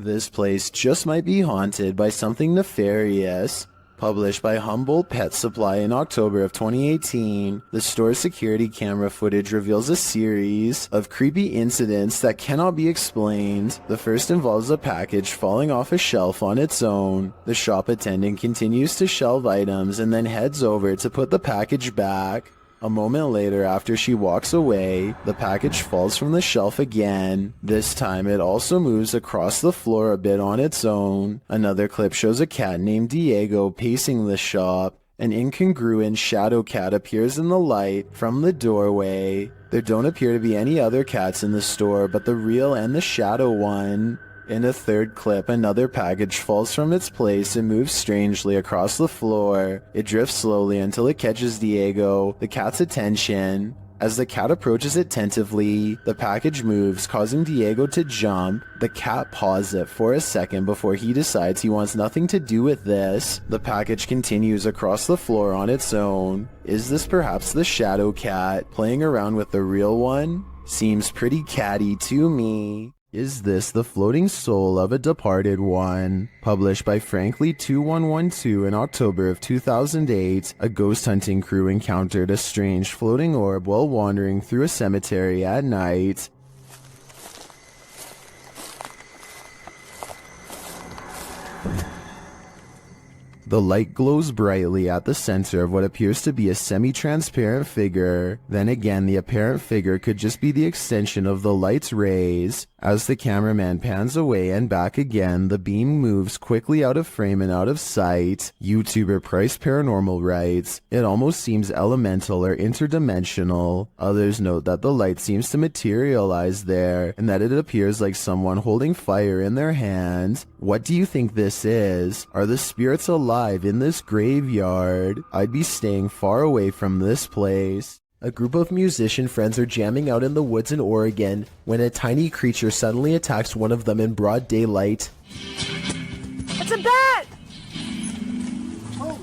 This place just might be haunted by something nefarious. Published by Humboldt Pet Supply in October of 2018, the store's security camera footage reveals a series of creepy incidents that cannot be explained. The first involves a package falling off a shelf on its own. The shop attendant continues to shelve items and then heads over to put the package back. A moment later, after she walks away, the package falls from the shelf again. This time it also moves across the floor a bit on its own. Another clip shows a cat named Diego pacing the shop. An incongruent shadow cat appears in the light from the doorway. There don't appear to be any other cats in the store but the real and the shadow one. In a third clip, another package falls from its place and moves strangely across the floor. It drifts slowly until it catches Diego, the cat's attention. As the cat approaches it tentatively, the package moves, causing Diego to jump. The cat paws it for a second before he decides he wants nothing to do with this. The package continues across the floor on its own. Is this perhaps the shadow cat playing around with the real one? Seems pretty catty to me. Is this the floating soul of a departed one? Published by Frankly2112 in October of 2008, a ghost hunting crew encountered a strange floating orb while wandering through a cemetery at night. The light glows brightly at the center of what appears to be a semi-transparent figure. Then again, the apparent figure could just be the extension of the light's rays. As the cameraman pans away and back again, the beam moves quickly out of frame and out of sight. YouTuber Price Paranormal writes, "It almost seems elemental or interdimensional." Others note that the light seems to materialize there, and that it appears like someone holding fire in their hand. What do you think this is? Are the spirits alive in this graveyard? I'd be staying far away from this place. A group of musician friends are jamming out in the woods in Oregon when a tiny creature suddenly attacks one of them in broad daylight. It's a bat! Holy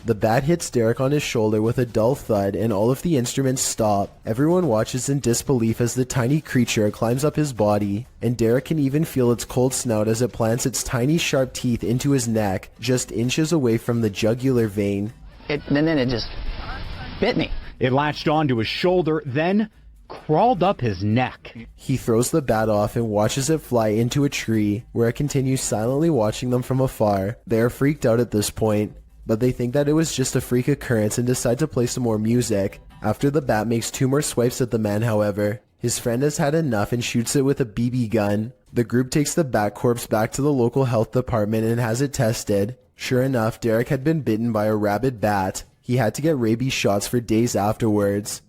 The bat hits Derek on his shoulder with a dull thud and all of the instruments stop. Everyone watches in disbelief as the tiny creature climbs up his body, and Derek can even feel its cold snout as it plants its tiny sharp teeth into his neck, just inches away from the jugular vein. And then it just bit me. It latched onto his shoulder, then crawled up his neck. He throws the bat off and watches it fly into a tree, where it continues silently watching them from afar. They are freaked out at this point, but they think that it was just a freak occurrence and decide to play some more music. After the bat makes 2 more swipes at the man, however, his friend has had enough and shoots it with a BB gun. The group takes the bat corpse back to the local health department and has it tested. Sure enough, Derek had been bitten by a rabid bat. He had to get rabies shots for days afterwards.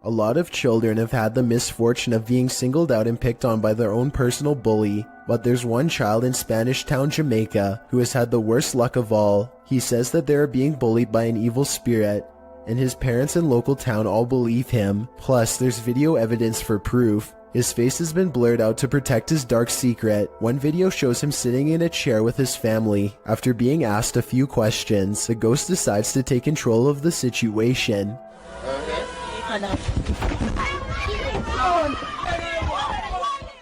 A lot of children have had the misfortune of being singled out and picked on by their own personal bully, but there's one child in Spanish Town, Jamaica, who has had the worst luck of all. He says that they are being bullied by an evil spirit, and his parents and local town all believe him. Plus, there's video evidence for proof. His face has been blurred out to protect his dark secret. One video shows him sitting in a chair with his family. After being asked a few questions, the ghost decides to take control of the situation.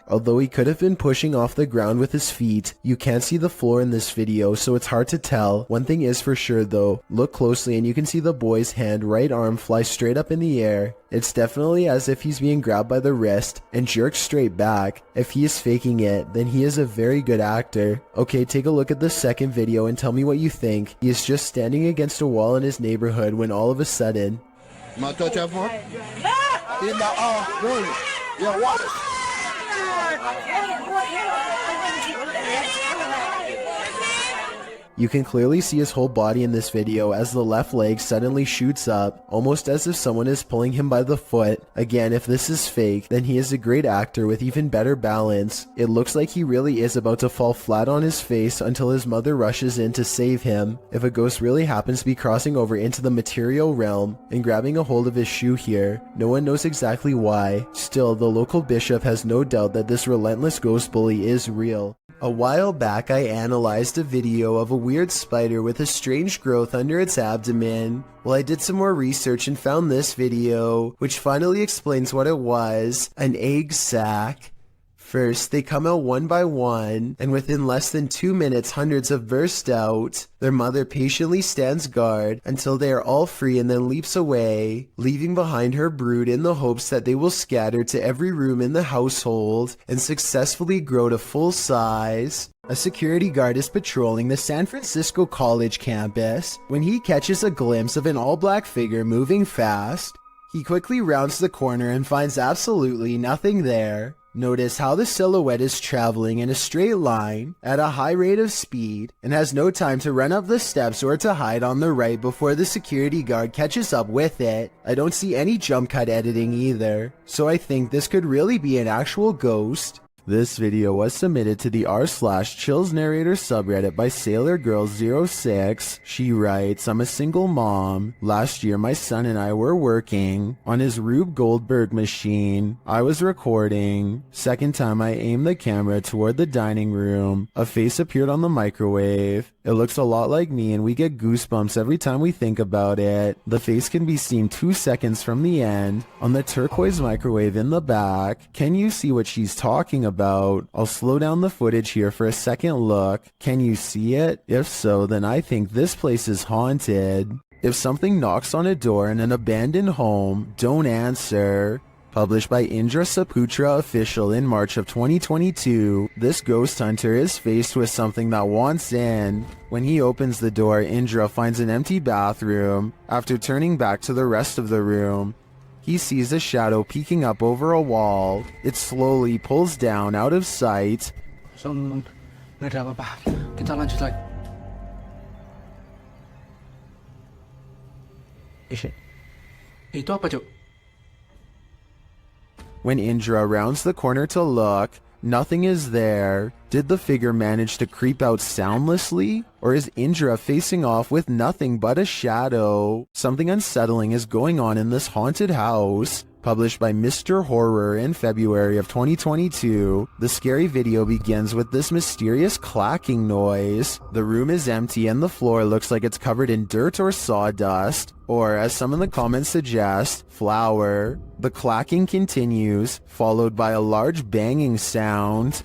Although he could have been pushing off the ground with his feet, you can't see the floor in this video, so it's hard to tell. One thing is for sure though, look closely and you can see the boy's right arm fly straight up in the air. It's definitely as if he's being grabbed by the wrist and jerked straight back. If he is faking it, then he is a very good actor. Okay, take a look at the second video and tell me what you think. He is just standing against a wall in his neighborhood when all of a sudden... You can clearly see his whole body in this video as the left leg suddenly shoots up, almost as if someone is pulling him by the foot. Again, if this is fake, then he is a great actor with even better balance. It looks like he really is about to fall flat on his face until his mother rushes in to save him. If a ghost really happens to be crossing over into the material realm and grabbing a hold of his shoe here, no one knows exactly why. Still, the local bishop has no doubt that this relentless ghost bully is real. A while back, I analyzed a video of a weird spider with a strange growth under its abdomen. Well, I did some more research and found this video, which finally explains what it was: an egg sac. First, they come out one by one, and within less than 2 minutes, hundreds have burst out. Their mother patiently stands guard until they are all free and then leaps away, leaving behind her brood in the hopes that they will scatter to every room in the household and successfully grow to full size. A security guard is patrolling the San Francisco College campus when he catches a glimpse of an all-black figure moving fast. He quickly rounds the corner and finds absolutely nothing there. Notice how the silhouette is traveling in a straight line at a high rate of speed and has no time to run up the steps or to hide on the right before the security guard catches up with it. I don't see any jump cut editing either, so I think this could really be an actual ghost. This video was submitted to the r/Chills Narrator subreddit by SailorGirl06. She writes, I'm a single mom. Last year my son and I were working on his Rube Goldberg machine. I was recording. Second time I aimed the camera toward the dining room. A face appeared on the microwave. It looks a lot like me and we get goosebumps every time we think about it. The face can be seen 2 seconds from the end on the turquoise microwave in the back. Can you see what she's talking about? I'll slow down the footage here for a second look. Can you see it? If so, then I think this place is haunted. If something knocks on a door in an abandoned home, don't answer. Published by Indra Saputra Official in March of 2022, this ghost hunter is faced with something that wants in. When he opens the door, Indra finds an empty bathroom. After turning back to the rest of the room, he sees a shadow peeking up over a wall. It slowly pulls down out of sight. Nggak ada apa-apa. Kita lanjut lagi. Itu apa, Cuk? When Indra rounds the corner to look, nothing is there. Did the figure manage to creep out soundlessly? Or is Indra facing off with nothing but a shadow? Something unsettling is going on in this haunted house. Published by Mr. Horror in February of 2022, the scary video begins with this mysterious clacking noise. The room is empty and the floor looks like it's covered in dirt or sawdust, or as some in the comments suggest, flour. The clacking continues, followed by a large banging sound.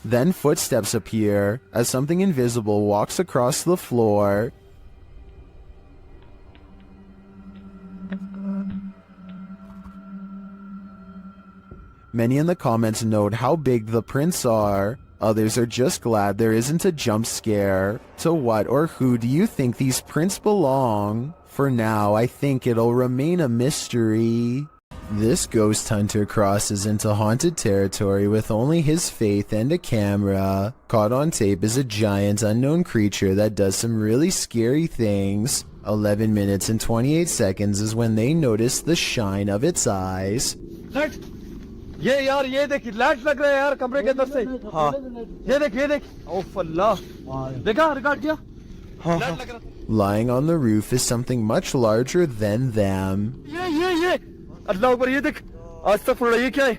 Then footsteps appear as something invisible walks across the floor. Many in the comments note how big the prints are. Others are just glad there isn't a jump scare. To what or who do you think these prints belong? For now, I think it'll remain a mystery. This ghost hunter crosses into haunted territory with only his faith and a camera. Caught on tape is a giant unknown creature that does some really scary things. 11 minutes and 28 seconds is when they notice the shine of its eyes. ये यार ये देख light लग रहा है यार कमरे के अंदर से हाँ ये देख ओफ अल्लाह देखा रिकॉर्ड किया लाइट लग रहा Lying on the roof is something much larger than them. ये अल्लाह ऊपर ये देख अस्तगफुरुल्लाह ये क्या है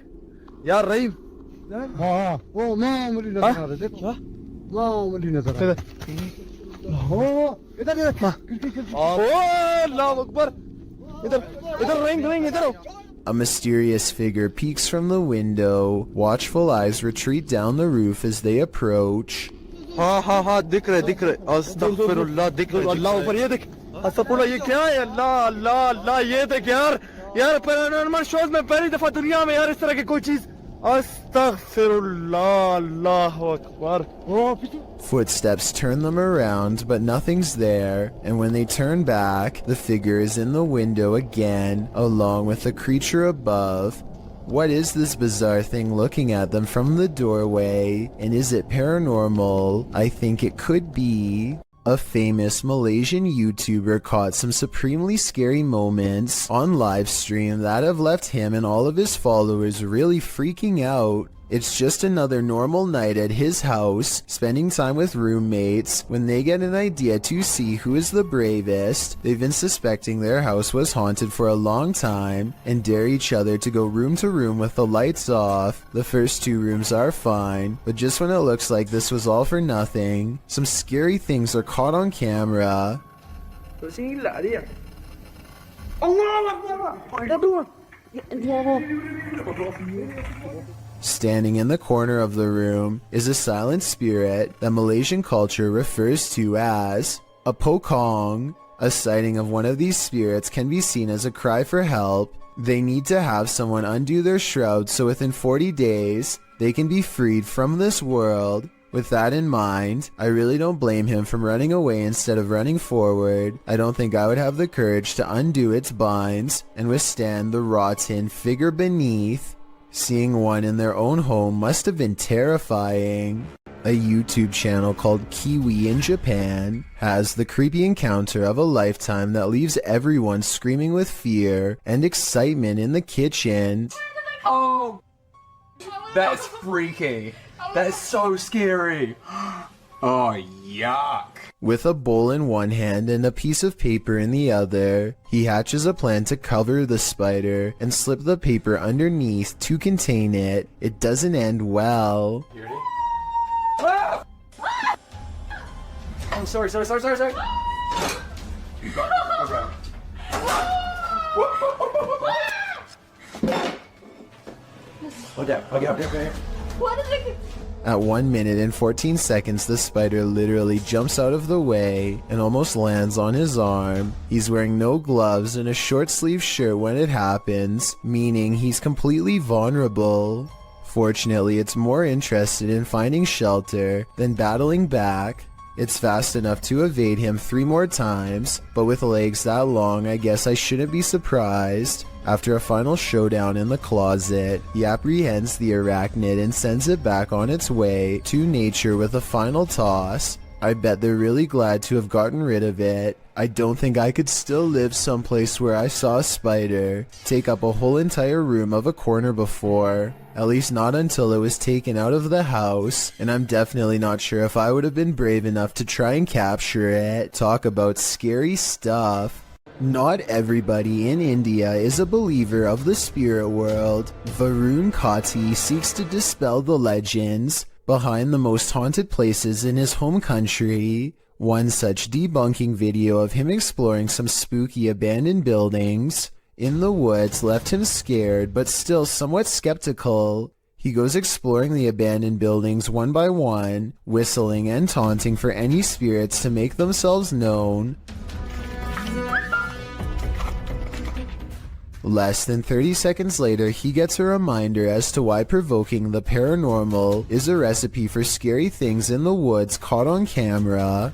यार रहीम हाँ वो मामूली नजर आ रहा है देख मामूली नजर आ रहा है हो इधर ओ अल्लाह अकबर इधर रिंग इधर A mysterious figure peeks from the window. Watchful eyes retreat down the roof as they approach. हाँ दिख रहे अस्तगफिरुल्लाह दिख रहे अल्लाह ऊपर ये देख अस्तगफिरुल्लाह ये क्या है अल्लाह ये देख यार पैरानॉर्मल शोज में पहली दफा दुनिया में यार इस तरह की कोई चीज अस्तगफिरुल्लाह अल्लाहु Akbar Footsteps turn them around, but nothing's there, and when they turn back, the figure is in the window again, along with the creature above. What is this bizarre thing looking at them from the doorway, and is it paranormal? I think it could be. A famous Malaysian YouTuber caught some supremely scary moments on live stream that have left him and all of his followers really freaking out. It's just another normal night at his house, spending time with roommates, when they get an idea to see who is the bravest. They've been suspecting their house was haunted for a long time, and dare each other to go room to room with the lights off. The first 2 rooms are fine, but just when it looks like this was all for nothing, some scary things are caught on camera. Standing in the corner of the room is a silent spirit that Malaysian culture refers to as a pokong. A sighting of one of these spirits can be seen as a cry for help. They need to have someone undo their shroud so within 40 days they can be freed from this world. With that in mind, I really don't blame him from running away instead of running forward. I don't think I would have the courage to undo its binds and withstand the rotten figure beneath. Seeing one in their own home must have been terrifying. A YouTube channel called Kiwi in Japan has the creepy encounter of a lifetime that leaves everyone screaming with fear and excitement in the kitchen. Oh, that's freaky. That is so scary. Oh, yuck. With a bowl in one hand and a piece of paper in the other, he hatches a plan to cover the spider and slip the paper underneath to contain it. It doesn't end well. You ready? Ah! Oh, sorry. You got it. Okay. What is it? At 1 minute and 14 seconds, the spider literally jumps out of the way and almost lands on his arm. He's wearing no gloves and a short sleeve shirt when it happens, meaning he's completely vulnerable. Fortunately, it's more interested in finding shelter than battling back. It's fast enough to evade him 3 more times, but with legs that long, I guess I shouldn't be surprised. After a final showdown in the closet, he apprehends the arachnid and sends it back on its way to nature with a final toss. I bet they're really glad to have gotten rid of it. I don't think I could still live someplace where I saw a spider take up a whole entire room of a corner before. At least not until it was taken out of the house, and I'm definitely not sure if I would have been brave enough to try and capture it. Talk about scary stuff. Not everybody in India is a believer of the spirit world. Varun Kati seeks to dispel the legends behind the most haunted places in his home country. One such debunking video of him exploring some spooky abandoned buildings in the woods left him scared but still somewhat skeptical. He goes exploring the abandoned buildings one by one, whistling and taunting for any spirits to make themselves known. Less than 30 seconds later, he gets a reminder as to why provoking the paranormal is a recipe for scary things in the woods caught on camera.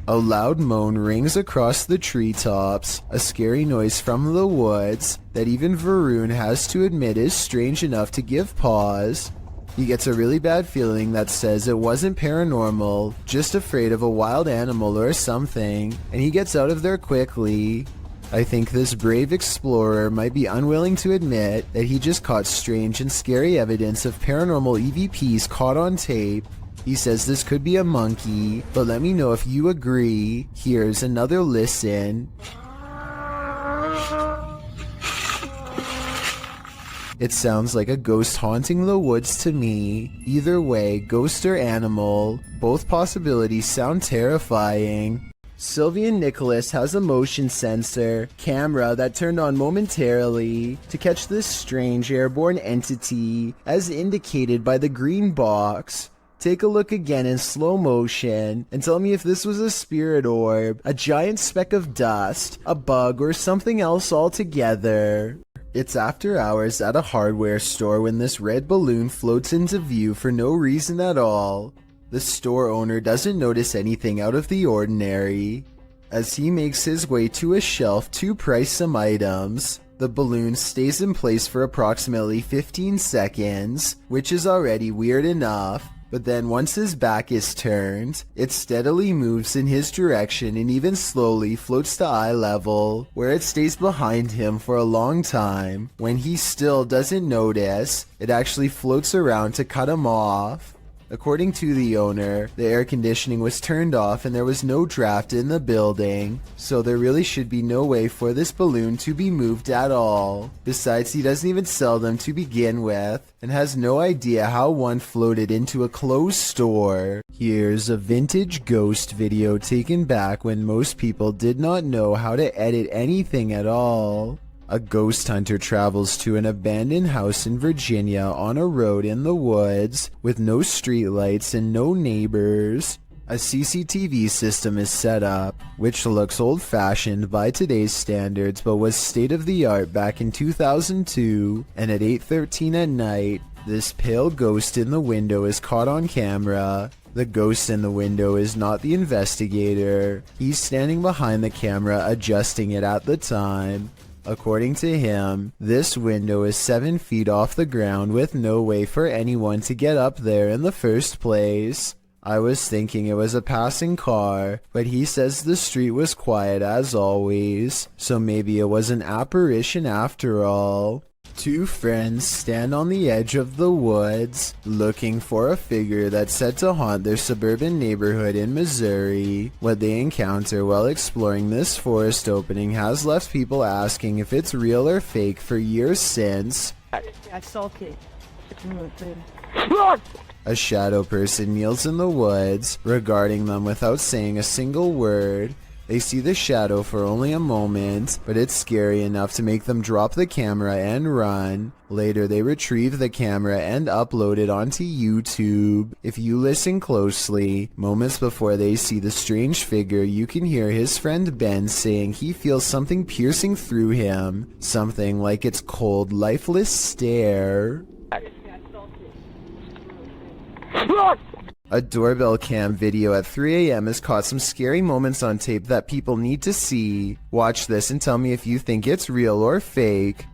A loud moan rings across the treetops, a scary noise from the woods that even Varun has to admit is strange enough to give pause. He gets a really bad feeling that says it wasn't paranormal, just afraid of a wild animal or something, and he gets out of there quickly. I think this brave explorer might be unwilling to admit that he just caught strange and scary evidence of paranormal EVPs caught on tape. He says this could be a monkey, but let me know if you agree. Here's another listen. It sounds like a ghost haunting the woods to me. Either way, ghost or animal, both possibilities sound terrifying. Sylvian Nicholas has a motion sensor camera that turned on momentarily to catch this strange airborne entity, as indicated by the green box. Take a look again in slow motion and tell me if this was a spirit orb, a giant speck of dust, a bug, or something else altogether. It's after hours at a hardware store when this red balloon floats into view for no reason at all. The store owner doesn't notice anything out of the ordinary. As he makes his way to a shelf to price some items, the balloon stays in place for approximately 15 seconds, which is already weird enough. But then once his back is turned, it steadily moves in his direction and even slowly floats to eye level, where it stays behind him for a long time. When he still doesn't notice, it actually floats around to cut him off. According to the owner, the air conditioning was turned off and there was no draft in the building, so there really should be no way for this balloon to be moved at all. Besides, he doesn't even sell them to begin with, and has no idea how one floated into a closed store. Here's a vintage ghost video taken back when most people did not know how to edit anything at all. A ghost hunter travels to an abandoned house in Virginia on a road in the woods with no streetlights and no neighbors. A CCTV system is set up, which looks old-fashioned by today's standards but was state-of-the-art back in 2002, and at 8:13 at night, this pale ghost in the window is caught on camera. The ghost in the window is not the investigator. He's standing behind the camera adjusting it at the time. According to him, this window is 7 feet off the ground with no way for anyone to get up there in the first place. I was thinking it was a passing car, but he says the street was quiet as always, so maybe it was an apparition after all. Two friends stand on the edge of the woods, looking for a figure that's said to haunt their suburban neighborhood in Missouri. What they encounter while exploring this forest opening has left people asking if it's real or fake for years since. A shadow person kneels in the woods, regarding them without saying a single word. They see the shadow for only a moment, but it's scary enough to make them drop the camera and run. Later, they retrieve the camera and upload it onto YouTube. If you listen closely, moments before they see the strange figure, you can hear his friend Ben saying he feels something piercing through him. Something like its cold, lifeless stare. A doorbell cam video at 3 a.m. has caught some scary moments on tape that people need to see. Watch this and tell me if you think it's real or fake.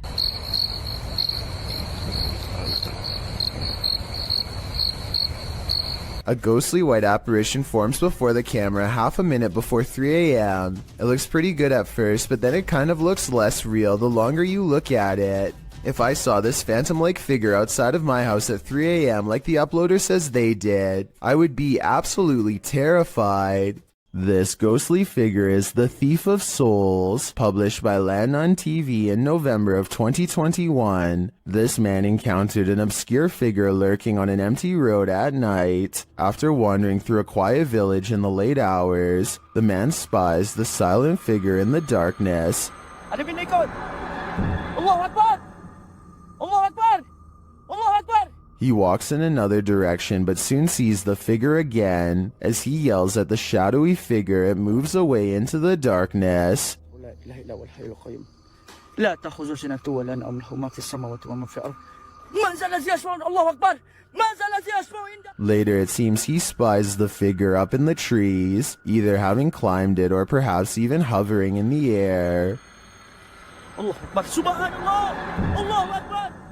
A ghostly white apparition forms before the camera half a minute before 3 a.m. It looks pretty good at first, but then it kind of looks less real the longer you look at it. If I saw this phantom-like figure outside of my house at 3 a.m. like the uploader says they did, I would be absolutely terrified. This ghostly figure is The Thief of Souls, published by Land on TV in November of 2021. This man encountered an obscure figure lurking on an empty road at night. After wandering through a quiet village in the late hours, the man spies the silent figure in the darkness. He walks in another direction but soon sees the figure again. As he yells at the shadowy figure, it moves away into the darkness. Later, it seems he spies the figure up in the trees, either having climbed it or perhaps even hovering in the air.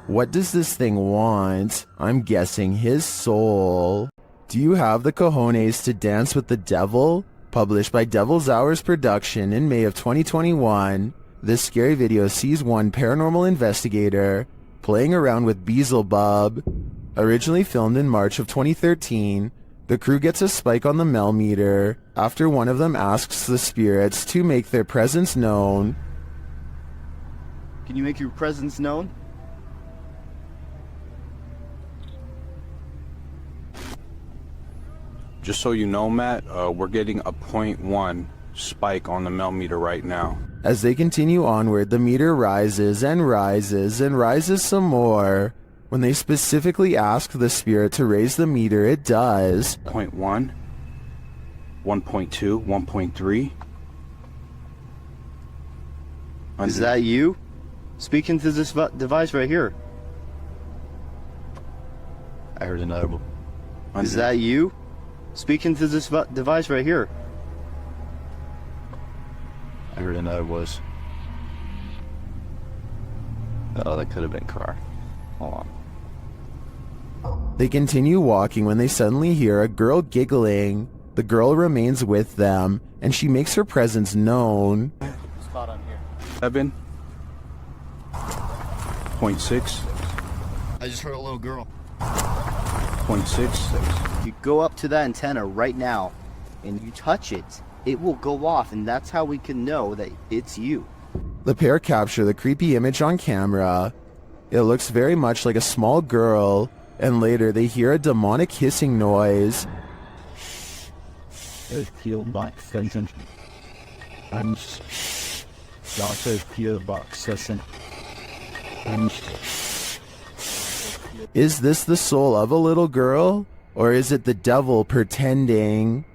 What does this thing want? I'm guessing his soul. Do you have the cojones to dance with the devil? Published by Devil's Hours Production in May of 2021. This scary video sees one paranormal investigator playing around with Beelzebub. Originally filmed in March of 2013, the crew gets a spike on the millimeter after one of them asks the spirits to make their presence known. Can you make your presence known? Just so you know, Matt, we're getting a 0.1 spike on the millimeter right now. As they continue onward, the meter rises and rises and rises some more. When they specifically ask the spirit to raise the meter, it does. 0.1, 1.2, 1.3. Is that you? Speak into this device right here. I heard another one. Is that you? Speak into this device right here. I heard another voice. Oh, that could have been car. Hold on. They continue walking when they suddenly hear a girl giggling. The girl remains with them, and she makes her presence known. Spot on here. 7.6. I just heard a little girl. 0.6. You go up to that antenna right now, and you touch it. It will go off, and that's how we can know that it's you. The pair capture the creepy image on camera. It looks very much like a small girl, and later they hear a demonic hissing noise. Is this the soul of a little girl, or is it the devil pretending?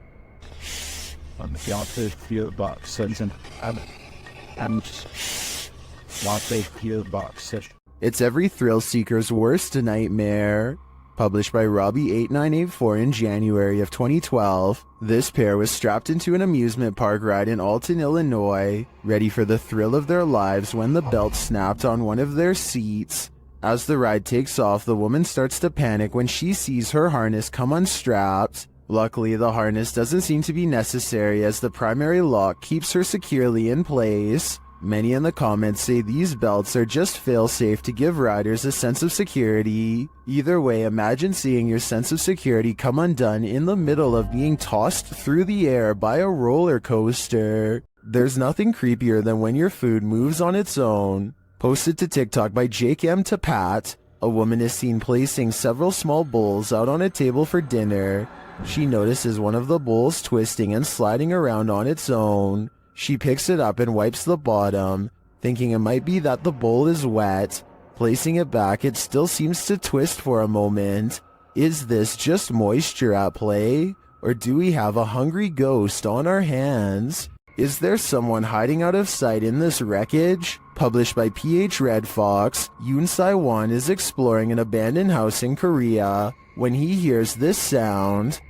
It's every thrill seeker's worst nightmare. Published by Robbie8984 in January of 2012, this pair was strapped into an amusement park ride in Alton, Illinois, ready for the thrill of their lives when the belt snapped on one of their seats. As the ride takes off, the woman starts to panic when she sees her harness come unstrapped. Luckily, the harness doesn't seem to be necessary as the primary lock keeps her securely in place. Many in the comments say these belts are just fail-safe to give riders a sense of security. Either way, imagine seeing your sense of security come undone in the middle of being tossed through the air by a roller coaster. There's nothing creepier than when your food moves on its own. Posted to TikTok by Jake M. to Pat, a woman is seen placing several small bowls out on a table for dinner. She notices one of the bowls twisting and sliding around on its own. She picks it up and wipes the bottom, thinking it might be that the bowl is wet. Placing it back, it still seems to twist for a moment. Is this just moisture at play? Or do we have a hungry ghost on our hands? Is there someone hiding out of sight in this wreckage? Published by PH Red Fox, Yoon Sai-won is exploring an abandoned house in Korea when he hears this sound.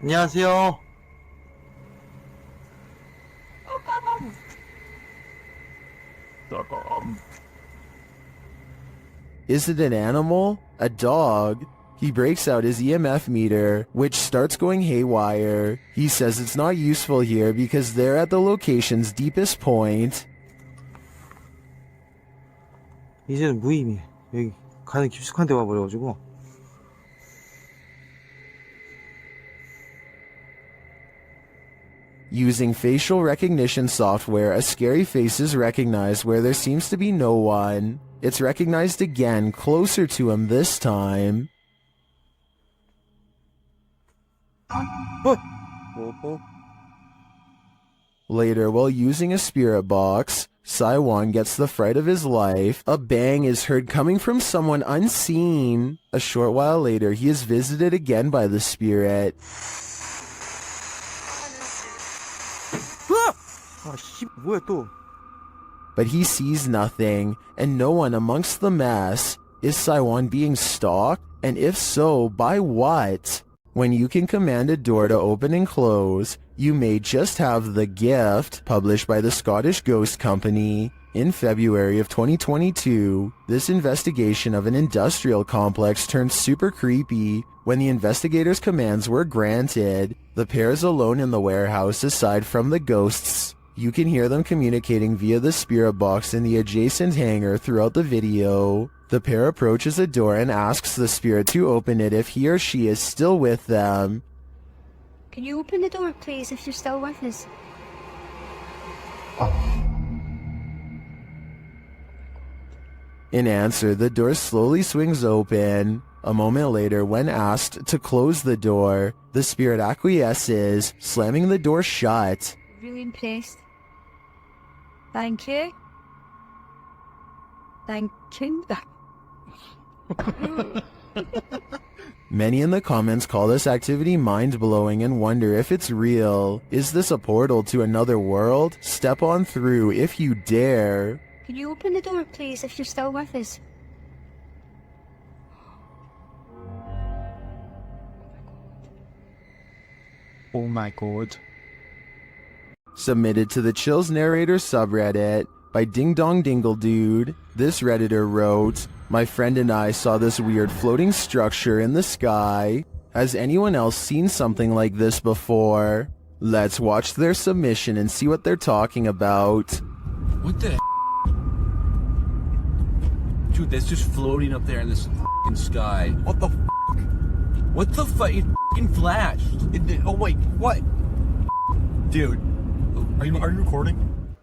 안녕하세요. Is it an animal? A dog? He breaks out his EMF meter, which starts going haywire. He says it's not useful here because they're at the location's deepest point. 이제는 무의미해. 여기 가는 깊숙한 데 와버려가지고. Using facial recognition software, a scary face is recognized where there seems to be no one. It's recognized again, closer to him this time. Later, while using a spirit box, Sai-won gets the fright of his life. A bang is heard coming from someone unseen. A short while later, he is visited again by the spirit. 뭐야 또? But he sees nothing, and no one amongst the mess. Is Sai-won being stalked? And if so, by what? When you can command a door to open and close, you may just have the gift. Published by the Scottish Ghost Company. In February of 2022, this investigation of an industrial complex turned super creepy when the investigators' commands were granted. The pair is alone in the warehouse aside from the ghosts. You can hear them communicating via the spirit box in the adjacent hangar throughout the video. The pair approaches a door and asks the spirit to open it if he or she is still with them. Can you open the door, please, if you're still with us? In answer, the door slowly swings open. A moment later, when asked to close the door, the spirit acquiesces, slamming the door shut. Really impressed. Thank you. Thank you. Many in the comments call this activity mind-blowing and wonder if it's real. Is this a portal to another world? Step on through if you dare. Can you open the door, please, if you're still with us? Oh my god. Submitted to the Chills Narrator subreddit by Ding Dong Dingle Dude. This Redditor wrote, My friend and I saw this weird floating structure in the sky. Has anyone else seen something like this before? Let's watch their submission and see what they're talking about. What the Dude, that's just floating up there in this f***ing sky. What the f***? What the fuck? It f***ing flashed. Oh wait, what? Dude, are you recording?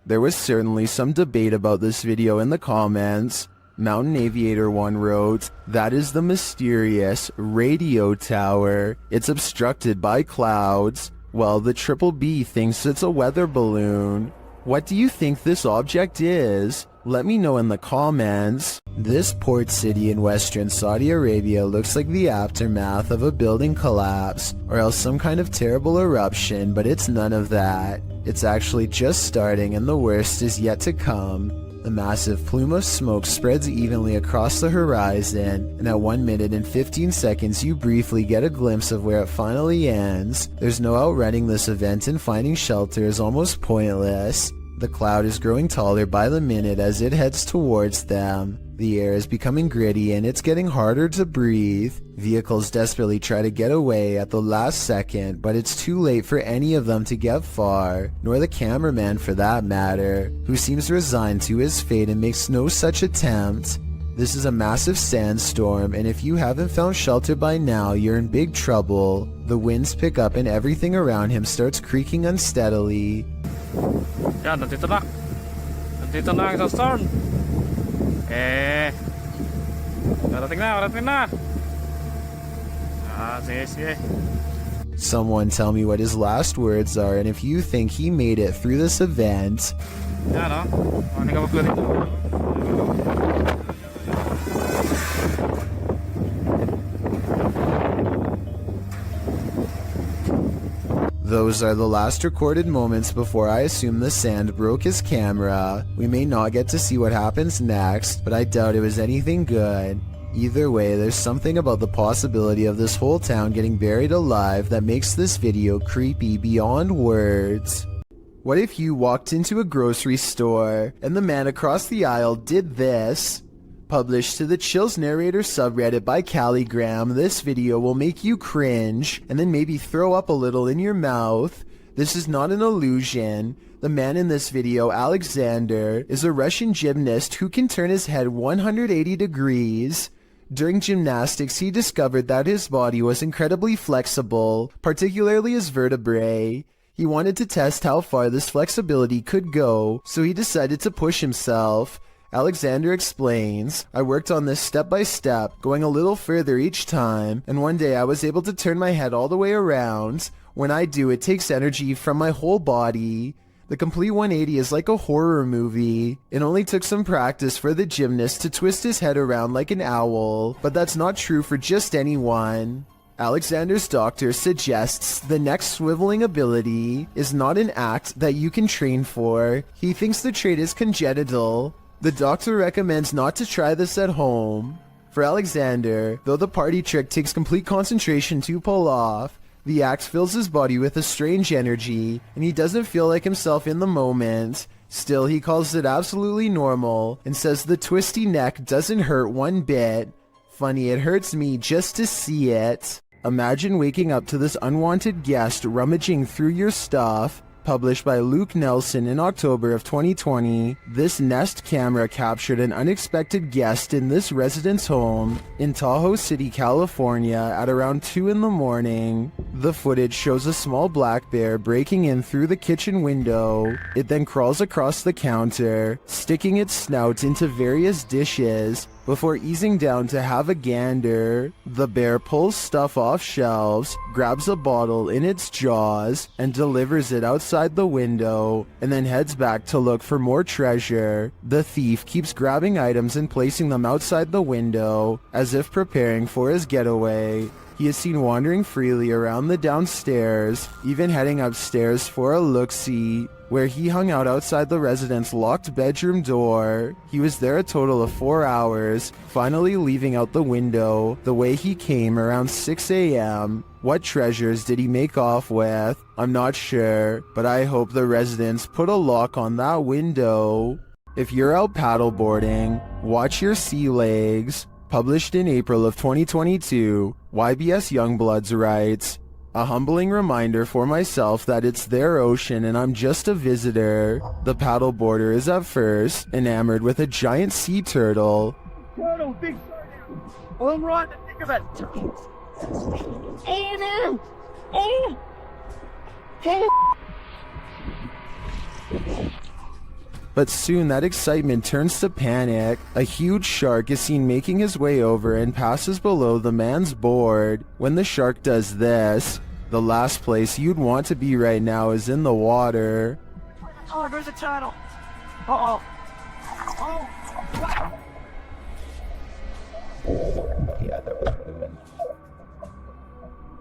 There was certainly some debate about this video in the comments. Mountain Aviator 1 wrote, "That is the mysterious radio tower. It's obstructed by clouds." Well, the Triple B thinks it's a weather balloon. What do you think this object is? Let me know in the comments. This port city in western Saudi Arabia looks like the aftermath of a building collapse, or else some kind of terrible eruption, but it's none of that. It's actually just starting and the worst is yet to come. The massive plume of smoke spreads evenly across the horizon, and at 1 minute and 15 seconds you briefly get a glimpse of where it finally ends. There's no outrunning this event, and finding shelter is almost pointless. The cloud is growing taller by the minute as it heads towards them. The air is becoming gritty and it's getting harder to breathe. Vehicles desperately try to get away at the last second, but it's too late for any of them to get far, nor the cameraman for that matter, who seems resigned to his fate and makes no such attempt. This is a massive sandstorm, and if you haven't found shelter by now, you're in big trouble. The winds pick up and everything around him starts creaking unsteadily. Yan, nandito na. Nandito na ang isang storm. Parating na. Sige. Someone tell me what his last words are, and if you think he made it through this event. Yan, oh. Hindi ka magpwede. Those are the last recorded moments before I assume the sand broke his camera. We may not get to see what happens next, but I doubt it was anything good. Either way, there's something about the possibility of this whole town getting buried alive that makes this video creepy beyond words. What if you walked into a grocery store and the man across the aisle did this? Published to the Chills Narrator subreddit by Calligram, this video will make you cringe and then maybe throw up a little in your mouth. This is not an illusion. The man in this video, Alexander, is a Russian gymnast who can turn his head 180 degrees. During gymnastics, he discovered that his body was incredibly flexible, particularly his vertebrae. He wanted to test how far this flexibility could go, so he decided to push himself. Alexander explains, "I worked on this step by step, going a little further each time, and one day I was able to turn my head all the way around. When I do, it takes energy from my whole body." The complete 180 is like a horror movie. It only took some practice for the gymnast to twist his head around like an owl, but that's not true for just anyone. Alexander's doctor suggests the next swiveling ability is not an act that you can train for. He thinks the trait is congenital. The doctor recommends not to try this at home. For Alexander, though the party trick takes complete concentration to pull off, the act fills his body with a strange energy, and he doesn't feel like himself in the moment. Still, he calls it absolutely normal, and says the twisty neck doesn't hurt one bit. Funny, it hurts me just to see it. Imagine waking up to this unwanted guest rummaging through your stuff. Published by Luke Nelson in October of 2020, this Nest camera captured an unexpected guest in this resident's home in Tahoe City, California at around 2 in the morning. The footage shows a small black bear breaking in through the kitchen window. It then crawls across the counter, sticking its snout into various dishes before easing down to have a gander. The bear pulls stuff off shelves, grabs a bottle in its jaws, and delivers it outside the window, and then heads back to look for more treasure. The thief keeps grabbing items and placing them outside the window, as if preparing for his getaway. He is seen wandering freely around the downstairs, even heading upstairs for a look-see, where he hung out outside the resident's locked bedroom door. He was there a total of 4 hours, finally leaving out the window the way he came around 6 a.m. What treasures did he make off with? I'm not sure, but I hope the residents put a lock on that window. If you're out paddleboarding, watch your sea legs. Published in April of 2022, YBS Youngbloods writes, a humbling reminder for myself that it's their ocean and I'm just a visitor. The paddleboarder is at first enamored with a giant sea turtle. Turtle, big turtle. All right, think of it. Hey, man! Oh! But soon that excitement turns to panic. A huge shark is seen making his way over and passes below the man's board. When the shark does this, the last place you'd want to be right now is in the water. Oh, there's a turtle. Uh-oh. Oh.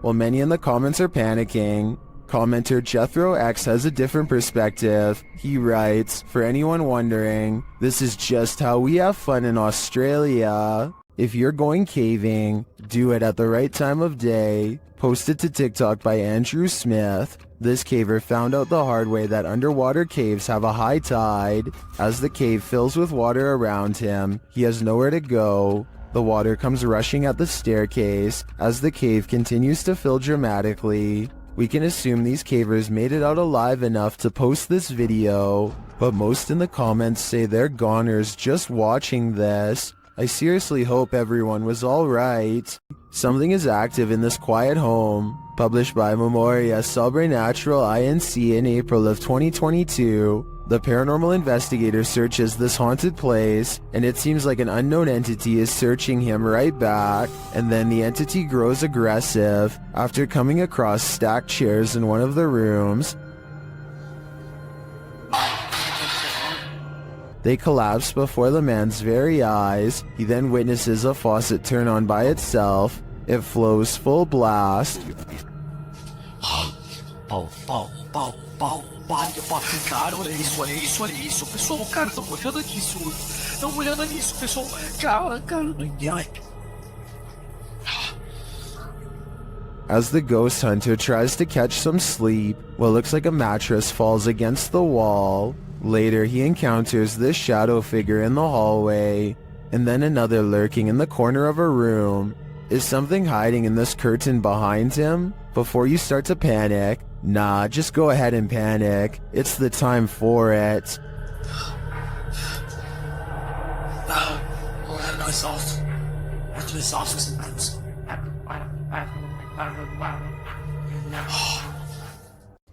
While many in the comments are panicking, commenter Jethro X has a different perspective. He writes, for anyone wondering, this is just how we have fun in Australia. If you're going caving, do it at the right time of day. Posted to TikTok by Andrew Smith. This caver found out the hard way that underwater caves have a high tide. As the cave fills with water around him, he has nowhere to go. The water comes rushing at the staircase as the cave continues to fill dramatically. We can assume these cavers made it out alive enough to post this video, but most in the comments say they're goners just watching this. I seriously hope everyone was alright. Something is active in this quiet home. Published by Memoria Sobrenatural Inc. in April of 2022. The paranormal investigator searches this haunted place, and it seems like an unknown entity is searching him right back, and then the entity grows aggressive. After coming across stacked chairs in one of the rooms, they collapse before the man's very eyes. He then witnesses a faucet turn on by itself. It flows full blast. Cara, olha isso, olha isso, olha isso. Pessoal, cara, estão olhando nisso. Estão olhando nisso, pessoal. Cara. As the ghost hunter tries to catch some sleep, what looks like a mattress falls against the wall. Later, he encounters this shadow figure in the hallway, and then another lurking in the corner of a room. Is something hiding in this curtain behind him? Before you start to panic, nah, just go ahead and panic. It's the time for it.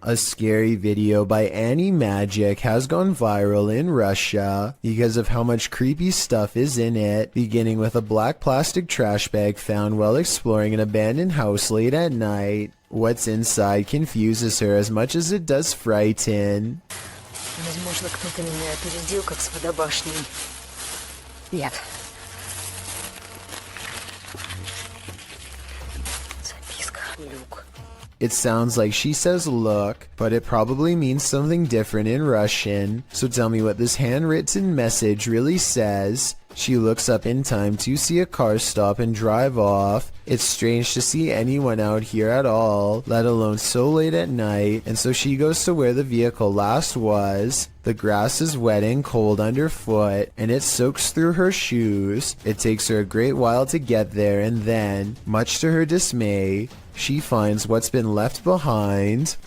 A scary video by Annie Magic has gone viral in Russia because of how much creepy stuff is in it, beginning with a black plastic trash bag found while exploring an abandoned house late at night. What's inside confuses her as much as it does frighten. Возможно, кто-то меня опередил, как с водобашней. Нет. Записка. Люк. It sounds like she says look, but it probably means something different in Russian. So tell me what this handwritten message really says. She looks up in time to see a car stop and drive off. It's strange to see anyone out here at all, let alone so late at night, and so she goes to where the vehicle last was. The grass is wet and cold underfoot, and it soaks through her shoes. It takes her a great while to get there, and then, much to her dismay, she finds what's been left behind.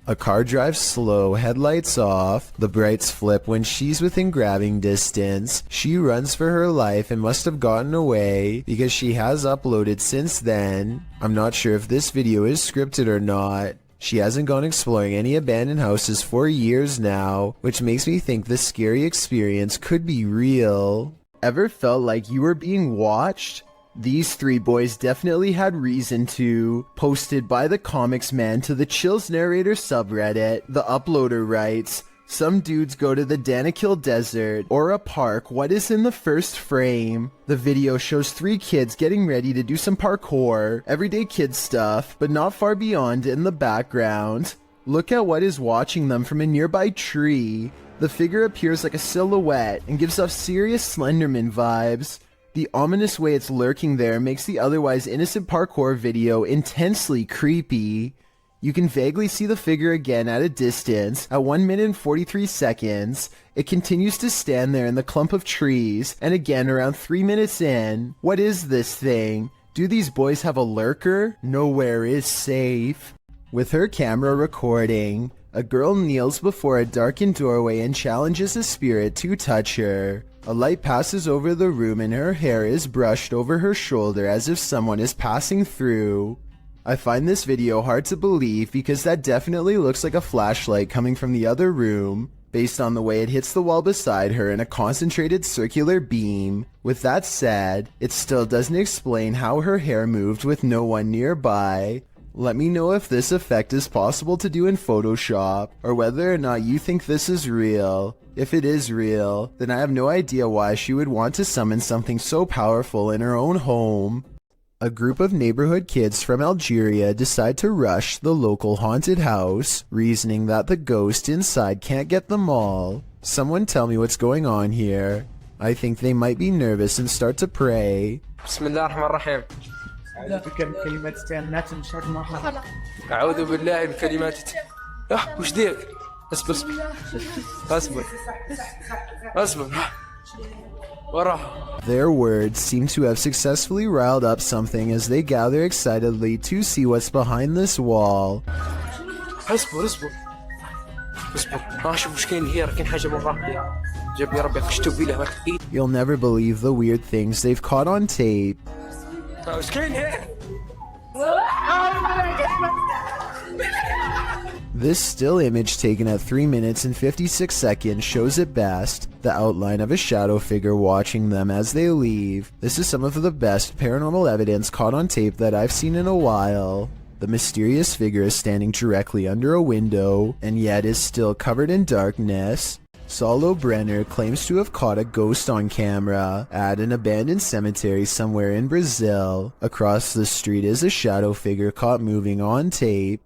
A car drives slow, headlights off. The brights flip when she's within grabbing distance. She runs for her life and must have gotten away because she has uploaded since then. I'm not sure if this video is scripted or not. She hasn't gone exploring any abandoned houses for years now, which makes me think this scary experience could be real. Ever felt like you were being watched? These three boys definitely had reason to. Posted by the Comics Man to the Chills Narrator subreddit, the uploader writes, some dudes go to the Danakil Desert or a park. What is in the first frame? The video shows three kids getting ready to do some parkour, everyday kid stuff, but not far beyond in the background. Look at what is watching them from a nearby tree. The figure appears like a silhouette and gives off serious Slenderman vibes. The ominous way it's lurking there makes the otherwise innocent parkour video intensely creepy. You can vaguely see the figure again at a distance. At 1 minute and 43 seconds, it continues to stand there in the clump of trees, and again around 3 minutes in. What is this thing? Do these boys have a lurker? Nowhere is safe. With her camera recording, a girl kneels before a darkened doorway and challenges a spirit to touch her. A light passes over the room and her hair is brushed over her shoulder as if someone is passing through. I find this video hard to believe because that definitely looks like a flashlight coming from the other room, based on the way it hits the wall beside her in a concentrated circular beam. With that said, it still doesn't explain how her hair moved with no one nearby. Let me know if this effect is possible to do in Photoshop, or whether or not you think this is real. If it is real, then I have no idea why she would want to summon something so powerful in her own home. A group of neighborhood kids from Algeria decide to rush the local haunted house, reasoning that the ghost inside can't get them all. Someone tell me what's going on here. I think they might be nervous and start to pray. Bismillahirrahmanirrahim. أعوذ بالله بكلمات وش ديك؟ اصبر اصبر اصبر وراه. Their words seem to have successfully riled up something as they gather excitedly to see what's behind this wall. اصبر اصبر اصبر شوف وش كاين هي، راه كاين حاجة من ربي. جاب لي ربي كشتو بيه راك. You'll never believe the weird things they've caught on tape. وش كاين هي؟ This still image taken at 3 minutes and 56 seconds shows at best the outline of a shadow figure watching them as they leave. This is some of the best paranormal evidence caught on tape that I've seen in a while. The mysterious figure is standing directly under a window and yet is still covered in darkness. Saulo Brenner claims to have caught a ghost on camera at an abandoned cemetery somewhere in Brazil. Across the street is a shadow figure caught moving on tape.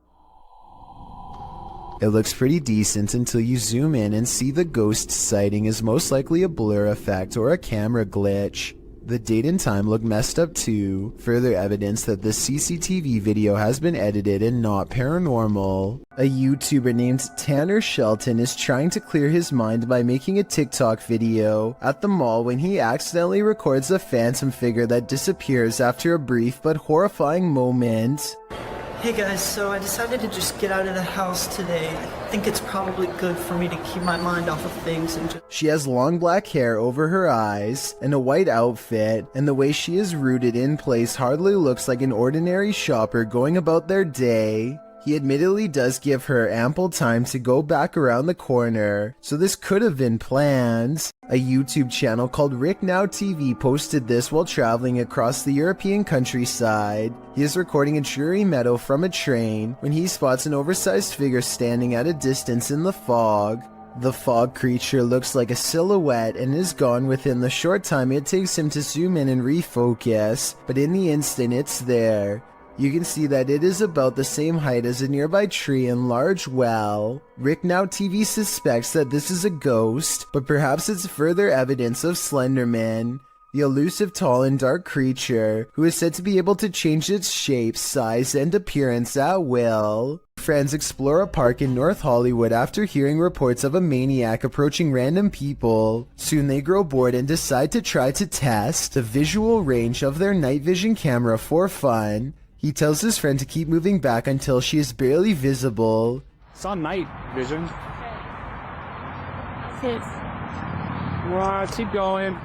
It looks pretty decent until you zoom in and see the ghost sighting is most likely a blur effect or a camera glitch. The date and time look messed up too, further evidence that the CCTV video has been edited and not paranormal. A YouTuber named Tanner Shelton is trying to clear his mind by making a TikTok video at the mall when he accidentally records a phantom figure that disappears after a brief but horrifying moment. Hey guys, so I decided to just get out of the house today. I think it's probably good for me to keep my mind off of things and just... She has long black hair over her eyes and a white outfit, and the way she is rooted in place hardly looks like an ordinary shopper going about their day. He admittedly does give her ample time to go back around the corner, so this could have been planned. A YouTube channel called Rick Now TV posted this while traveling across the European countryside. He is recording a dreary meadow from a train when he spots an oversized figure standing at a distance in the fog. The fog creature looks like a silhouette and is gone within the short time it takes him to zoom in and refocus, but in the instant it's there. You can see that it is about the same height as a nearby tree and large well. Rick Now TV suspects that this is a ghost, but perhaps it's further evidence of Slenderman, the elusive tall and dark creature who is said to be able to change its shape, size, and appearance at will. Friends explore a park in North Hollywood after hearing reports of a maniac approaching random people. Soon they grow bored and decide to try to test the visual range of their night vision camera for fun. He tells his friend to keep moving back until she is barely visible. It's on night vision. Keep going.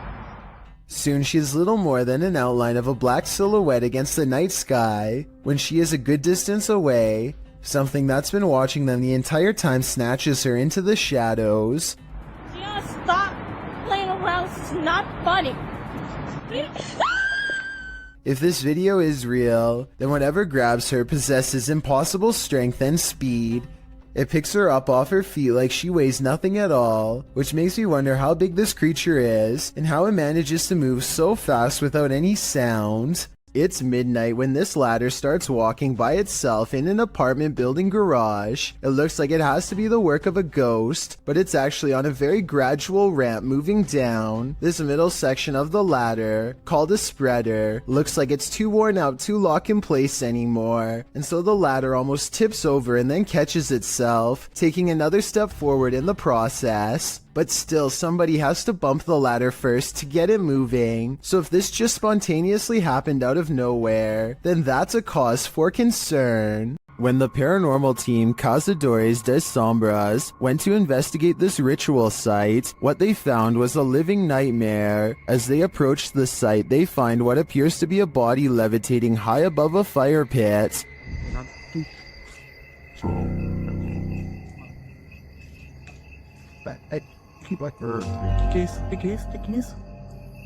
Soon she is little more than an outline of a black silhouette against the night sky. When she is a good distance away, something that's been watching them the entire time snatches her into the shadows. Just stop playing around. It's not funny. If this video is real, then whatever grabs her possesses impossible strength and speed. It picks her up off her feet like she weighs nothing at all, which makes me wonder how big this creature is and how it manages to move so fast without any sound. It's midnight when this ladder starts walking by itself in an apartment building garage. It looks like it has to be the work of a ghost, but it's actually on a very gradual ramp moving down. This middle section of the ladder, called a spreader, looks like it's too worn out to lock in place anymore, and so the ladder almost tips over and then catches itself, taking another step forward in the process. But still, somebody has to bump the ladder first to get it moving. So if this just spontaneously happened out of nowhere, then that's a cause for concern. When the paranormal team Cazadores de Sombras went to investigate this ritual site, what they found was a living nightmare. As they approached the site, they find what appears to be a body levitating high above a fire pit.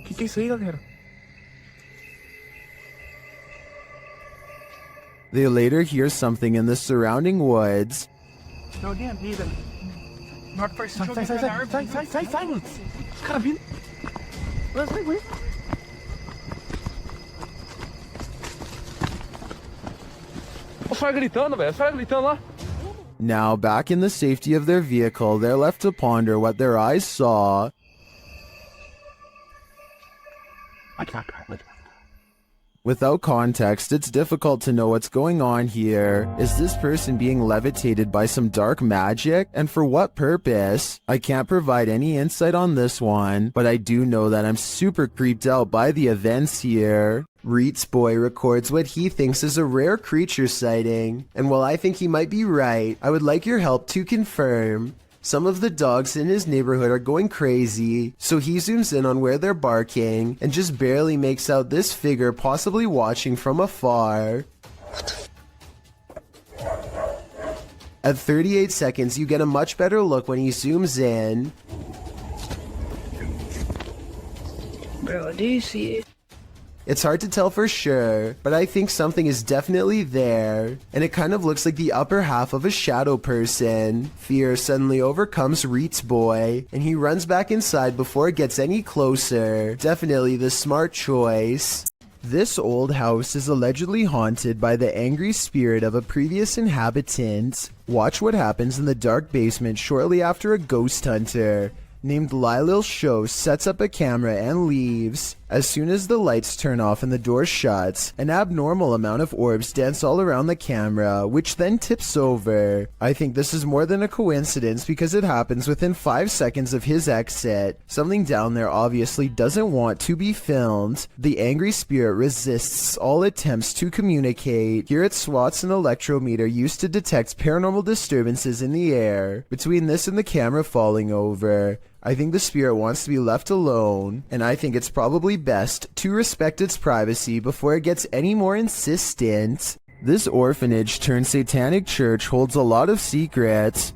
Que isso aí, galera? They later hear something in the surrounding woods. No, damn, neither. Not first. Silence. Cara, vindo. Wait. Os caras gritando, velho. Os caras gritando lá. Now, back in the safety of their vehicle, they're left to ponder what their eyes saw. Without context, it's difficult to know what's going on here. Is this person being levitated by some dark magic? And for what purpose? I can't provide any insight on this one, but I do know that I'm super creeped out by the events here. Reets Boy records what he thinks is a rare creature sighting, and while I think he might be right, I would like your help to confirm. Some of the dogs in his neighborhood are going crazy, so he zooms in on where they're barking and just barely makes out this figure possibly watching from afar. At 38 seconds, you get a much better look when he zooms in. Bro, do you see it? It's hard to tell for sure, but I think something is definitely there, and it kind of looks like the upper half of a shadow person. Fear suddenly overcomes Reets Boy, and he runs back inside before it gets any closer. Definitely the smart choice. This old house is allegedly haunted by the angry spirit of a previous inhabitant. Watch what happens in the dark basement shortly after a ghost hunter named Lylil Show sets up a camera and leaves. As soon as the lights turn off and the door shuts, an abnormal amount of orbs dance all around the camera, which then tips over. I think this is more than a coincidence because it happens within 5 seconds of his exit. Something down there obviously doesn't want to be filmed. The angry spirit resists all attempts to communicate. Here it swats an electrometer used to detect paranormal disturbances in the air. Between this and the camera falling over, I think the spirit wants to be left alone, and I think it's probably best to respect its privacy before it gets any more insistent. This orphanage turned satanic church holds a lot of secrets.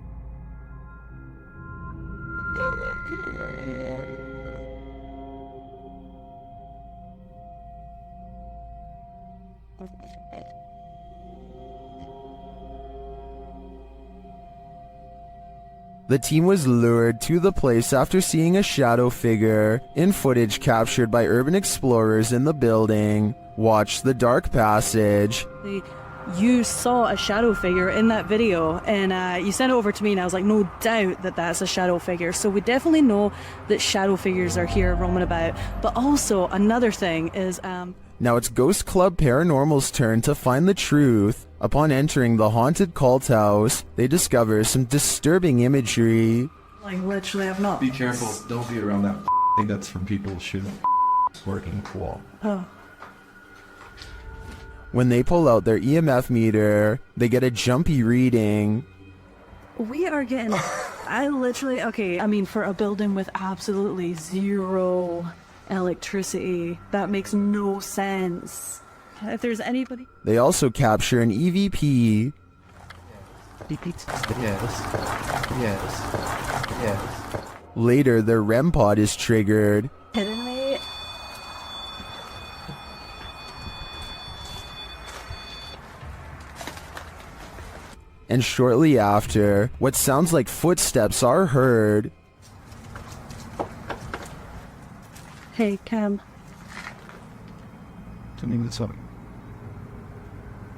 The team was lured to the place after seeing a shadow figure in footage captured by urban explorers in the building. Watch the dark passage. You saw a shadow figure in that video, and you sent it over to me, and I was like, no doubt that that's a shadow figure. So we definitely know that shadow figures are here roaming about. But also, another thing is... Now it's Ghost Club Paranormal's turn to find the truth. Upon entering the haunted cult house, they discover some disturbing imagery. Like, literally, I've not... Be careful, don't be around that thing that's from people shooting working wall. Oh. When they pull out their EMF meter, they get a jumpy reading. We are getting... I literally... Okay, I mean, for a building with absolutely zero electricity, that makes no sense. If there's anybody... They also capture an EVP. Yes. Later, their REM pod is triggered. Kidding me? And shortly after, what sounds like footsteps are heard. Hey, Cam.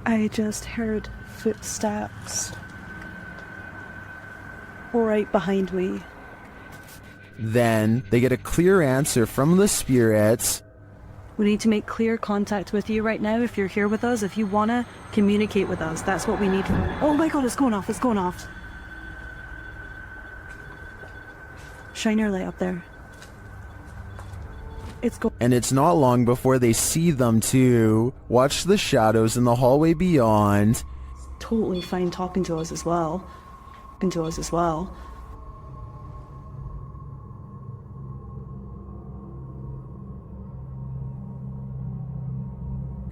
I just heard footsteps right behind me. Then they get a clear answer from the spirits. We need to make clear contact with you right now. If you're here with us, if you want to communicate with us, that's what we need. Oh my god, it's going off, it's going off. Shine your light up there. And it's not long before they see them too. Watch the shadows in the hallway beyond. Totally fine talking to us as well.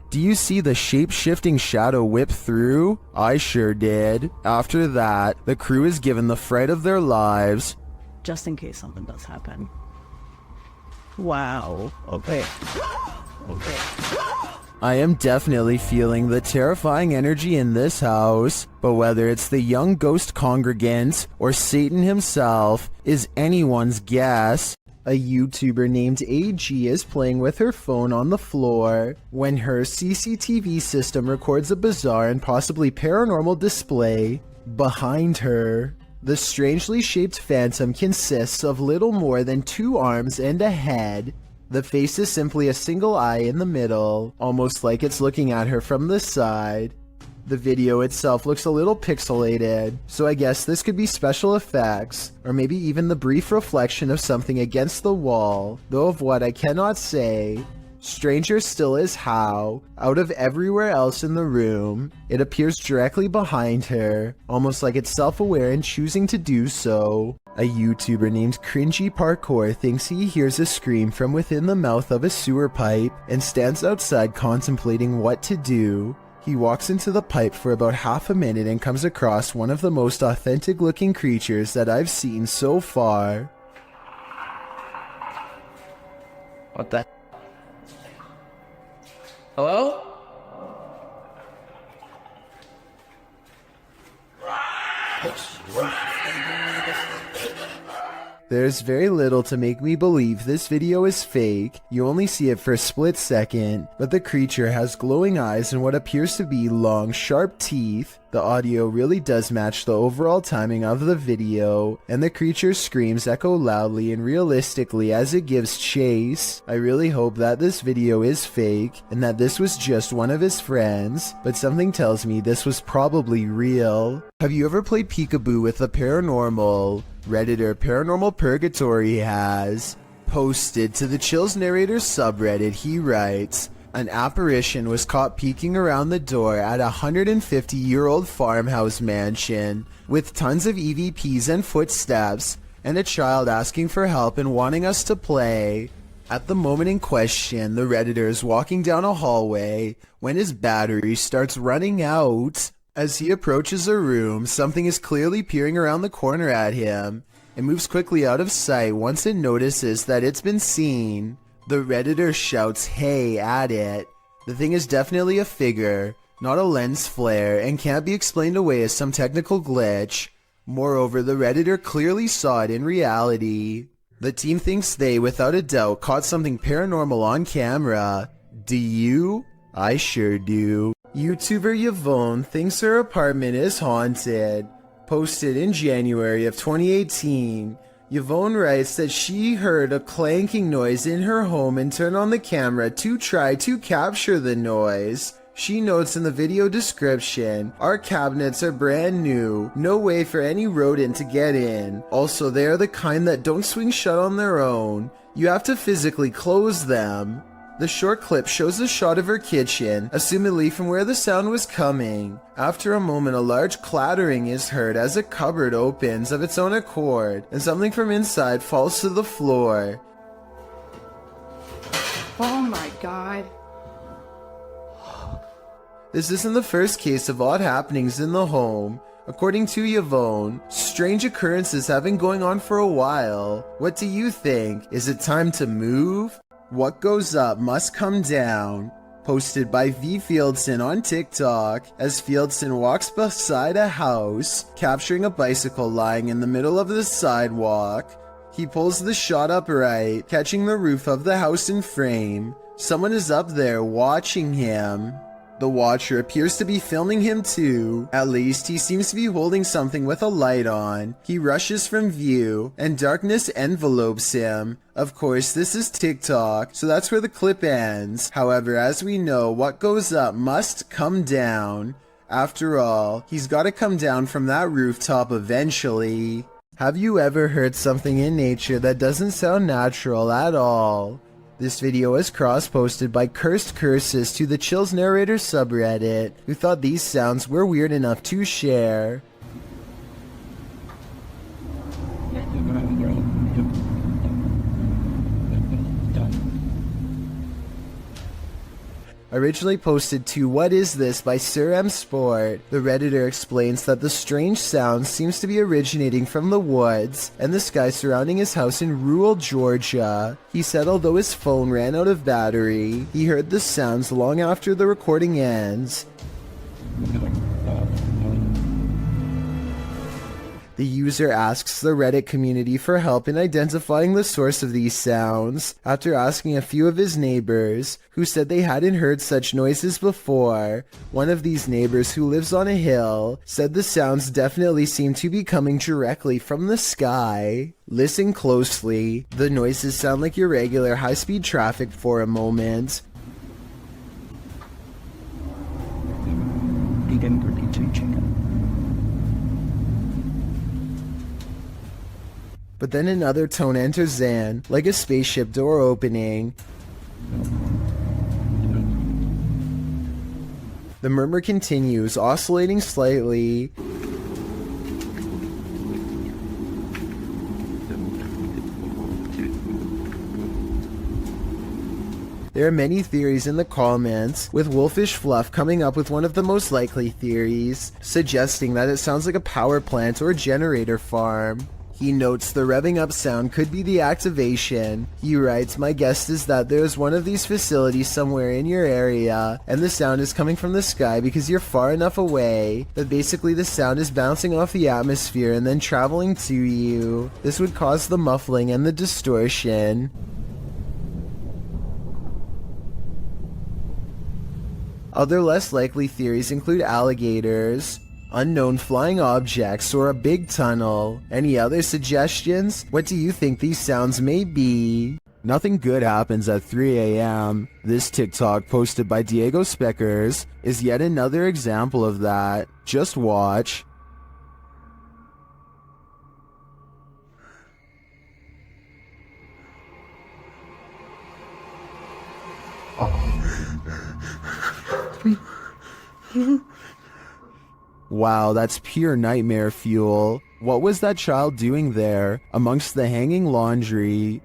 Do you see the shape-shifting shadow whip through? I sure did. After that, the crew is given the fright of their lives. Just in case something does happen. Wow. Okay. I am definitely feeling the terrifying energy in this house, but whether it's the young ghost congregant or Satan himself is anyone's guess. A YouTuber named AG is playing with her phone on the floor when her CCTV system records a bizarre and possibly paranormal display behind her. The strangely shaped phantom consists of little more than 2 arms and a head. The face is simply a single eye in the middle, almost like it's looking at her from the side. The video itself looks a little pixelated, so I guess this could be special effects, or maybe even the brief reflection of something against the wall, though of what I cannot say. Stranger still is how, out of everywhere else in the room, it appears directly behind her, almost like it's self-aware and choosing to do so. A YouTuber named Cringy Parkour thinks he hears a scream from within the mouth of a sewer pipe and stands outside contemplating what to do. He walks into the pipe for about half a minute and comes across one of the most authentic looking creatures that I've seen so far. What the? Hello? There's very little to make me believe this video is fake. You only see it for a split second, but the creature has glowing eyes and what appears to be long, sharp teeth. The audio really does match the overall timing of the video, and the creature's screams echo loudly and realistically as it gives chase. I really hope that this video is fake, and that this was just one of his friends, but something tells me this was probably real. Have you ever played peekaboo with the paranormal? Redditor Paranormal Purgatory has posted to the Chills Narrator subreddit. He writes, an apparition was caught peeking around the door at a 150-year-old farmhouse mansion with tons of EVPs and footsteps and a child asking for help and wanting us to play. At the moment in question, the Redditor is walking down a hallway when his battery starts running out. As he approaches a room, something is clearly peering around the corner at him. It moves quickly out of sight once it notices that it's been seen. The Redditor shouts "hey" at it. The thing is definitely a figure, not a lens flare, and can't be explained away as some technical glitch. Moreover, the Redditor clearly saw it in reality. The team thinks they, without a doubt, caught something paranormal on camera. Do you? I sure do. YouTuber Yvonne thinks her apartment is haunted. Posted in January of 2018, Yvonne writes that she heard a clanking noise in her home and turned on the camera to try to capture the noise. She notes in the video description, our cabinets are brand new, no way for any rodent to get in. Also, they are the kind that don't swing shut on their own. You have to physically close them. The short clip shows a shot of her kitchen, assumedly from where the sound was coming. After a moment, a large clattering is heard as a cupboard opens of its own accord, and something from inside falls to the floor. Oh my god. This isn't the first case of odd happenings in the home. According to Yvonne, strange occurrences have been going on for a while. What do you think? Is it time to move? What goes up must come down. Posted by V Fieldson on TikTok, as Fieldson walks beside a house, capturing a bicycle lying in the middle of the sidewalk. He pulls the shot upright, catching the roof of the house in frame. Someone is up there watching him. The watcher appears to be filming him too. At least he seems to be holding something with a light on. He rushes from view and darkness envelopes him. Of course, this is TikTok, so that's where the clip ends. However, as we know, what goes up must come down. After all, he's got to come down from that rooftop eventually. Have you ever heard something in nature that doesn't sound natural at all? This video was cross-posted by Cursed Curses to the Chills Narrator subreddit, who thought these sounds were weird enough to share. Originally posted to What Is This by Sir M Sport, the Redditor explains that the strange sound seems to be originating from the woods and the sky surrounding his house in rural Georgia. He said although his phone ran out of battery, he heard the sounds long after the recording ends. The user asks the Reddit community for help in identifying the source of these sounds, after asking a few of his neighbors, who said they hadn't heard such noises before. One of these neighbors, who lives on a hill, said the sounds definitely seem to be coming directly from the sky. Listen closely. The noises sound like irregular high-speed traffic for a moment. But then another tone enters in, like a spaceship door opening. The murmur continues, oscillating slightly. There are many theories in the comments, with Wolfish Fluff coming up with one of the most likely theories, suggesting that it sounds like a power plant or generator farm. He notes the revving up sound could be the activation. He writes, my guess is that there's one of these facilities somewhere in your area, and the sound is coming from the sky because you're far enough away that basically the sound is bouncing off the atmosphere and then traveling to you. This would cause the muffling and the distortion. Other less likely theories include alligators, unknown flying objects, or a big tunnel. Any other suggestions? What do you think these sounds may be? Nothing good happens at 3 a.m. This TikTok posted by Diego Speckers is yet another example of that. Just watch. Wow, that's pure nightmare fuel. What was that child doing there, amongst the hanging laundry?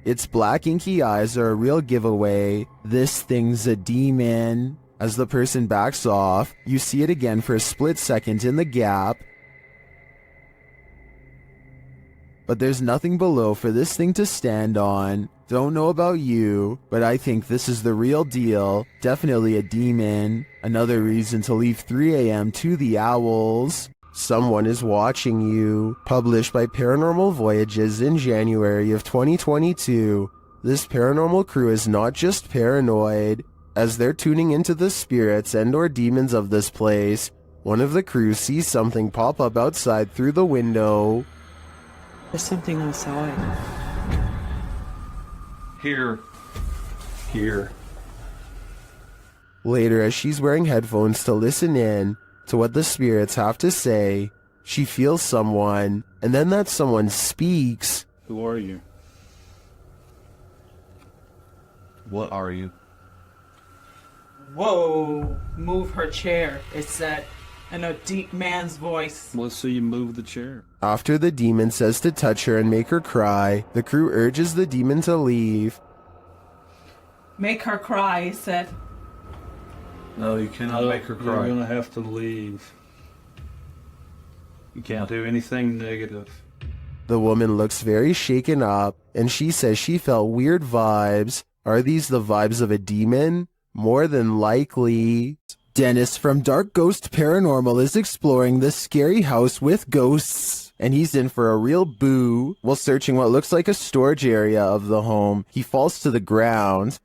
Its black inky eyes are a real giveaway. This thing's a demon. As the person backs off, you see it again for a split second in the gap. But there's nothing below for this thing to stand on. Don't know about you, but I think this is the real deal. Definitely a demon. Another reason to leave 3 a.m. to the owls. Someone is watching you. Published by Paranormal Voyages in January of 2022. This paranormal crew is not just paranoid. As they're tuning into the spirits and or demons of this place, one of the crew sees something pop up outside through the window. There's something outside. Here. Later, as she's wearing headphones to listen in to what the spirits have to say, she feels someone, and then that someone speaks. Who are you? What are you? Whoa! Move her chair. It said in a deep man's voice. Let's see you move the chair. After the demon says to touch her and make her cry, the crew urges the demon to leave. Make her cry, he said. No, you cannot make her cry. You're gonna have to leave. You can't do anything negative. The woman looks very shaken up, and she says she felt weird vibes. Are these the vibes of a demon? More than likely. Dennis from Dark Ghost Paranormal is exploring this scary house with ghosts, and he's in for a real boo. While searching what looks like a storage area of the home, he falls to the ground.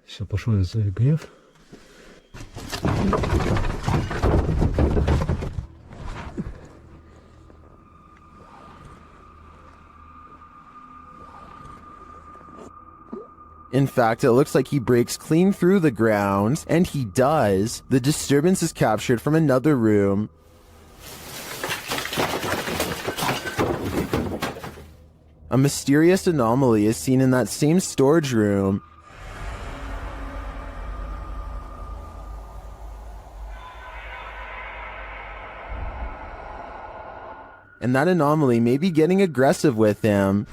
In fact, it looks like he breaks clean through the ground, and he does. The disturbance is captured from another room. A mysterious anomaly is seen in that same storage room. And that anomaly may be getting aggressive with him.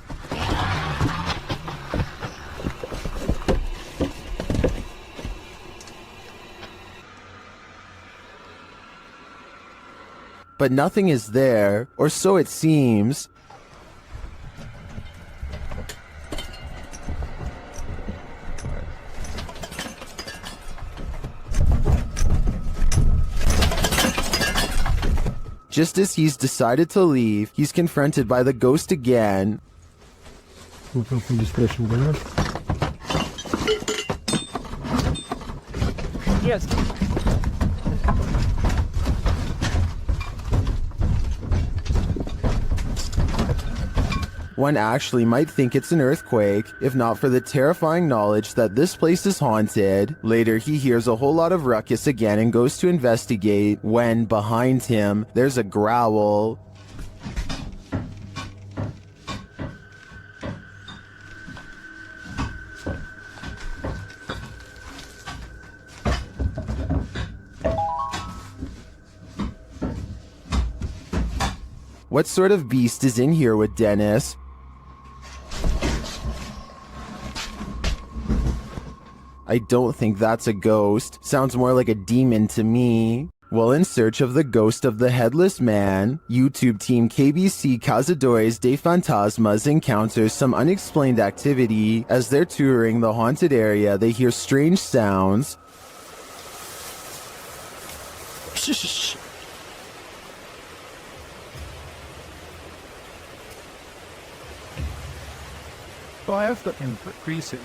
But nothing is there, or so it seems. Just as he's decided to leave, he's confronted by the ghost again. Yes. One actually might think it's an earthquake, if not for the terrifying knowledge that this place is haunted. Later, he hears a whole lot of ruckus again and goes to investigate, when, behind him, there's a growl. What sort of beast is in here with Dennis? I don't think that's a ghost. Sounds more like a demon to me. While in search of the ghost of the headless man, YouTube team KBC Cazadores de Fantasmas encounters some unexplained activity. As they're touring the haunted area, they hear strange sounds. Shh. Oh, I have to increase it.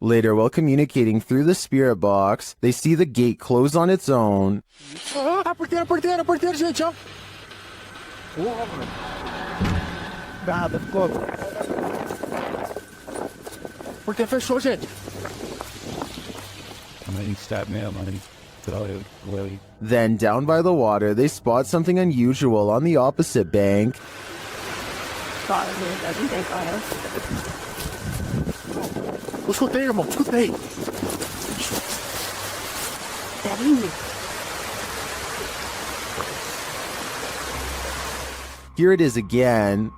Later, while communicating through the spirit box, they see the gate close on its own. Porteiro, gente, ó. Nada, ficou. Porteiro fechou, gente. Then, down by the water, they spot something unusual on the opposite bank. Doesn't think I have. Escutei, irmão, escutei. Here it is again.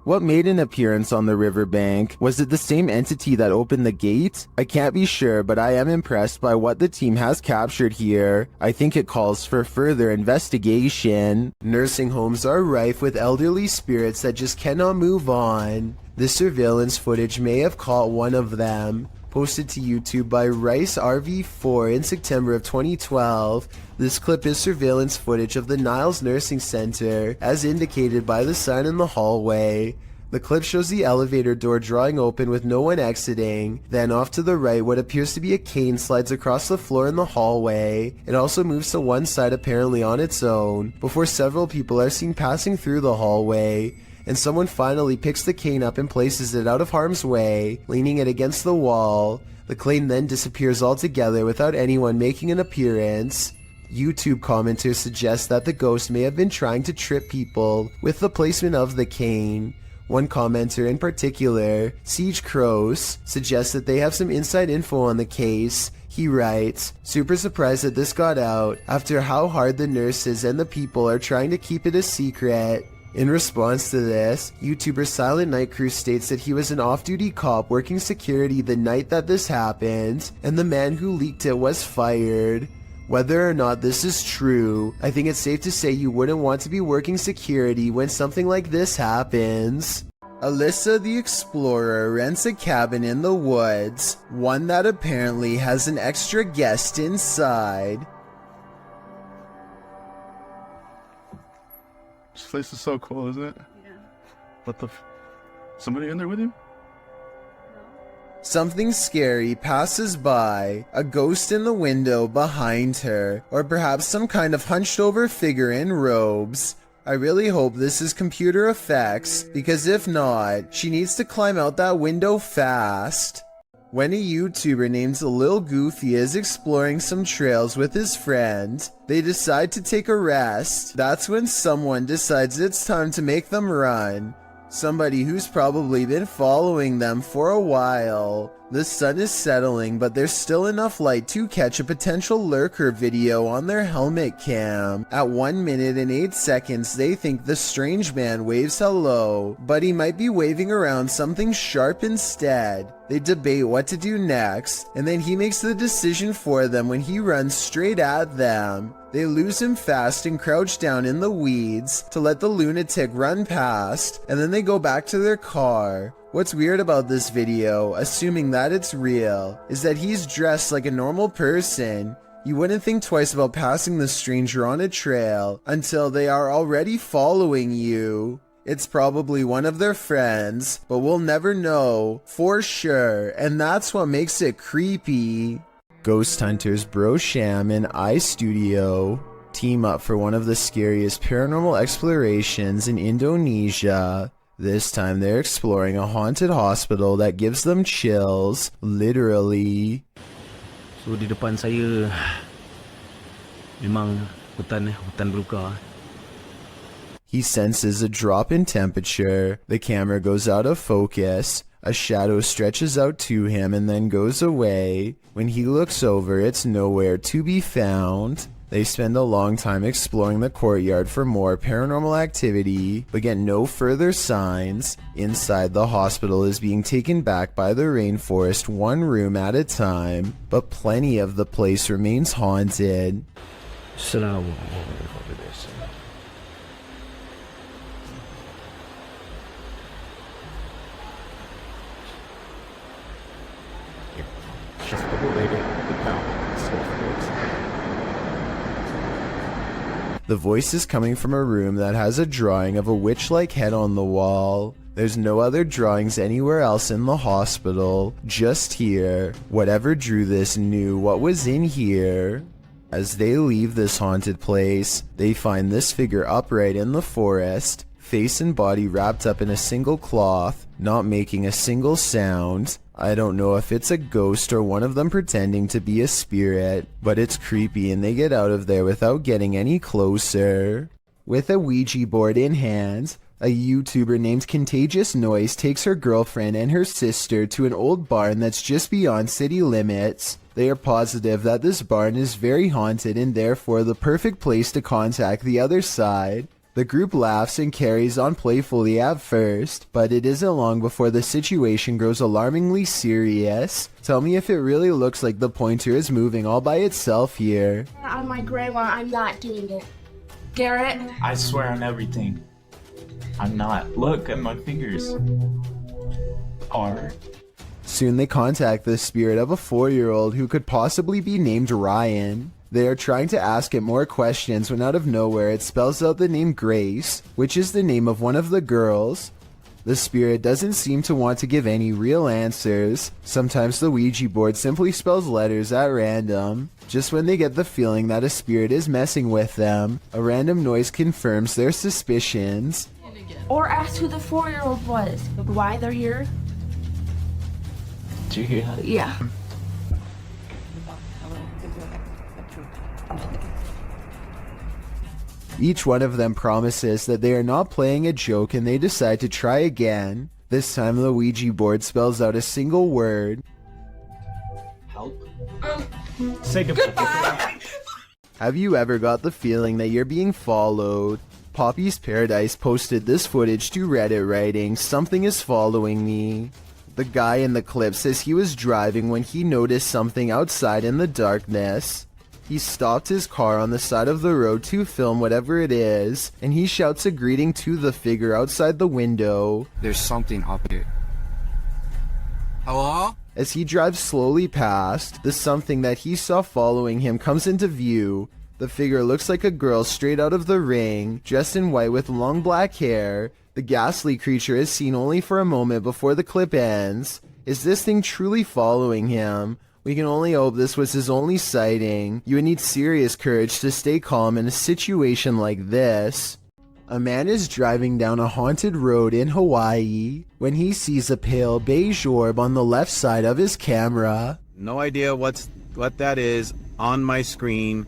What made an appearance on the riverbank? Was it the same entity that opened the gate? I can't be sure, but I am impressed by what the team has captured here. I think it calls for further investigation. Nursing homes are rife with elderly spirits that just cannot move on. This surveillance footage may have caught one of them. Posted to YouTube by Rice RV4 in September of 2012, this clip is surveillance footage of the Niles Nursing Center, as indicated by the sign in the hallway. The clip shows the elevator door drawing open with no one exiting. Then off to the right, what appears to be a cane slides across the floor in the hallway. It also moves to one side apparently on its own, before several people are seen passing through the hallway. And someone finally picks the cane up and places it out of harm's way, leaning it against the wall. The cane then disappears altogether without anyone making an appearance. YouTube commenters suggest that the ghost may have been trying to trip people with the placement of the cane. One commenter in particular, Siege Crows, suggests that they have some inside info on the case. He writes, "Super surprised that this got out after how hard the nurses and the people are trying to keep it a secret." In response to this, YouTuber Silent Night Crew states that he was an off-duty cop working security the night that this happened, and the man who leaked it was fired. Whether or not this is true, I think it's safe to say you wouldn't want to be working security when something like this happens. Alyssa the Explorer rents a cabin in the woods, one that apparently has an extra guest inside. This place is so cool, isn't it? Yeah. What the somebody in there with you? Something scary passes by, a ghost in the window behind her, or perhaps some kind of hunched over figure in robes. I really hope this is computer effects, because if not, she needs to climb out that window fast. When a YouTuber named Lil Goofy is exploring some trails with his friend, they decide to take a rest. That's when someone decides it's time to make them run. Somebody who's probably been following them for a while. The sun is settling, but there's still enough light to catch a potential lurker video on their helmet cam. At 1 minute and 8 seconds, they think the strange man waves hello, but he might be waving around something sharp instead. They debate what to do next, and then he makes the decision for them when he runs straight at them. They lose him fast and crouch down in the weeds to let the lunatic run past, and then they go back to their car. What's weird about this video, assuming that it's real, is that he's dressed like a normal person. You wouldn't think twice about passing the stranger on a trail until they are already following you. It's probably one of their friends, but we'll never know for sure, and that's what makes it creepy. Ghost hunters Brosham and iStudio team up for one of the scariest paranormal explorations in Indonesia. This time they're exploring a haunted hospital that gives them chills, literally. So di depan saya memang hutan belukar. He senses a drop in temperature. The camera goes out of focus. A shadow stretches out to him and then goes away. When he looks over, it's nowhere to be found. They spend a long time exploring the courtyard for more paranormal activity, but get no further signs. Inside, the hospital is being taken back by the rainforest one room at a time, but plenty of the place remains haunted. The voice is coming from a room that has a drawing of a witch-like head on the wall. There's no other drawings anywhere else in the hospital, just here. Whatever drew this knew what was in here. As they leave this haunted place, they find this figure upright in the forest, face and body wrapped up in a single cloth, not making a single sound. I don't know if it's a ghost or one of them pretending to be a spirit, but it's creepy and they get out of there without getting any closer. With a Ouija board in hand, a YouTuber named Contagious Noise takes her girlfriend and her sister to an old barn that's just beyond city limits. They are positive that this barn is very haunted and therefore the perfect place to contact the other side. The group laughs and carries on playfully at first, but it isn't long before the situation grows alarmingly serious. Tell me if it really looks like the pointer is moving all by itself here. On my grandma, I'm not doing it. Garrett? I swear on everything. I'm not. Look at my fingers. Are. Soon they contact the spirit of a 4-year-old who could possibly be named Ryan. They are trying to ask it more questions when out of nowhere it spells out the name Grace, which is the name of one of the girls. The spirit doesn't seem to want to give any real answers. Sometimes the Ouija board simply spells letters at random. Just when they get the feeling that a spirit is messing with them, a random noise confirms their suspicions. Or ask who the 4-year-old was, why they're here. Did you hear that? Yeah. Each one of them promises that they are not playing a joke and they decide to try again. This time the Ouija board spells out a single word. Help. Say goodbye. Have you ever got the feeling that you're being followed? Poppy's Paradise posted this footage to Reddit writing, "Something is following me." The guy in the clip says he was driving when he noticed something outside in the darkness. He stopped his car on the side of the road to film whatever it is, and he shouts a greeting to the figure outside the window. There's something up here. Hello? As he drives slowly past, the something that he saw following him comes into view. The figure looks like a girl straight out of The Ring, dressed in white with long black hair. The ghastly creature is seen only for a moment before the clip ends. Is this thing truly following him? We can only hope this was his only sighting. You would need serious courage to stay calm in a situation like this. A man is driving down a haunted road in Hawaii when he sees a pale beige orb on the left side of his camera. No idea what that is on my screen.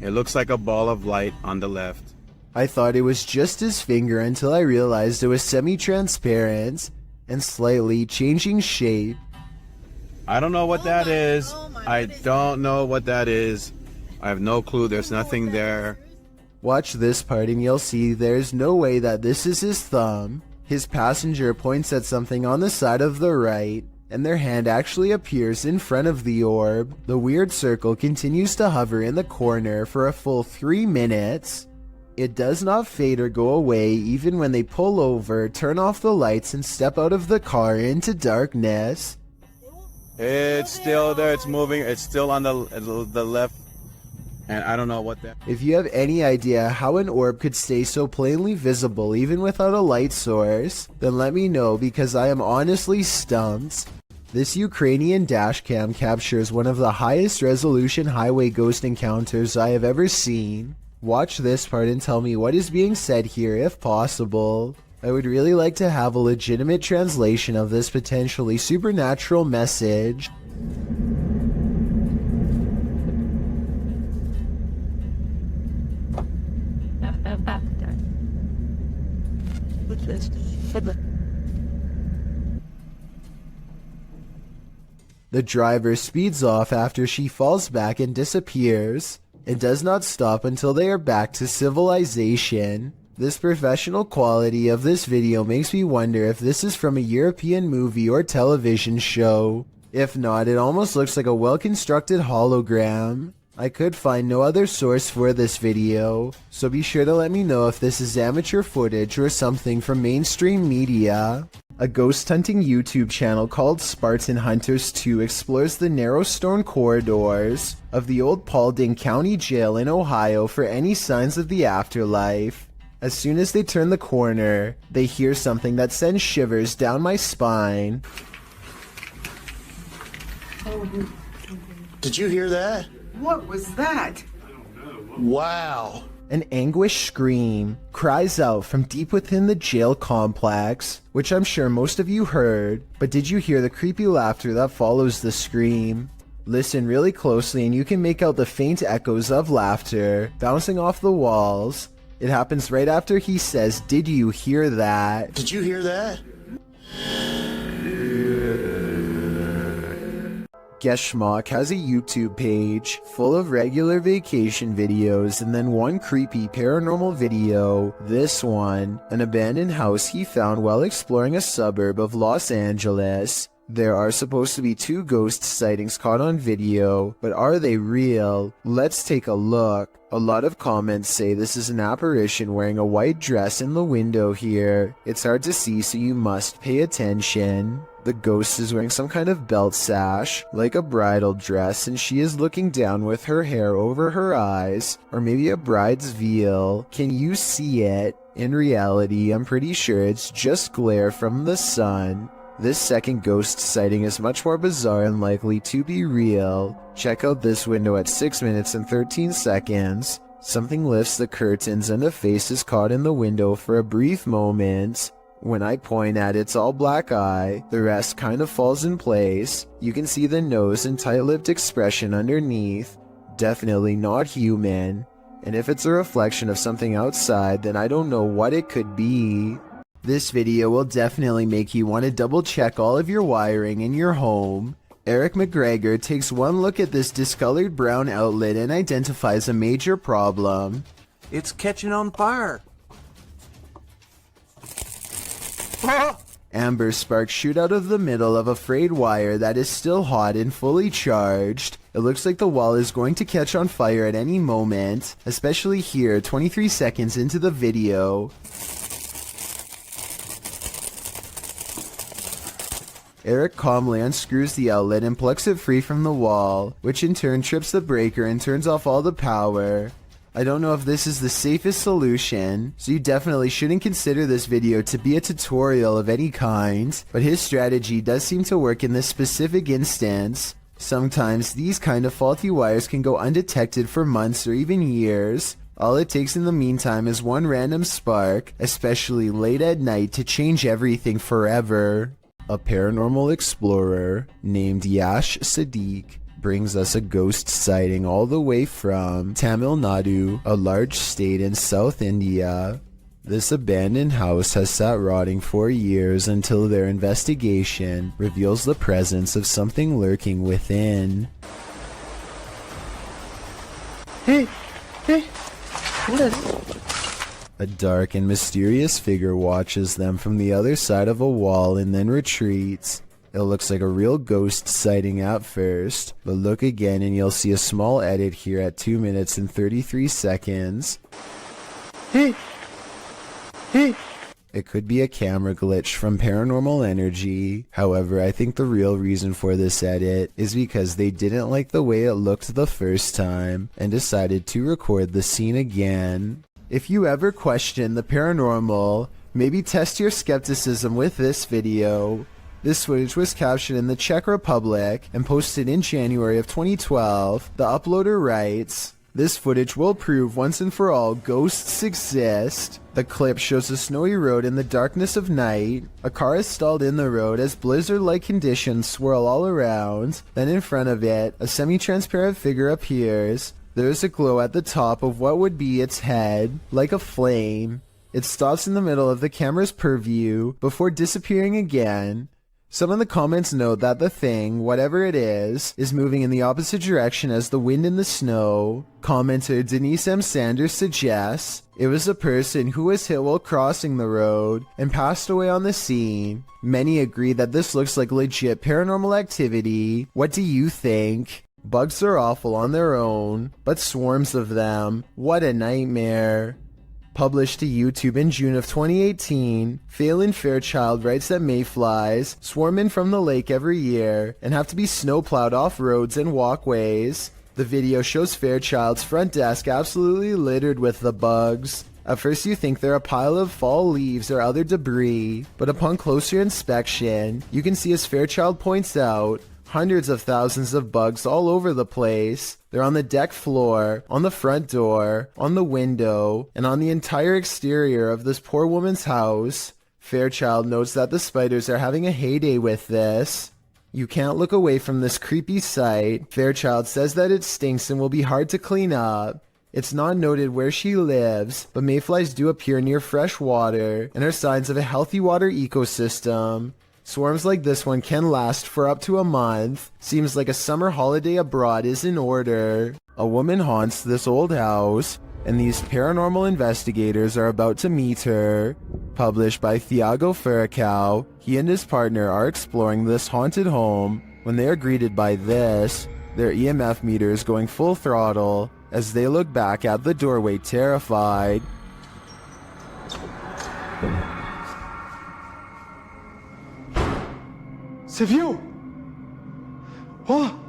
It looks like a ball of light on the left. I thought it was just his finger until I realized it was semi-transparent and slightly changing shape. I don't know what that is. I don't know what that is. I have no clue. There's nothing there. Watch this part and you'll see there's no way that this is his thumb. His passenger points at something on the side of the right, and their hand actually appears in front of the orb. The weird circle continues to hover in the corner for a full 3 minutes. It does not fade or go away even when they pull over, turn off the lights, and step out of the car into darkness. It's still there. It's moving. It's still on the left. And I don't know what that... If you have any idea how an orb could stay so plainly visible even without a light source, then let me know because I am honestly stumped. This Ukrainian dashcam captures one of the highest resolution highway ghost encounters I have ever seen. Watch this part and tell me what is being said here if possible. I would really like to have a legitimate translation of this potentially supernatural message. The driver speeds off after she falls back and disappears. It does not stop until they are back to civilization. This professional quality of this video makes me wonder if this is from a European movie or television show. If not, it almost looks like a well-constructed hologram. I could find no other source for this video, so be sure to let me know if this is amateur footage or something from mainstream media. A ghost hunting YouTube channel called Spartan Hunters 2 explores the narrow stone corridors of the old Paulding County Jail in Ohio for any signs of the afterlife. As soon as they turn the corner, they hear something that sends shivers down my spine. Did you hear that? What was that? Wow. An anguished scream cries out from deep within the jail complex, which I'm sure most of you heard, but did you hear the creepy laughter that follows the scream? Listen really closely and you can make out the faint echoes of laughter bouncing off the walls. It happens right after he says, "Did you hear that?" Did you hear that? Geschmack has a YouTube page full of regular vacation videos and then one creepy paranormal video. This one, an abandoned house he found while exploring a suburb of Los Angeles. There are supposed to be 2 ghost sightings caught on video, but are they real? Let's take a look. A lot of comments say this is an apparition wearing a white dress in the window here. It's hard to see, so you must pay attention. The ghost is wearing some kind of belt sash, like a bridal dress, and she is looking down with her hair over her eyes, or maybe a bride's veil. Can you see it? In reality, I'm pretty sure it's just glare from the sun. This second ghost sighting is much more bizarre and likely to be real. Check out this window at 6 minutes and 13 seconds. Something lifts the curtains and a face is caught in the window for a brief moment. When I point at its all black eye, the rest kind of falls in place. You can see the nose and tight-lipped expression underneath. Definitely not human. And if it's a reflection of something outside, then I don't know what it could be. This video will definitely make you want to double check all of your wiring in your home. Eric McGregor takes one look at this discolored brown outlet and identifies a major problem. It's catching on fire. Amber sparks shoot out of the middle of a frayed wire that is still hot and fully charged. It looks like the wall is going to catch on fire at any moment, especially here 23 seconds into the video. Eric calmly unscrews the outlet and plucks it free from the wall, which in turn trips the breaker and turns off all the power. I don't know if this is the safest solution, so you definitely shouldn't consider this video to be a tutorial of any kind, but his strategy does seem to work in this specific instance. Sometimes these kind of faulty wires can go undetected for months or even years. All it takes in the meantime is one random spark, especially late at night, to change everything forever. A paranormal explorer named Yash Sadiq brings us a ghost sighting all the way from Tamil Nadu, a large state in South India. This abandoned house has sat rotting for years until their investigation reveals the presence of something lurking within. Hey! A dark and mysterious figure watches them from the other side of a wall and then retreats. It looks like a real ghost sighting at first, but look again and you'll see a small edit here at 2 minutes and 33 seconds. Hey! It could be a camera glitch from Paranormal Energy. However, I think the real reason for this edit is because they didn't like the way it looked the first time and decided to record the scene again. If you ever question the paranormal, maybe test your skepticism with this video. This footage was captured in the Czech Republic and posted in January of 2012. The uploader writes, "This footage will prove once and for all ghosts exist." The clip shows a snowy road in the darkness of night. A car is stalled in the road as blizzard-like conditions swirl all around. Then in front of it, a semi-transparent figure appears. There is a glow at the top of what would be its head, like a flame. It stops in the middle of the camera's purview before disappearing again. Some of the comments note that the thing, whatever it is moving in the opposite direction as the wind and the snow. Commenter Denise M. Sanders suggests it was a person who was hit while crossing the road and passed away on the scene. Many agree that this looks like legit paranormal activity. What do you think? Bugs are awful on their own, but swarms of them, what a nightmare. Published to YouTube in June of 2018, Phelan Fairchild writes that mayflies swarm in from the lake every year and have to be snowplowed off roads and walkways. The video shows Fairchild's front desk absolutely littered with the bugs. At first you think they're a pile of fall leaves or other debris, but upon closer inspection, you can see, as Fairchild points out, hundreds of thousands of bugs all over the place. They're on the deck floor, on the front door, on the window, and on the entire exterior of this poor woman's house. Fairchild notes that the spiders are having a heyday with this. You can't look away from this creepy sight. Fairchild says that it stinks and will be hard to clean up. It's not noted where she lives, but mayflies do appear near fresh water and are signs of a healthy water ecosystem. Swarms like this one can last for up to a month. Seems like a summer holiday abroad is in order. A woman haunts this old house, and these paranormal investigators are about to meet her. Published by Thiago Furacao, he and his partner are exploring this haunted home when they are greeted by this, their EMF meters going full throttle as they look back at the doorway terrified. C'est vieux! Oh!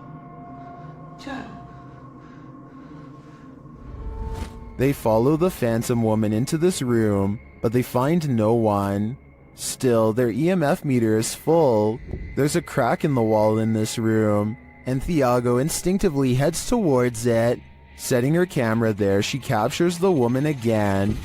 They follow the phantom woman into this room, but they find no one. Still, their EMF meter is full. There's a crack in the wall in this room, and Thiago instinctively heads towards it. Setting her camera there, she captures the woman again.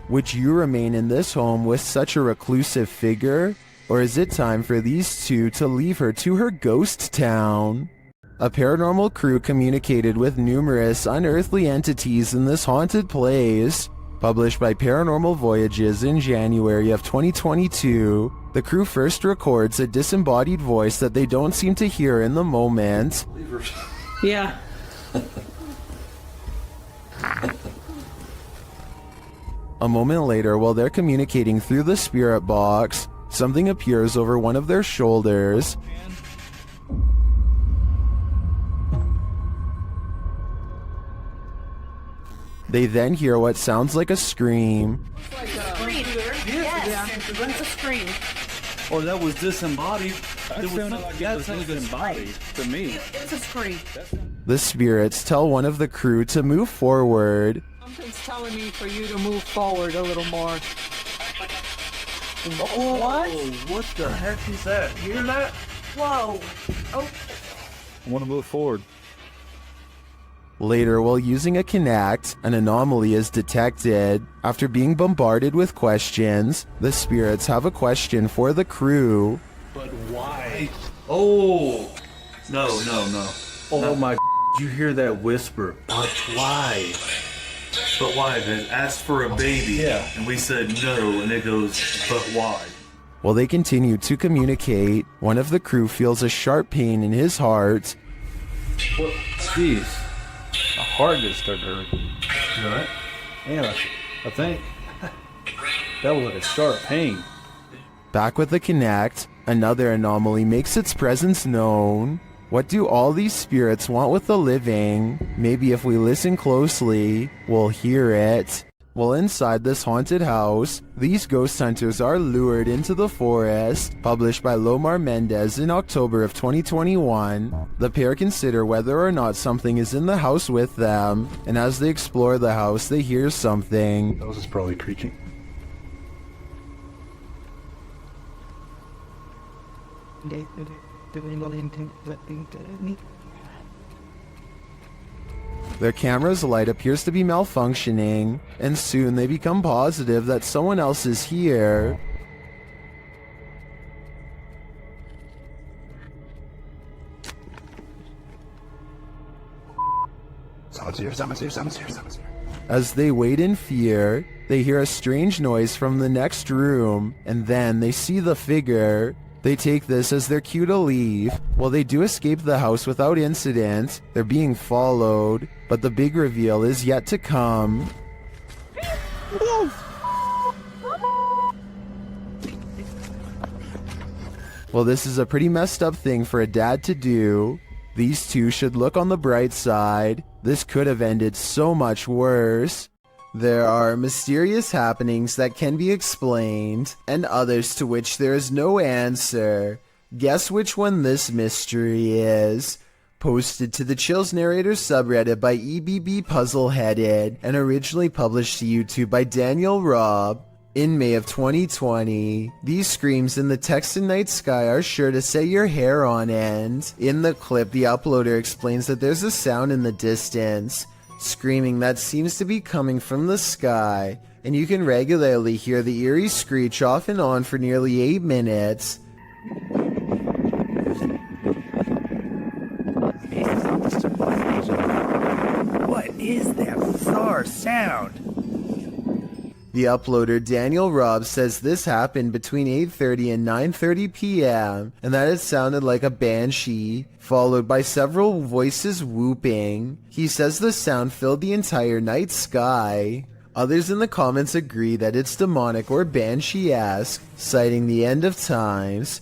Would you remain in this home with such a reclusive figure? Or is it time for these two to leave her to her ghost town? A paranormal crew communicated with numerous unearthly entities in this haunted place. Published by Paranormal Voyages in January of 2022, the crew first records a disembodied voice that they don't seem to hear in the moment. Yeah. A moment later, while they're communicating through the spirit box, something appears over one of their shoulders. They then hear what sounds like a scream. Scream. Yes. It's a scream. Oh, that was disembodied. That sounded like it was disembodied to me. It's a scream. The spirits tell one of the crew to move forward. Something's telling me for you to move forward a little more. What? What the heck is that? You hear that? Whoa. Oh. I want to move forward. Later, while using a Kinect, an anomaly is detected. After being bombarded with questions, the spirits have a question for the crew. But why? Oh! No. Oh my! Did you hear that whisper? But why? But why? They asked for a baby. Yeah. And we said no, and it goes, but why? While they continue to communicate, one of the crew feels a sharp pain in his heart. What? Jeez. My heart just started hurting. You alright? Man, I think that was like a sharp pain. Back with the Kinect, another anomaly makes its presence known. What do all these spirits want with the living? Maybe if we listen closely, we'll hear it. While inside this haunted house, these ghost hunters are lured into the forest. Published by Lomar Mendez in October of 2021, the pair consider whether or not something is in the house with them, and as they explore the house, they hear something. That was probably creaking. Their camera's light appears to be malfunctioning, and soon they become positive that someone else is here. Someone's here. As they wait in fear, they hear a strange noise from the next room, and then they see the figure. They take this as their cue to leave. While they do escape the house without incident, they're being followed, but the big reveal is yet to come. Well, this is a pretty messed up thing for a dad to do. These two should look on the bright side. This could have ended so much worse. There are mysterious happenings that can be explained, and others to which there is no answer. Guess which one this mystery is. Posted to the Chills Narrator subreddit by EBB Puzzleheaded, and originally published to YouTube by Daniel Robb. In May of 2020, these screams in the Texan night sky are sure to set your hair on end. In the clip, the uploader explains that there's a sound in the distance, screaming that seems to be coming from the sky, and you can regularly hear the eerie screech off and on for nearly 8 minutes. What is that bizarre sound? The uploader Daniel Robb says this happened between 8:30 and 9:30 p.m. and that it sounded like a banshee, followed by several voices whooping. He says the sound filled the entire night sky. Others in the comments agree that it's demonic or banshee-esque, citing the end of times.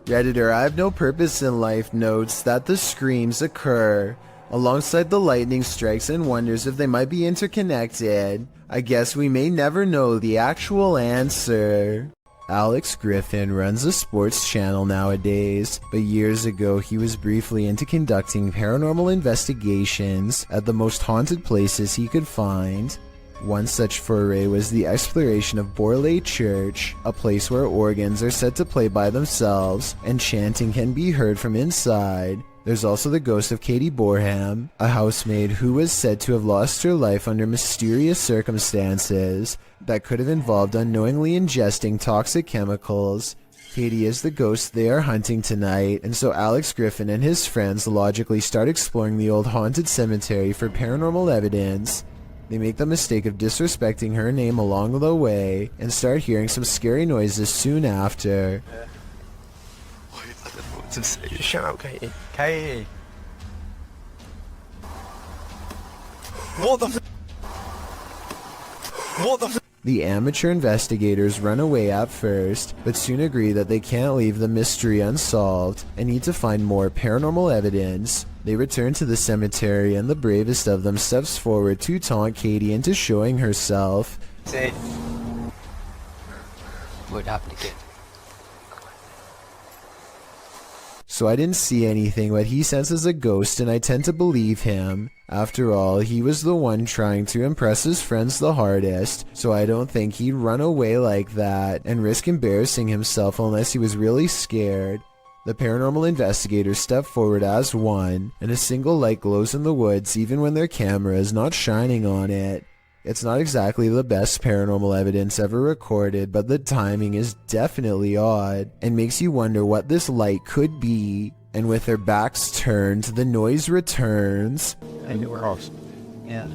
Redditor I Have No Purpose in Life notes that the screams occur alongside the lightning strikes and wonders if they might be interconnected. I guess we may never know the actual answer. Alex Griffin runs a sports channel nowadays, but years ago he was briefly into conducting paranormal investigations at the most haunted places he could find. One such foray was the exploration of Borley Church, a place where organs are said to play by themselves and chanting can be heard from inside. There's also the ghost of Katie Borham, a housemaid who was said to have lost her life under mysterious circumstances that could have involved unknowingly ingesting toxic chemicals. Katie is the ghost they are hunting tonight, and so Alex Griffin and his friends logically start exploring the old haunted cemetery for paranormal evidence. They make the mistake of disrespecting her name along the way and start hearing some scary noises soon after. Shut up, Katie. Katie. What the? What the? The amateur investigators run away at first, but soon agree that they can't leave the mystery unsolved and need to find more paranormal evidence. They return to the cemetery and the bravest of them steps forward to taunt Katie into showing herself. Say, what happened again? So I didn't see anything, but he senses a ghost and I tend to believe him. After all, he was the one trying to impress his friends the hardest, so I don't think he'd run away like that and risk embarrassing himself unless he was really scared. The paranormal investigators step forward as one, and a single light glows in the woods even when their camera is not shining on it. It's not exactly the best paranormal evidence ever recorded, but the timing is definitely odd and makes you wonder what this light could be. And with their backs turned, the noise returns. Anywhere else? Yeah.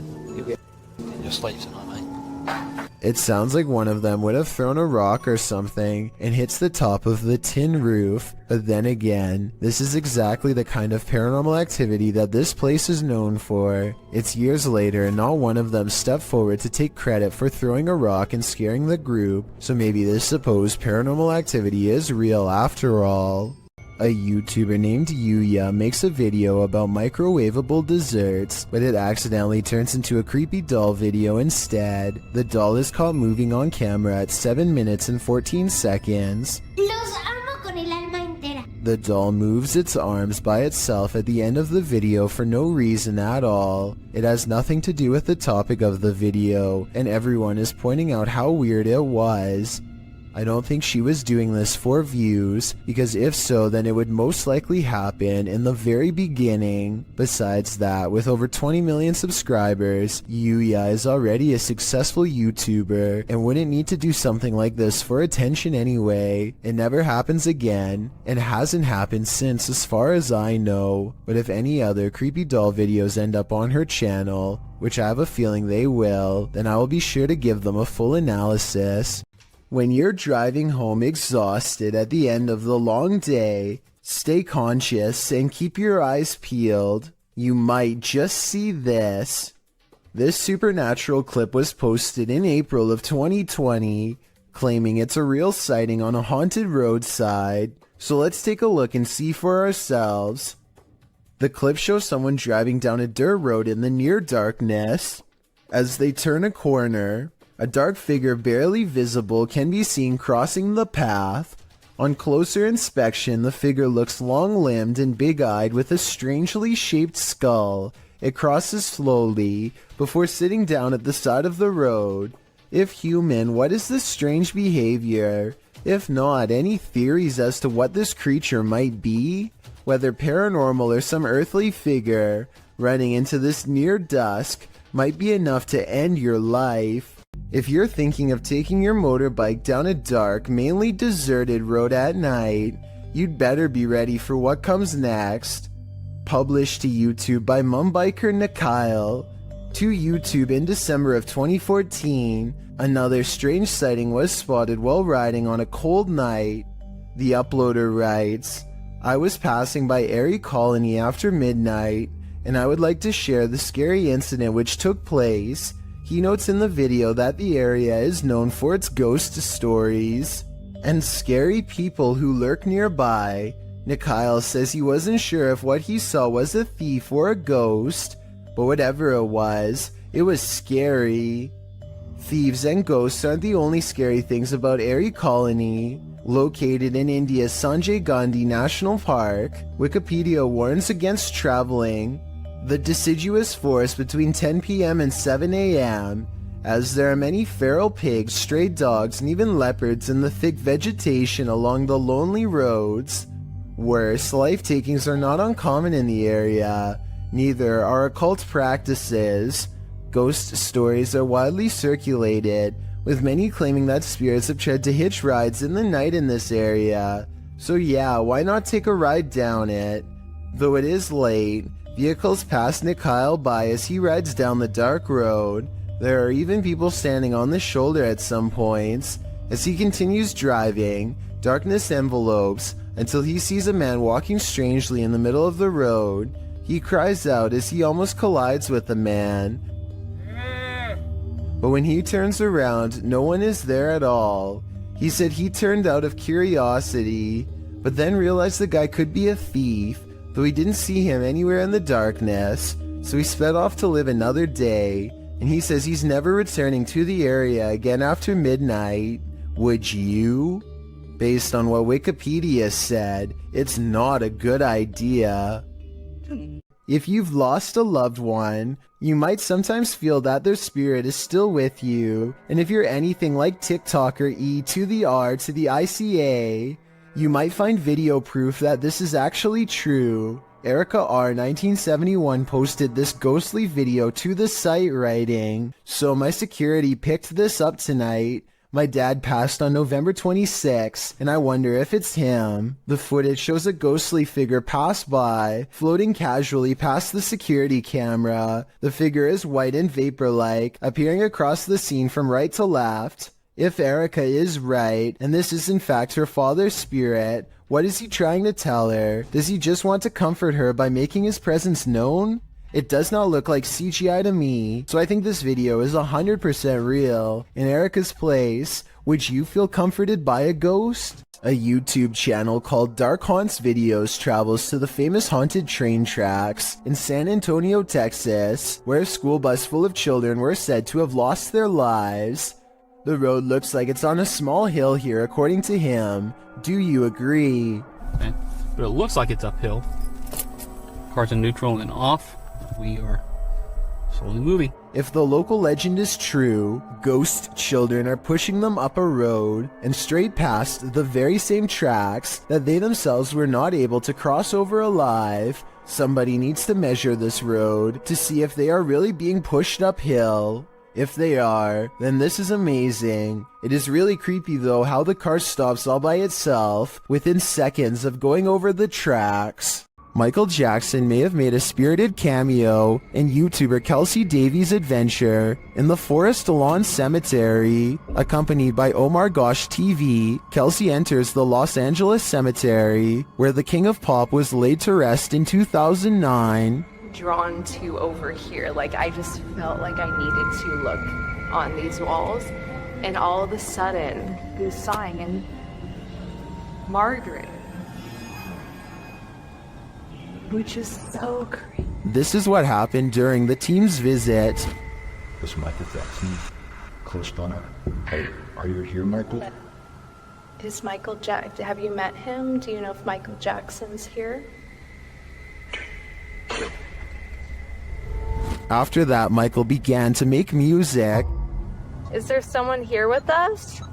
Just lights it on, mate. It sounds like one of them would have thrown a rock or something and hits the top of the tin roof. But then again, this is exactly the kind of paranormal activity that this place is known for. It's years later and not one of them stepped forward to take credit for throwing a rock and scaring the group, so maybe this supposed paranormal activity is real after all. A YouTuber named Yuya makes a video about microwavable desserts, but it accidentally turns into a creepy doll video instead. The doll is caught moving on camera at 7 minutes and 14 seconds. Los amo con el alma entera. The doll moves its arms by itself at the end of the video for no reason at all. It has nothing to do with the topic of the video, and everyone is pointing out how weird it was. I don't think she was doing this for views, because if so, then it would most likely happen in the very beginning. Besides that, with over 20 million subscribers, Yuya is already a successful YouTuber and wouldn't need to do something like this for attention anyway. It never happens again, and hasn't happened since as far as I know. But if any other creepy doll videos end up on her channel, which I have a feeling they will, then I will be sure to give them a full analysis. When you're driving home exhausted at the end of the long day, stay conscious and keep your eyes peeled. You might just see this. This supernatural clip was posted in April of 2020, claiming it's a real sighting on a haunted roadside. So let's take a look and see for ourselves. The clip shows someone driving down a dirt road in the near darkness. As they turn a corner, a dark figure barely visible can be seen crossing the path. On closer inspection, the figure looks long-limbed and big-eyed with a strangely shaped skull. It crosses slowly before sitting down at the side of the road. If human, what is this strange behavior? If not, any theories as to what this creature might be? Whether paranormal or some earthly figure, running into this near dusk might be enough to end your life. If you're thinking of taking your motorbike down a dark, mainly deserted road at night, you'd better be ready for what comes next. Published to YouTube by Mumbiker Mikhail. To YouTube in December of 2014, another strange sighting was spotted while riding on a cold night. The uploader writes, I was passing by Erie Colony after midnight, and I would like to share the scary incident which took place. He notes in the video that the area is known for its ghost stories and scary people who lurk nearby. Mikhail says he wasn't sure if what he saw was a thief or a ghost, but whatever it was scary. Thieves and ghosts aren't the only scary things about Erie Colony. Located in India's Sanjay Gandhi National Park, Wikipedia warns against traveling the deciduous forest between 10 p.m. and 7 a.m., as there are many feral pigs, stray dogs, and even leopards in the thick vegetation along the lonely roads. Worse, life takings are not uncommon in the area. Neither are occult practices. Ghost stories are widely circulated, with many claiming that spirits have tried to hitch rides in the night in this area. So yeah, why not take a ride down it? Though it is late, vehicles pass Mikhail by as he rides down the dark road. There are even people standing on the shoulder at some points. As he continues driving, darkness envelopes until he sees a man walking strangely in the middle of the road. He cries out as he almost collides with the man. But when he turns around, no one is there at all. He said he turned out of curiosity, but then realized the guy could be a thief, though he didn't see him anywhere in the darkness, so he sped off to live another day, and he says he's never returning to the area again after midnight. Would you? Based on what Wikipedia said, it's not a good idea. If you've lost a loved one, you might sometimes feel that their spirit is still with you, and if you're anything like TikToker E to the R to the ICA, you might find video proof that this is actually true. Erica R 1971 posted this ghostly video to the site writing, "So my security picked this up tonight. My dad passed on November 26, and I wonder if it's him. The footage shows a ghostly figure pass by, floating casually past the security camera. The figure is white and vapor-like, appearing across the scene from right to left. If Erica is right, and this is in fact her father's spirit, what is he trying to tell her? Does he just want to comfort her by making his presence known? It does not look like CGI to me, so I think this video is 100% real. In Erica's place, would you feel comforted by a ghost?" A YouTube channel called Dark Haunts Videos travels to the famous haunted train tracks in San Antonio, Texas, where a school bus full of children were said to have lost their lives. The road looks like it's on a small hill here, according to him. Do you agree? Okay. But it looks like it's uphill. Cars in neutral and off. We are slowly moving. If the local legend is true, ghost children are pushing them up a road and straight past the very same tracks that they themselves were not able to cross over alive. Somebody needs to measure this road to see if they are really being pushed uphill. If they are, then this is amazing. It is really creepy though how the car stops all by itself within seconds of going over the tracks. Michael Jackson may have made a spirited cameo in YouTuber Kelsey Davies' adventure in the Forest Lawn Cemetery. Accompanied by Omar Gosh TV, Kelsey enters the Los Angeles Cemetery, where the King of Pop was laid to rest in 2009. Drawn to over here, like I just felt like I needed to look on these walls, and all of a sudden, he was sighing, and Margaret. Which is so crazy. This is what happened during the team's visit. This Michael Jackson close on it. Hey, are you here, Michael? Is Michael have you met him? Do you know if Michael Jackson's here? After that, Michael began to make music. Is there someone here with us?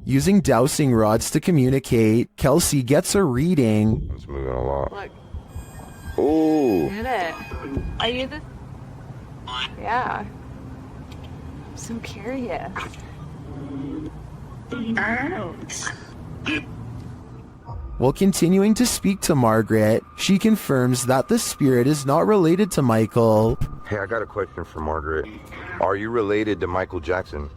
Using dowsing rods to communicate, Kelsey gets a reading. It's moving a lot. Look. Ooh. Get it. Are you the... Yeah. I'm so curious. While continuing to speak to Margaret, she confirms that the spirit is not related to Michael. Hey, I got a question for Margaret. Are you related to Michael Jackson?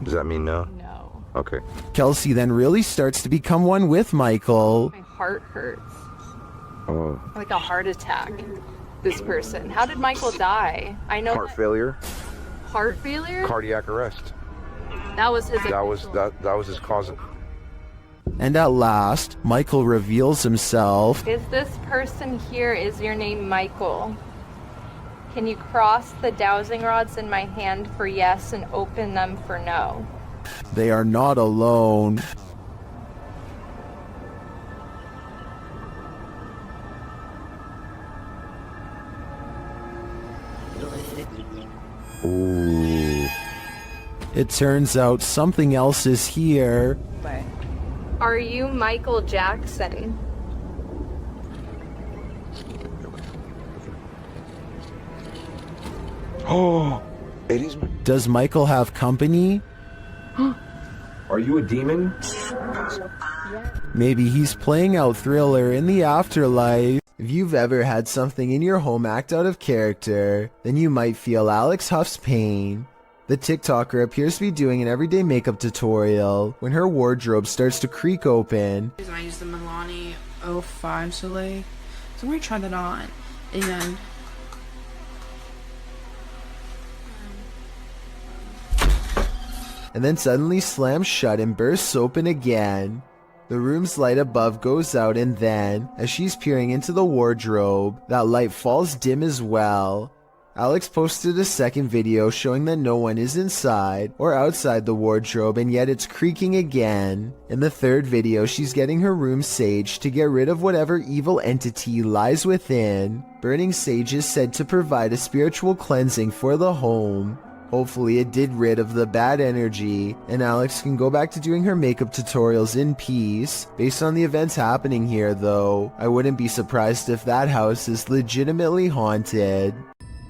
Does that mean no? No. Okay. Kelsey then really starts to become one with Michael. My heart hurts. Oh. Like a heart attack. This person. How did Michael die? I know. Heart failure. Heart failure? Cardiac arrest. That was his. That was his cause. And at last, Michael reveals himself. Is this person here, is your name Michael? Can you cross the dowsing rods in my hand for yes and open them for no? They are not alone. Ooh. It turns out something else is here. Are you Michael Jackson? Oh, it is. Does Michael have company? Are you a demon? Maybe he's playing out Thriller in the afterlife. If you've ever had something in your home act out of character, then you might feel Alex Huff's pain. The TikToker appears to be doing an everyday makeup tutorial when her wardrobe starts to creak open. I use the Milani 05 Soleil. So I'm going to try that on. And then suddenly slams shut and bursts open again. The room's light above goes out, and then, as she's peering into the wardrobe, that light falls dim as well. Alex posted a second video showing that no one is inside or outside the wardrobe, and yet it's creaking again. In the third video, she's getting her room saged to get rid of whatever evil entity lies within. Burning sage is said to provide a spiritual cleansing for the home. Hopefully it did rid of the bad energy, and Alex can go back to doing her makeup tutorials in peace. Based on the events happening here though, I wouldn't be surprised if that house is legitimately haunted.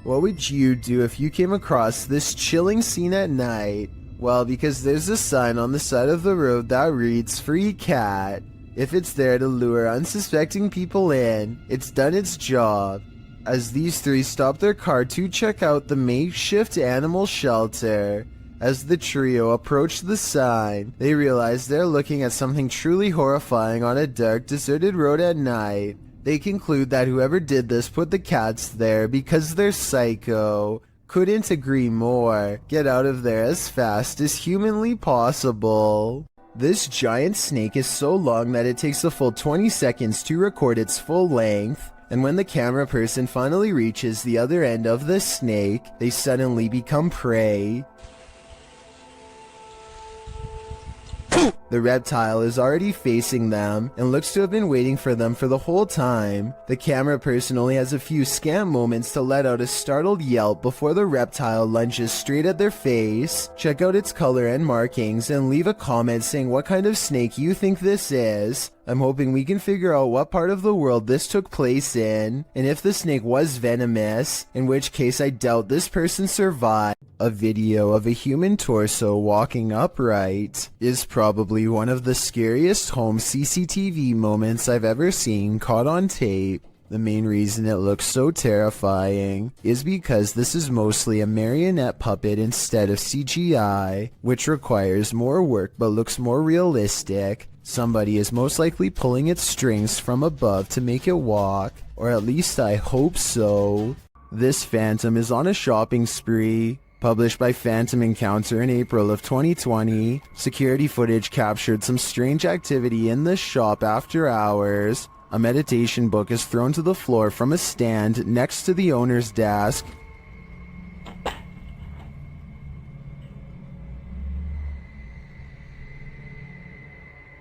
What would you do if you came across this chilling scene at night? Well, because there's a sign on the side of the road that reads "Free Cat." If it's there to lure unsuspecting people in, it's done its job. As these three stop their car to check out the makeshift animal shelter. As the trio approach the sign, they realize they're looking at something truly horrifying on a dark, deserted road at night. They conclude that whoever did this put the cats there because they're psycho. Couldn't agree more. Get out of there as fast as humanly possible. This giant snake is so long that it takes a full 20 seconds to record its full length. And when the camera person finally reaches the other end of the snake, they suddenly become prey. The reptile is already facing them and looks to have been waiting for them for the whole time. The camera person only has a few scant moments to let out a startled yelp before the reptile lunges straight at their face. Check out its color and markings and leave a comment saying what kind of snake you think this is. I'm hoping we can figure out what part of the world this took place in, and if the snake was venomous, in which case I doubt this person survived. A video of a human torso walking upright is probably one of the scariest home CCTV moments I've ever seen caught on tape. The main reason it looks so terrifying is because this is mostly a marionette puppet instead of CGI, which requires more work but looks more realistic. Somebody is most likely pulling its strings from above to make it walk, or at least I hope so. This phantom is on a shopping spree. Published by Phantom Encounter in April of 2020, security footage captured some strange activity in the shop after hours. A meditation book is thrown to the floor from a stand next to the owner's desk.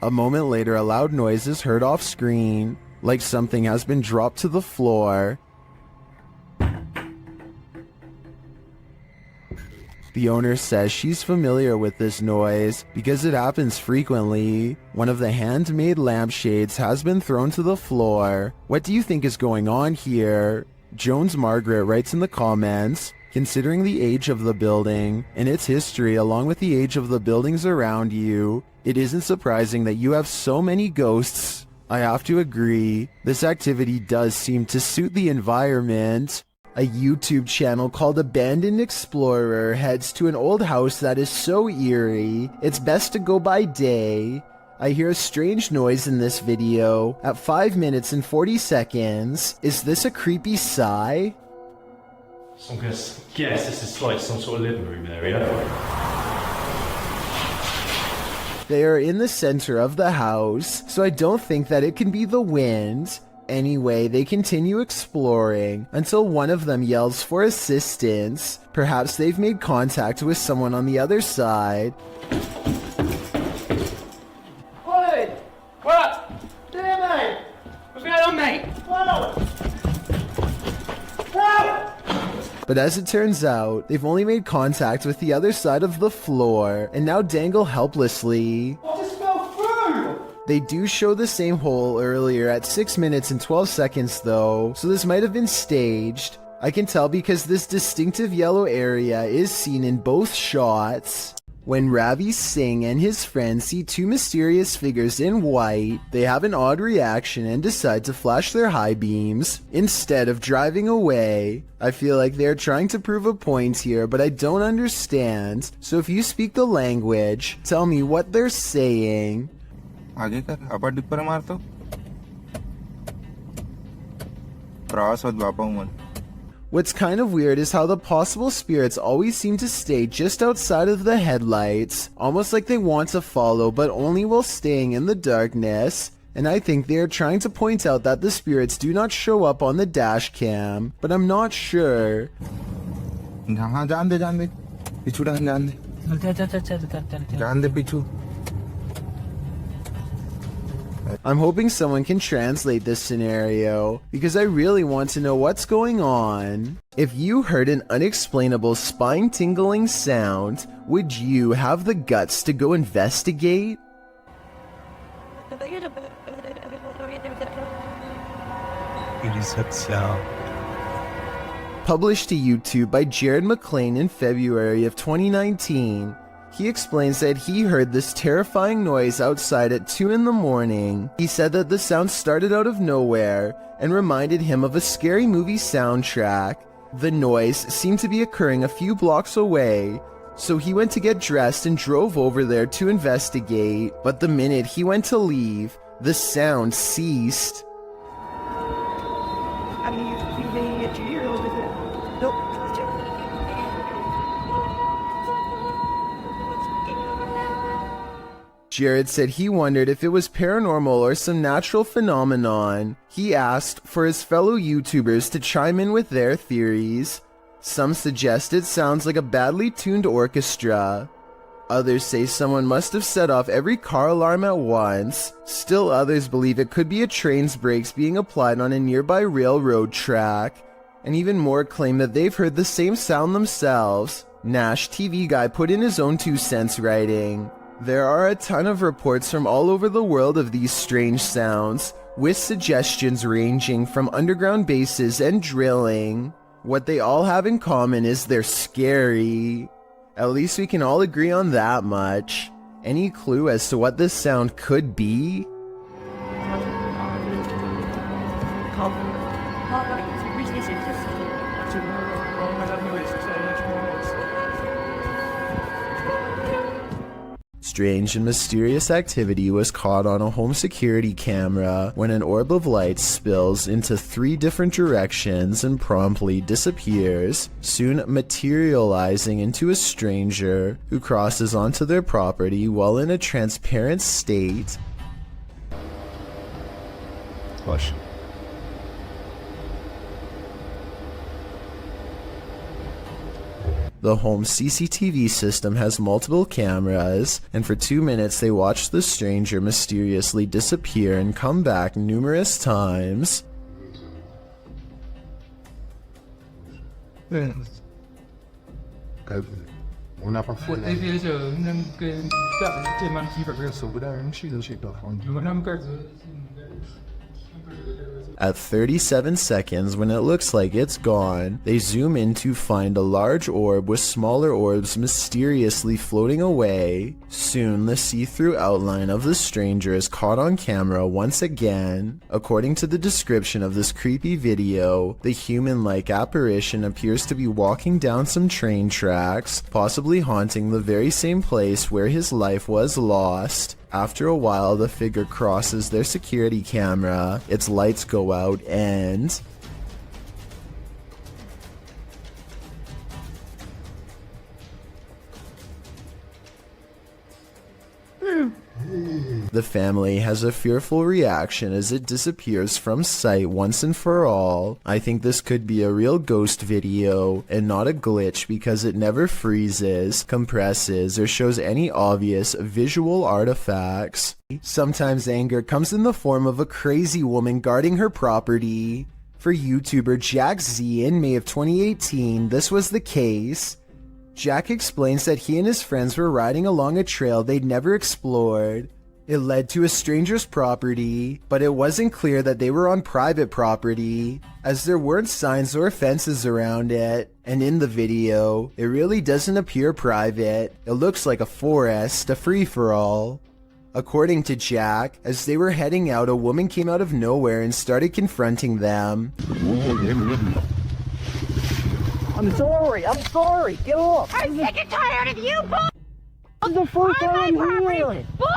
A moment later, a loud noise is heard off screen, like something has been dropped to the floor. The owner says she's familiar with this noise because it happens frequently. One of the handmade lampshades has been thrown to the floor. What do you think is going on here? Jones Margaret writes in the comments, considering the age of the building and its history along with the age of the buildings around you, it isn't surprising that you have so many ghosts. I have to agree, this activity does seem to suit the environment. A YouTube channel called Abandoned Explorer heads to an old house that is so eerie, it's best to go by day. I hear a strange noise in this video at 5 minutes and 40 seconds. Is this a creepy sigh? I'm gonna guess this is like some sort of living room area. They are in the center of the house, so I don't think that it can be the wind. Anyway, they continue exploring until one of them yells for assistance. Perhaps they've made contact with someone on the other side. Oi! What? There, mate! What's going on, mate? Whoa! But as it turns out, they've only made contact with the other side of the floor and now dangle helplessly. I just fell through! They do show the same hole earlier at 6 minutes and 12 seconds though, so this might have been staged. I can tell because this distinctive yellow area is seen in both shots. When Ravi Singh and his friends see two mysterious figures in white, they have an odd reaction and decide to flash their high beams instead of driving away. I feel like they're trying to prove a point here, but I don't understand. So if you speak the language, tell me what they're saying. आगे कर अपर dipper मार तो प्रवास मत बापा मन. What's kind of weird is how the possible spirits always seem to stay just outside of the headlights, almost like they want to follow but only while staying in the darkness. And I think they are trying to point out that the spirits do not show up on the dash cam, but I'm not sure. हाँ जान दे पिछू जान दे पिछू. I'm hoping someone can translate this scenario, because I really want to know what's going on. If you heard an unexplainable spine-tingling sound, would you have the guts to go investigate? It is that sound. Published to YouTube by Jared McLean in February of 2019, he explains that he heard this terrifying noise outside at 2 in the morning. He said that the sound started out of nowhere and reminded him of a scary movie soundtrack. The noise seemed to be occurring a few blocks away, so he went to get dressed and drove over there to investigate. But the minute he went to leave, the sound ceased. Jared said he wondered if it was paranormal or some natural phenomenon. He asked for his fellow YouTubers to chime in with their theories. Some suggest it sounds like a badly tuned orchestra. Others say someone must have set off every car alarm at once. Still others believe it could be a train's brakes being applied on a nearby railroad track. And even more claim that they've heard the same sound themselves. Nash TV Guy put in his own 2 cents writing, "There are a ton of reports from all over the world of these strange sounds, with suggestions ranging from underground bases and drilling. What they all have in common is they're scary. At least we can all agree on that much. Any clue as to what this sound could be?" Strange and mysterious activity was caught on a home security camera when an orb of light spills into 3 different directions and promptly disappears, soon materializing into a stranger who crosses onto their property while in a transparent state. Question. The home CCTV system has multiple cameras, and for 2 minutes they watched the stranger mysteriously disappear and come back numerous times. At 37 seconds, when it looks like it's gone, they zoom in to find a large orb with smaller orbs mysteriously floating away. Soon, the see-through outline of the stranger is caught on camera once again. According to the description of this creepy video, the human-like apparition appears to be walking down some train tracks, possibly haunting the very same place where his life was lost. After a while, the figure crosses their security camera, its lights go out, and... the family has a fearful reaction as it disappears from sight once and for all. I think this could be a real ghost video and not a glitch because it never freezes, compresses, or shows any obvious visual artifacts. Sometimes anger comes in the form of a crazy woman guarding her property. For YouTuber Jack Z in May of 2018, this was the case. Jack explains that he and his friends were riding along a trail they'd never explored. It led to a stranger's property, but it wasn't clear that they were on private property, as there weren't signs or fences around it, and in the video, it really doesn't appear private. It looks like a forest, a free-for-all. According to Jack, as they were heading out, a woman came out of nowhere and started confronting them. I'm sorry, get off! I'm sick and tired of you, bull! This is the first time I'm here! Bull!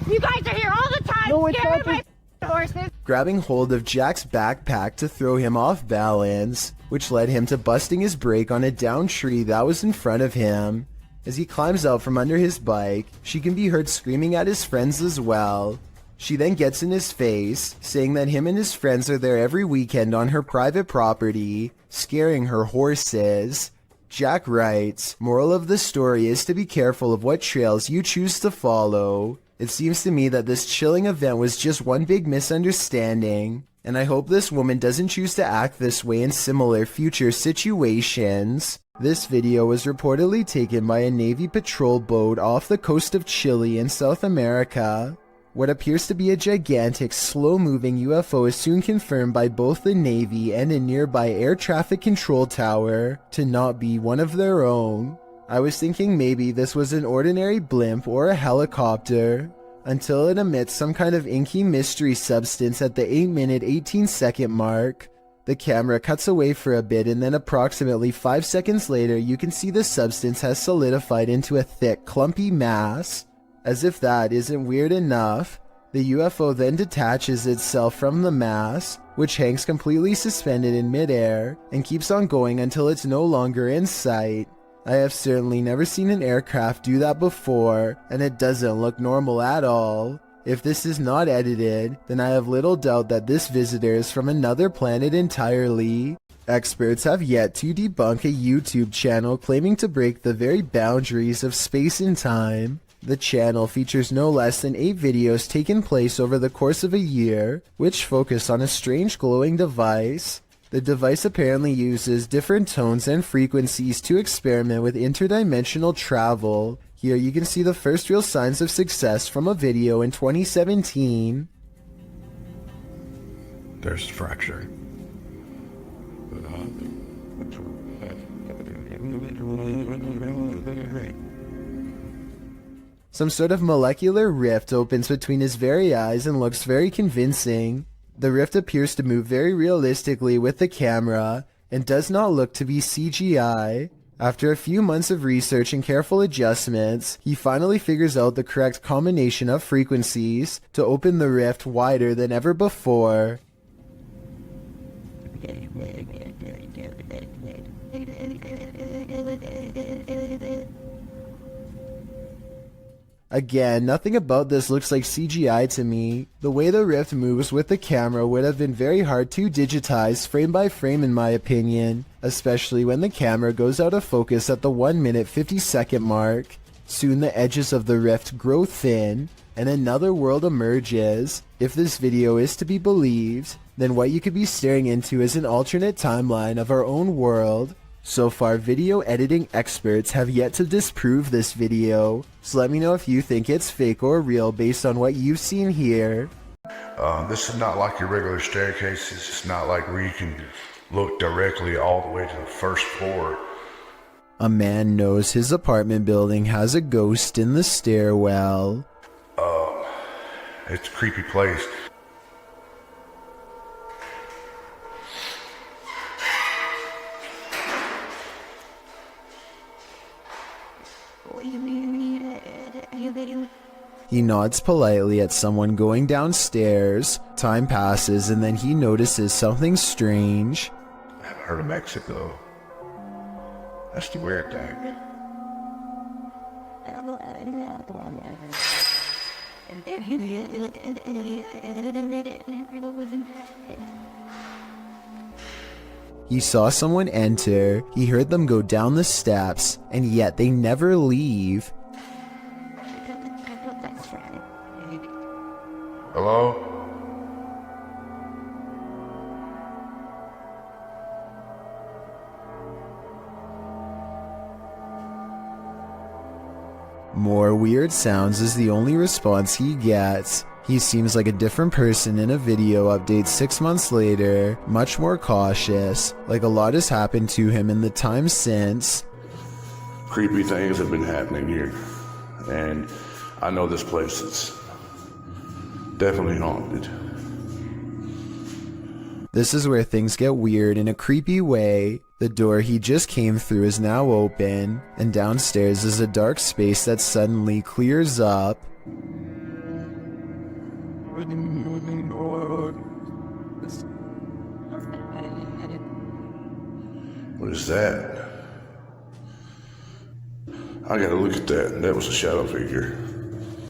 You guys are here all the time, No, it's scaring not my horses! Grabbing hold of Jack's backpack to throw him off balance, which led him to busting his brake on a downed tree that was in front of him. As he climbs out from under his bike, she can be heard screaming at his friends as well. She then gets in his face, saying that him and his friends are there every weekend on her private property, scaring her horses. Jack writes, "Moral of the story is to be careful of what trails you choose to follow. It seems to me that this chilling event was just one big misunderstanding, and I hope this woman doesn't choose to act this way in similar future situations." This video was reportedly taken by a Navy patrol boat off the coast of Chile in South America. What appears to be a gigantic, slow-moving UFO is soon confirmed by both the Navy and a nearby air traffic control tower to not be one of their own. I was thinking maybe this was an ordinary blimp or a helicopter, until it emits some kind of inky mystery substance at the 8-minute 18-second mark. The camera cuts away for a bit, and then approximately 5 seconds later you can see the substance has solidified into a thick, clumpy mass. As if that isn't weird enough, the UFO then detaches itself from the mass, which hangs completely suspended in midair, and keeps on going until it's no longer in sight. I have certainly never seen an aircraft do that before, and it doesn't look normal at all. If this is not edited, then I have little doubt that this visitor is from another planet entirely. Experts have yet to debunk a YouTube channel claiming to break the very boundaries of space and time. The channel features no less than 8 videos taken place over the course of a year, which focus on a strange glowing device. The device apparently uses different tones and frequencies to experiment with interdimensional travel. Here you can see the first real signs of success from a video in 2017. There's fracture. Some sort of molecular rift opens between his very eyes and looks very convincing. The rift appears to move very realistically with the camera and does not look to be CGI. After a few months of research and careful adjustments, he finally figures out the correct combination of frequencies to open the rift wider than ever before. Again, nothing about this looks like CGI to me. The way the rift moves with the camera would have been very hard to digitize frame by frame in my opinion, especially when the camera goes out of focus at the 1-minute 50-second mark. Soon the edges of the rift grow thin, and another world emerges. If this video is to be believed, then what you could be staring into is an alternate timeline of our own world. So far, video editing experts have yet to disprove this video, so let me know if you think it's fake or real based on what you've seen here. This is not like your regular staircase. It's just not like where you can look directly all the way to the first floor. A man knows his apartment building has a ghost in the stairwell. It's a creepy place. He nods politely at someone going downstairs. Time passes and then he notices something strange. I haven't heard of Mexico. That's the weird thing. He saw someone enter, he heard them go down the steps, and yet they never leave. Hello? More weird sounds is the only response he gets. He seems like a different person in a video update 6 months later, much more cautious, like a lot has happened to him in the time since. Creepy things have been happening here, and I know this place is definitely haunted. This is where things get weird in a creepy way. The door he just came through is now open, and downstairs is a dark space that suddenly clears up. What is that? I gotta look at that. That was a shadow figure.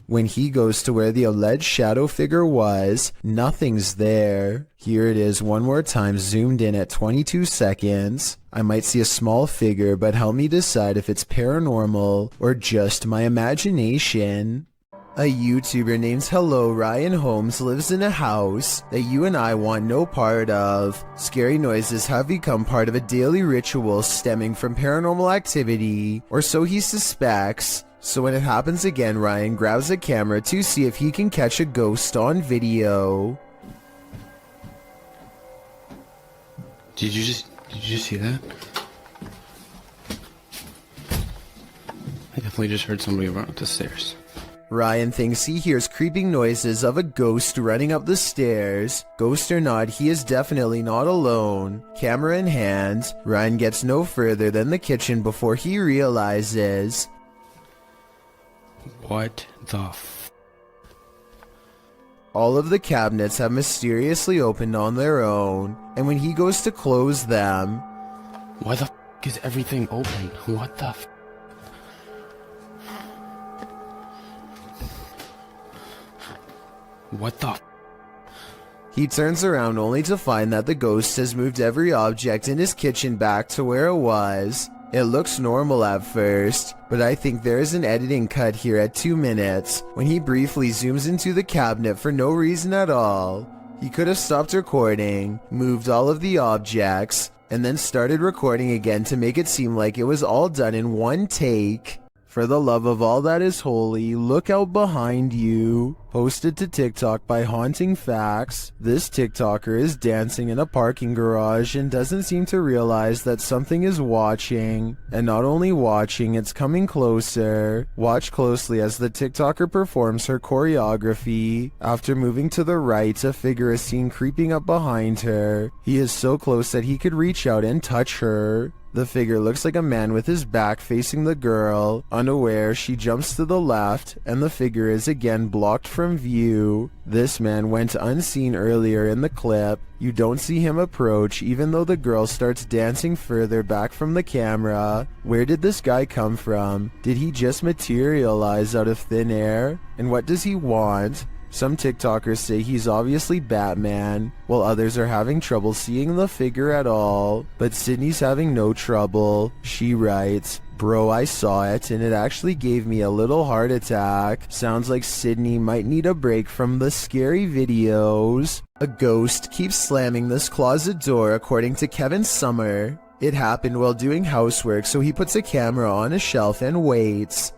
When he goes to where the alleged shadow figure was, nothing's there. Here it is one more time, zoomed in at 22 seconds. I might see a small figure, but help me decide if it's paranormal or just my imagination. A YouTuber named Hello Ryan Holmes lives in a house that you and I want no part of. Scary noises have become part of a daily ritual stemming from paranormal activity, or so he suspects. So when it happens again, Ryan grabs a camera to see if he can catch a ghost on video. Did you just see that? I definitely just heard somebody run up the stairs. Ryan thinks he hears creeping noises of a ghost running up the stairs. Ghost or not, he is definitely not alone. Camera in hand, Ryan gets no further than the kitchen before he realizes... What the f... All of the cabinets have mysteriously opened on their own, and when he goes to close them... Why the f is everything open? What the f... What the f... He turns around only to find that the ghost has moved every object in his kitchen back to where it was. It looks normal at first, but I think there is an editing cut here at 2 minutes when he briefly zooms into the cabinet for no reason at all. He could have stopped recording, moved all of the objects, and then started recording again to make it seem like it was all done in one take. For the love of all that is holy, look out behind you. Posted to TikTok by Haunting Facts, this TikToker is dancing in a parking garage and doesn't seem to realize that something is watching. And not only watching, it's coming closer. Watch closely as the TikToker performs her choreography. After moving to the right, a figure is seen creeping up behind her. He is so close that he could reach out and touch her. The figure looks like a man with his back facing the girl. Unaware, she jumps to the left, and the figure is again blocked from view. This man went unseen earlier in the clip. You don't see him approach, even though the girl starts dancing further back from the camera. Where did this guy come from? Did he just materialize out of thin air? And what does he want? Some TikTokers say he's obviously Batman, while others are having trouble seeing the figure at all. But Sydney's having no trouble. She writes, "Bro, I saw it and it actually gave me a little heart attack. Sounds like Sydney might need a break from the scary videos." A ghost keeps slamming this closet door according to Kevin Summer. It happened while doing housework, so he puts a camera on a shelf and waits.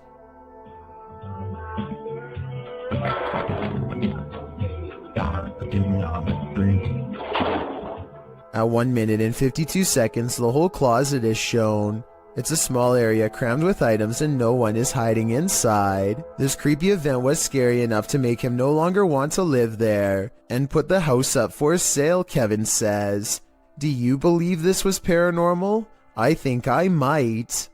At 1 minute and 52 seconds, the whole closet is shown. It's a small area crammed with items and no one is hiding inside. This creepy event was scary enough to make him no longer want to live there and put the house up for sale, Kevin says. Do you believe this was paranormal? I think I might.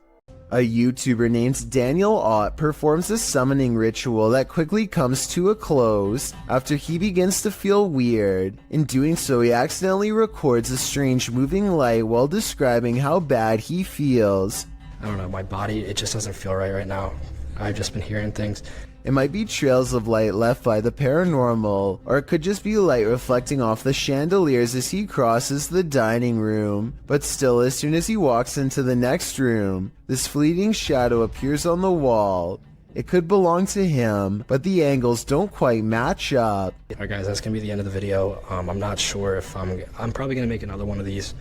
A YouTuber named Daniel Ott performs a summoning ritual that quickly comes to a close after he begins to feel weird. In doing so, he accidentally records a strange moving light while describing how bad he feels. I don't know, my body, it just doesn't feel right now. I've just been hearing things. It might be trails of light left by the paranormal, or it could just be light reflecting off the chandeliers as he crosses the dining room. But still, as soon as he walks into the next room, this fleeting shadow appears on the wall. It could belong to him, but the angles don't quite match up. Alright guys, that's gonna be the end of the video. I'm not sure if I'm probably gonna make another one of these.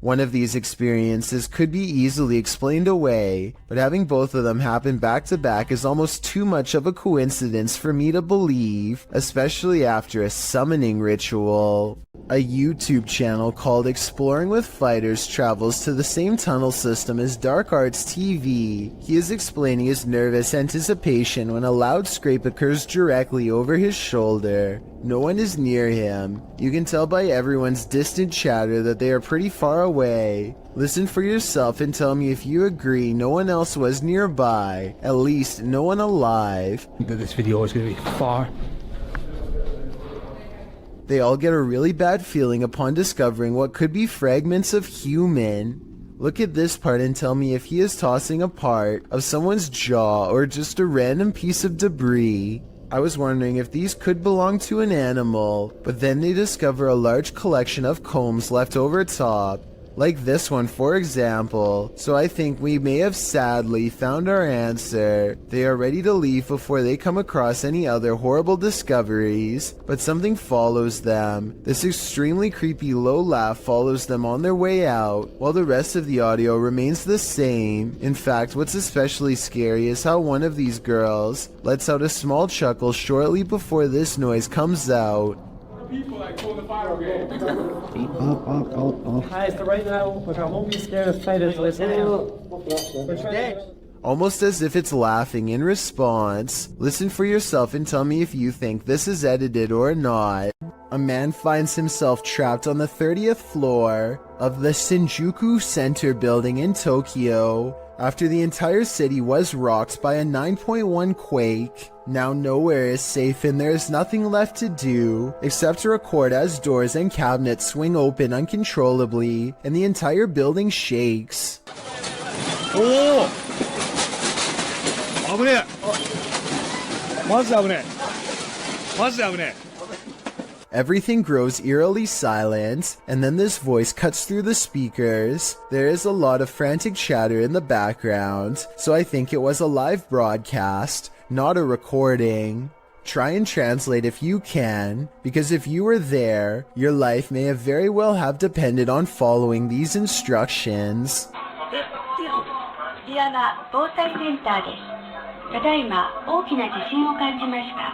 One of these experiences could be easily explained away, but having both of them happen back to back is almost too much of a coincidence for me to believe, especially after a summoning ritual. A YouTube channel called Exploring with Fighters travels to the same tunnel system as Dark Arts TV. He is explaining his nervous anticipation when a loud scrape occurs directly over his shoulder. No one is near him. You can tell by everyone's distant chatter that they are pretty far away. Listen for yourself and tell me if you agree no one else was nearby. At least no one alive. This video is going to be far. They all get a really bad feeling upon discovering what could be fragments of human. Look at this part and tell me if he is tossing a part of someone's jaw or just a random piece of debris. I was wondering if these could belong to an animal, but then they discover a large collection of combs left over top. Like this one, for example. So I think we may have sadly found our answer. They are ready to leave before they come across any other horrible discoveries, but something follows them. This extremely creepy low laugh follows them on their way out, while the rest of the audio remains the same. In fact, what's especially scary is how one of these girls lets out a small chuckle shortly before this noise comes out. Hi, so right now, like, I won't be scared of spiders. Almost as if it's laughing in response. Listen for yourself and tell me if you think this is edited or not. A man finds himself trapped on the 30th floor of the Shinjuku Center building in Tokyo after the entire city was rocked by a 9.1 quake. Now nowhere is safe and there is nothing left to do except to record as doors and cabinets swing open uncontrollably and the entire building shakes. Oh! Everything grows eerily silent, and then this voice cuts through the speakers. There is a lot of frantic chatter in the background, so I think it was a live broadcast, not a recording. Try and translate if you can, because if you were there, your life may have very well have depended on following these instructions. こちらは防災センターです。ただいま大きな地震を感じました。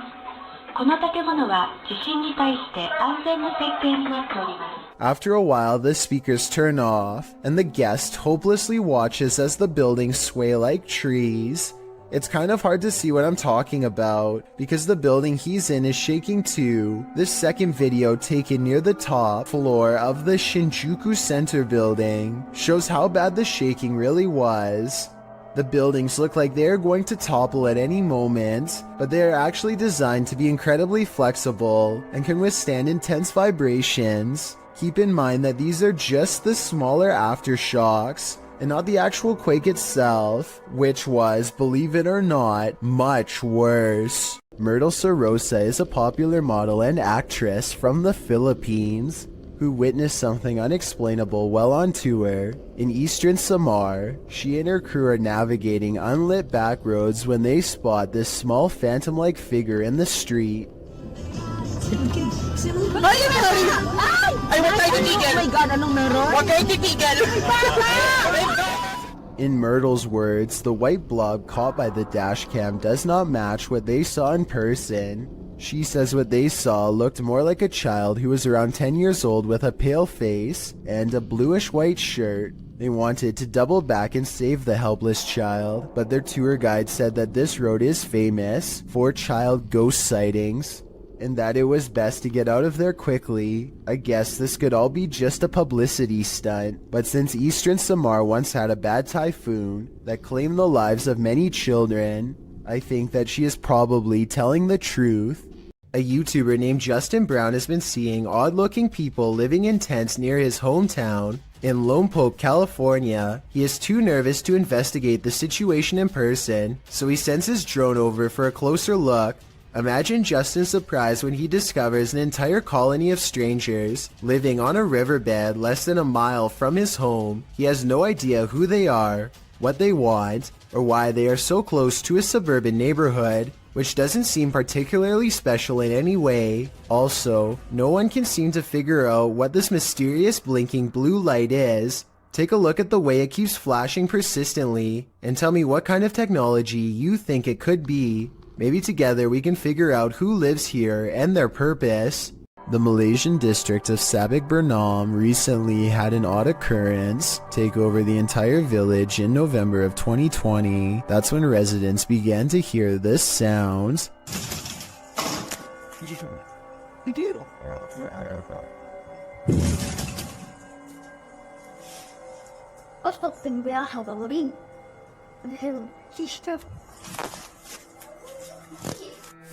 この建物は地震に対して安全な設計になっております。 After a while, the speakers turn off, and the guest hopelessly watches as the buildings sway like trees. It's kind of hard to see what I'm talking about, because the building he's in is shaking too. This second video, taken near the top floor of the Shinjuku Center building, shows how bad the shaking really was. The buildings look like they are going to topple at any moment, but they are actually designed to be incredibly flexible and can withstand intense vibrations. Keep in mind that these are just the smaller aftershocks, and not the actual quake itself, which was, believe it or not, much worse. Myrtle Sorosa is a popular model and actress from the Philippines who witnessed something unexplainable while on tour. In eastern Samar, she and her crew are navigating unlit back roads when they spot this small phantom-like figure in the street. Ay, huwag tayo titigil! Oh my God, anong meron? Huwag kayo titigil! In Myrtle's words, the white blob caught by the dashcam does not match what they saw in person. She says what they saw looked more like a child who was around 10 years old with a pale face and a bluish-white shirt. They wanted to double back and save the helpless child, but their tour guide said that this road is famous for child ghost sightings, and that it was best to get out of there quickly. I guess this could all be just a publicity stunt, but since eastern Samar once had a bad typhoon that claimed the lives of many children, I think that she is probably telling the truth. A YouTuber named Justin Brown has been seeing odd-looking people living in tents near his hometown in Lompoc, California. He is too nervous to investigate the situation in person, so he sends his drone over for a closer look. Imagine Justin's surprise when he discovers an entire colony of strangers living on a riverbed less than a mile from his home. He has no idea who they are, what they want, or why they are so close to a suburban neighborhood which doesn't seem particularly special in any way. Also, no one can seem to figure out what this mysterious blinking blue light is. Take a look at the way it keeps flashing persistently, and tell me what kind of technology you think it could be. Maybe together we can figure out who lives here and their purpose. The Malaysian district of Sabak Bernam recently had an odd occurrence take over the entire village in November of 2020. That's when residents began to hear this sound.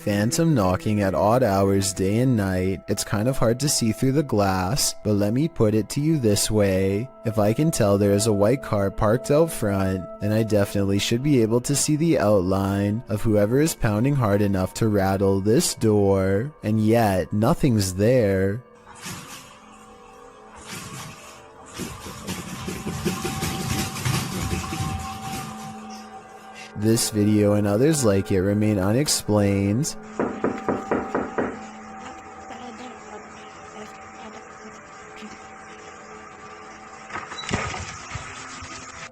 Phantom knocking at odd hours day and night. It's kind of hard to see through the glass, but let me put it to you this way. If I can tell there is a white car parked out front, then I definitely should be able to see the outline of whoever is pounding hard enough to rattle this door, and yet nothing's there. This video and others like it remain unexplained.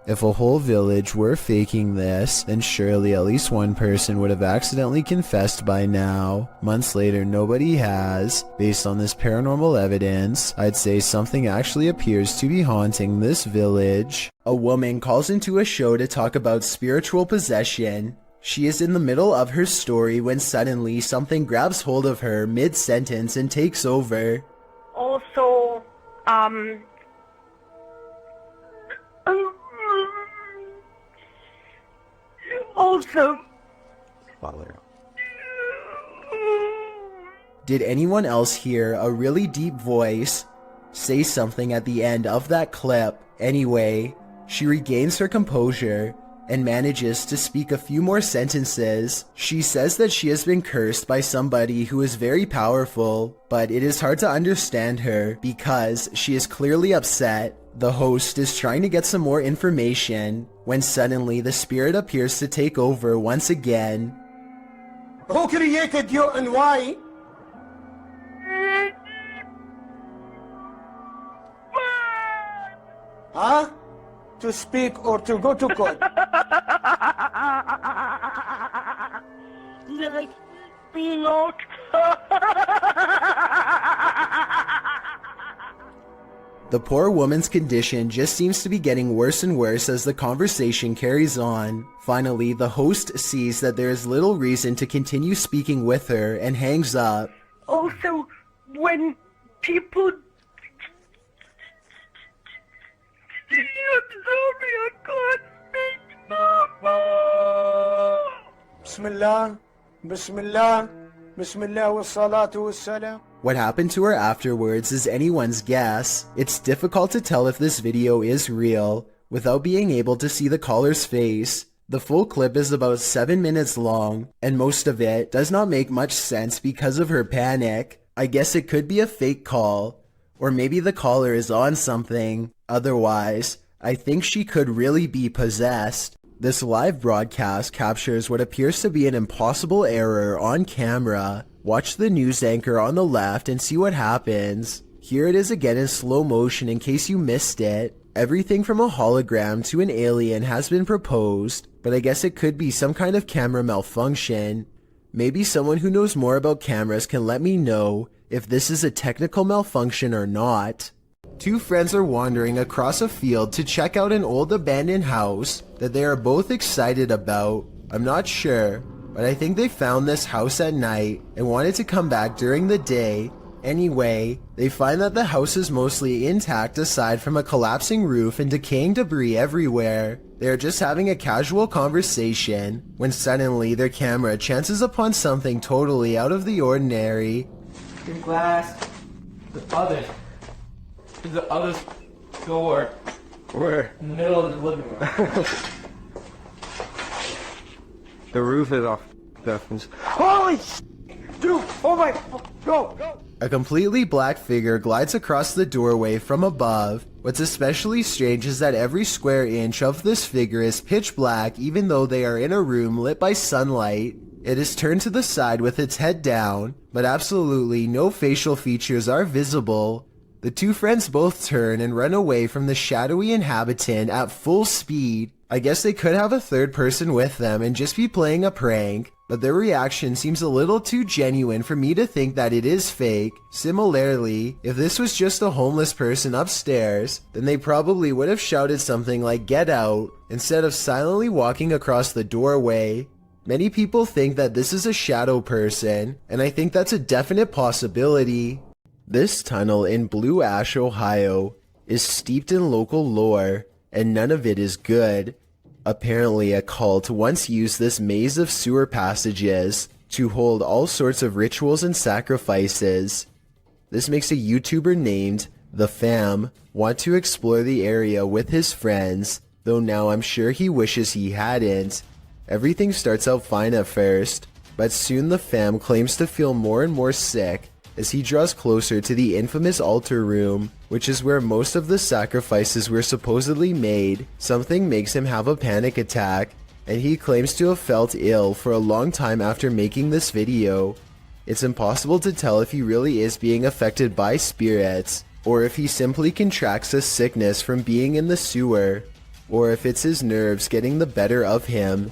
If a whole village were faking this, then surely at least one person would have accidentally confessed by now. Months later, nobody has. Based on this paranormal evidence, I'd say something actually appears to be haunting this village. A woman calls into a show to talk about spiritual possession. She is in the middle of her story when suddenly something grabs hold of her mid-sentence and takes over. Also, Did anyone else hear a really deep voice say something at the end of that clip? Anyway, she regains her composure and manages to speak a few more sentences. She says that she has been cursed by somebody who is very powerful, but it is hard to understand her because she is clearly upset. The host is trying to get some more information when suddenly the spirit appears to take over once again. Who created you and why? Huh? To speak or to go to court? The poor woman's condition just seems to be getting worse and worse as the conversation carries on. Finally, the host sees that there is little reason to continue speaking with her and hangs up. Also, when people Bismillah, Bismillah, Bismillah wa salatu wa salam. What happened to her afterwards is anyone's guess. It's difficult to tell if this video is real without being able to see the caller's face. The full clip is about 7 minutes long, and most of it does not make much sense because of her panic. I guess it could be a fake call, or maybe the caller is on something. Otherwise, I think she could really be possessed. This live broadcast captures what appears to be an impossible error on camera. Watch the news anchor on the left and see what happens. Here it is again in slow motion in case you missed it. Everything from a hologram to an alien has been proposed, but I guess it could be some kind of camera malfunction. Maybe someone who knows more about cameras can let me know if this is a technical malfunction or not. Two friends are wandering across a field to check out an old abandoned house that they are both excited about. I'm not sure, but I think they found this house at night and wanted to come back during the day. Anyway, they find that the house is mostly intact aside from a collapsing roof and decaying debris everywhere. They are just having a casual conversation when suddenly their camera chances upon something totally out of the ordinary. Your glass. The other door. Where? In the middle of the living room. The roof is off. Holy dude! Oh my! Go! Go! A completely black figure glides across the doorway from above. What's especially strange is that every square inch of this figure is pitch black even though they are in a room lit by sunlight. It is turned to the side with its head down, but absolutely no facial features are visible. The two friends both turn and run away from the shadowy inhabitant at full speed. I guess they could have a third person with them and just be playing a prank, but their reaction seems a little too genuine for me to think that it is fake. Similarly, if this was just a homeless person upstairs, then they probably would have shouted something like "Get out" instead of silently walking across the doorway. Many people think that this is a shadow person, and I think that's a definite possibility. This tunnel in Blue Ash, Ohio, is steeped in local lore, and none of it is good. Apparently, a cult once used this maze of sewer passages to hold all sorts of rituals and sacrifices. This makes a YouTuber named The Fam want to explore the area with his friends, though now I'm sure he wishes he hadn't. Everything starts out fine at first, but soon the Fam claims to feel more and more sick as he draws closer to the infamous altar room, which is where most of the sacrifices were supposedly made. Something makes him have a panic attack, and he claims to have felt ill for a long time after making this video. It's impossible to tell if he really is being affected by spirits, or if he simply contracts a sickness from being in the sewer, or if it's his nerves getting the better of him.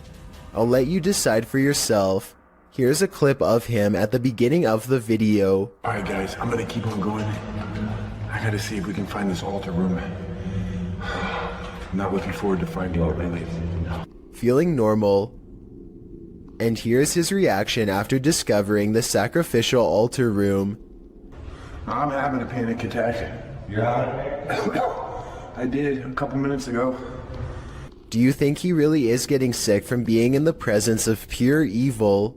I'll let you decide for yourself. Here's a clip of him at the beginning of the video. Alright guys, I'm gonna keep on going. I gotta see if we can find this altar room. I'm not looking forward to finding it really. Feeling normal. And here's his reaction after discovering the sacrificial altar room. I'm having a panic attack. Yeah. I did a couple minutes ago. Do you think he really is getting sick from being in the presence of pure evil?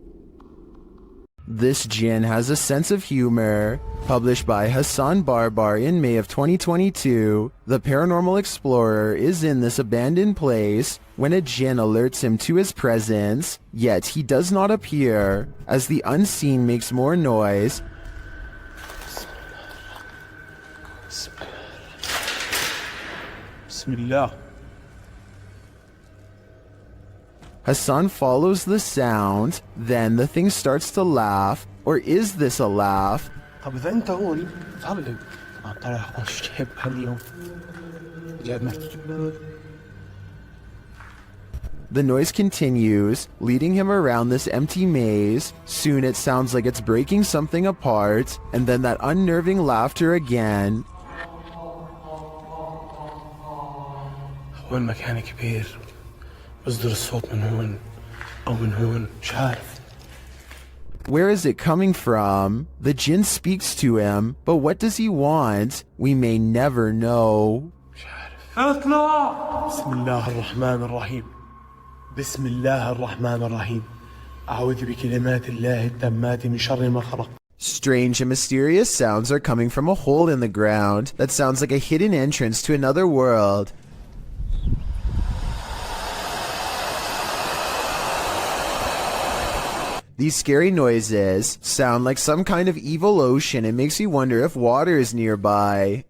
This Jinn has a sense of humor. Published by Hassan Barbar in May of 2022, the paranormal explorer is in this abandoned place when a Jinn alerts him to his presence, yet he does not appear, as the unseen makes more noise. Bismillah. Hassan follows the sound, then the thing starts to laugh, or is this a laugh? طب إذا أنت هون صلي. طلع خش شهب اليوم. The noise continues, leading him around this empty maze. Soon it sounds like it's breaking something apart, and then that unnerving laughter again. هو المكان كبير. بصدر الصوت من هون أو من هون مش عارف. Where is it coming from? The Jinn speaks to him, but what does he want? We may never know. اطلع. بسم الله الرحمن الرحيم. بسم الله الرحمن الرحيم. أعوذ بكلمات الله التامات من شر ما خلق. Strange and mysterious sounds are coming from a hole in the ground that sounds like a hidden entrance to another world. These scary noises sound like some kind of evil ocean. It makes you wonder if water is nearby.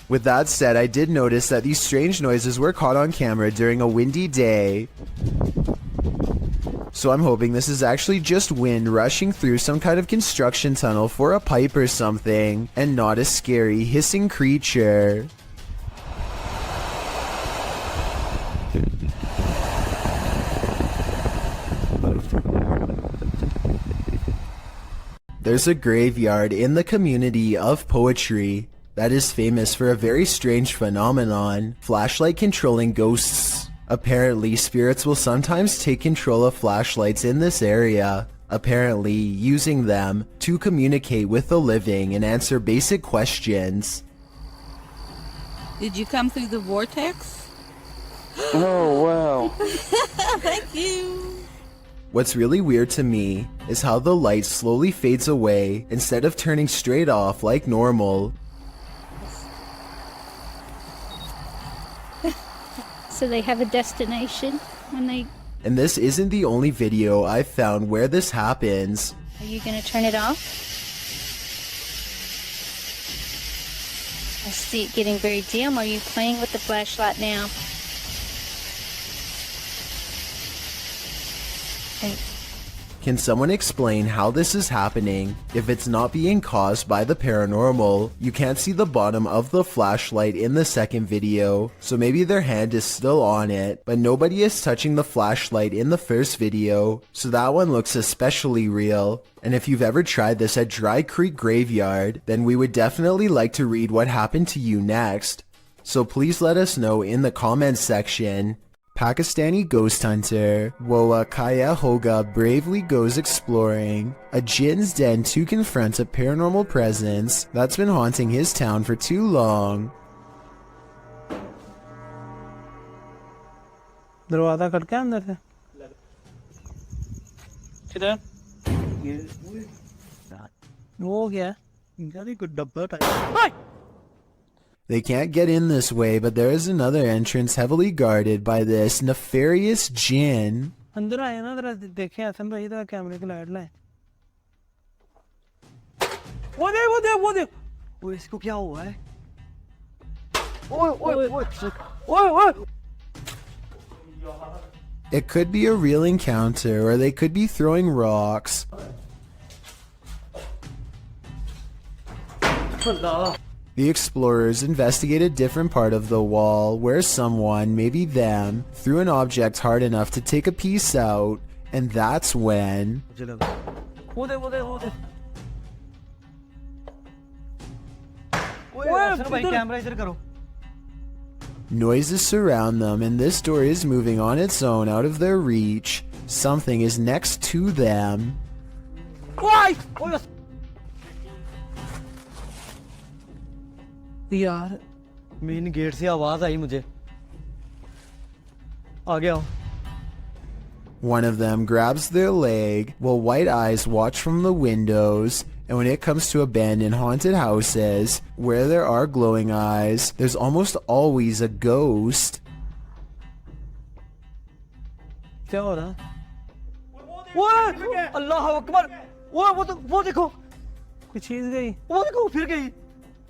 With that said, I did notice that these strange noises were caught on camera during a windy day. So I'm hoping this is actually just wind rushing through some kind of construction tunnel for a pipe or something, and not a scary hissing creature. There's a graveyard in the community of poetry that is famous for a very strange phenomenon: flashlight controlling ghosts. Apparently, spirits will sometimes take control of flashlights in this area, apparently using them to communicate with the living and answer basic questions. Did you come through the vortex? Oh, wow. Thank you. What's really weird to me is how the light slowly fades away instead of turning straight off like normal. So they have a destination when they... And this isn't the only video I've found where this happens. Are you gonna turn it off? I see it getting very dim. Are you playing with the flashlight now? Can someone explain how this is happening? If it's not being caused by the paranormal, you can't see the bottom of the flashlight in the second video, so maybe their hand is still on it, but nobody is touching the flashlight in the first video, so that one looks especially real. And if you've ever tried this at Dry Creek Graveyard, then we would definitely like to read what happened to you next. So please let us know in the comments section. Pakistani ghost hunter Woa Kaya Hoga bravely goes exploring a jinn's den to confront a paranormal presence that's been haunting his town for too long. दरवाजा खटका अंदर से किधर वो क्या यार कोई डब्बा type They can't get in this way, but there is another entrance heavily guarded by this nefarious jinn. अंदर आए ना जरा देखें हसन भाई इधर कैमरे की लाइट लाए वो देख वो इसको क्या हुआ है ओए It could be a real encounter, or they could be throwing rocks. The explorers investigate a different part of the wall where someone, maybe them, threw an object hard enough to take a piece out, and that's when... Noises surround them, and this door is moving on its own out of their reach. Something is next to them. यार main gate से आवाज आई मुझे आ गया One of them grabs their leg while white eyes watch from the windows, and when it comes to abandoned haunted houses where there are glowing eyes, there's almost always a ghost. क्या हो रहा वो अल्लाह अकबर वो देखो कोई चीज गई वो देखो फिर गई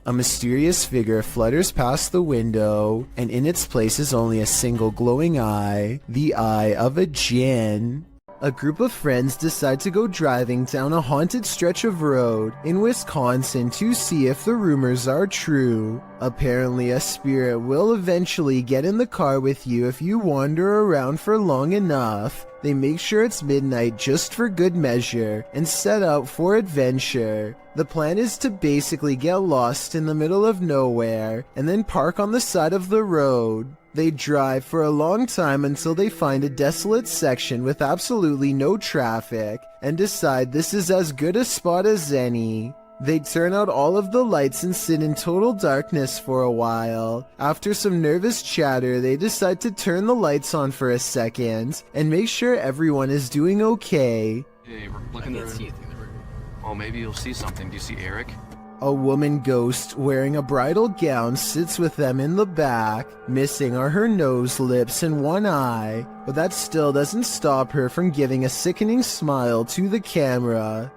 A mysterious figure flutters past the window, and in its place is only a single glowing eye, the eye of a jinn. A group of friends decide to go driving down a haunted stretch of road in Wisconsin to see if the rumors are true. Apparently, a spirit will eventually get in the car with you if you wander around for long enough. They make sure it's midnight just for good measure and set out for adventure. The plan is to basically get lost in the middle of nowhere and then park on the side of the road. They drive for a long time until they find a desolate section with absolutely no traffic and decide this is as good a spot as any. They turn out all of the lights and sit in total darkness for a while. After some nervous chatter, they decide to turn the lights on for a second and make sure everyone is doing okay. Hey, look in the room. Oh, maybe you'll see something. Do you see Eric? A woman ghost wearing a bridal gown sits with them in the back. Missing are her nose, lips, and one eye, but that still doesn't stop her from giving a sickening smile to the camera.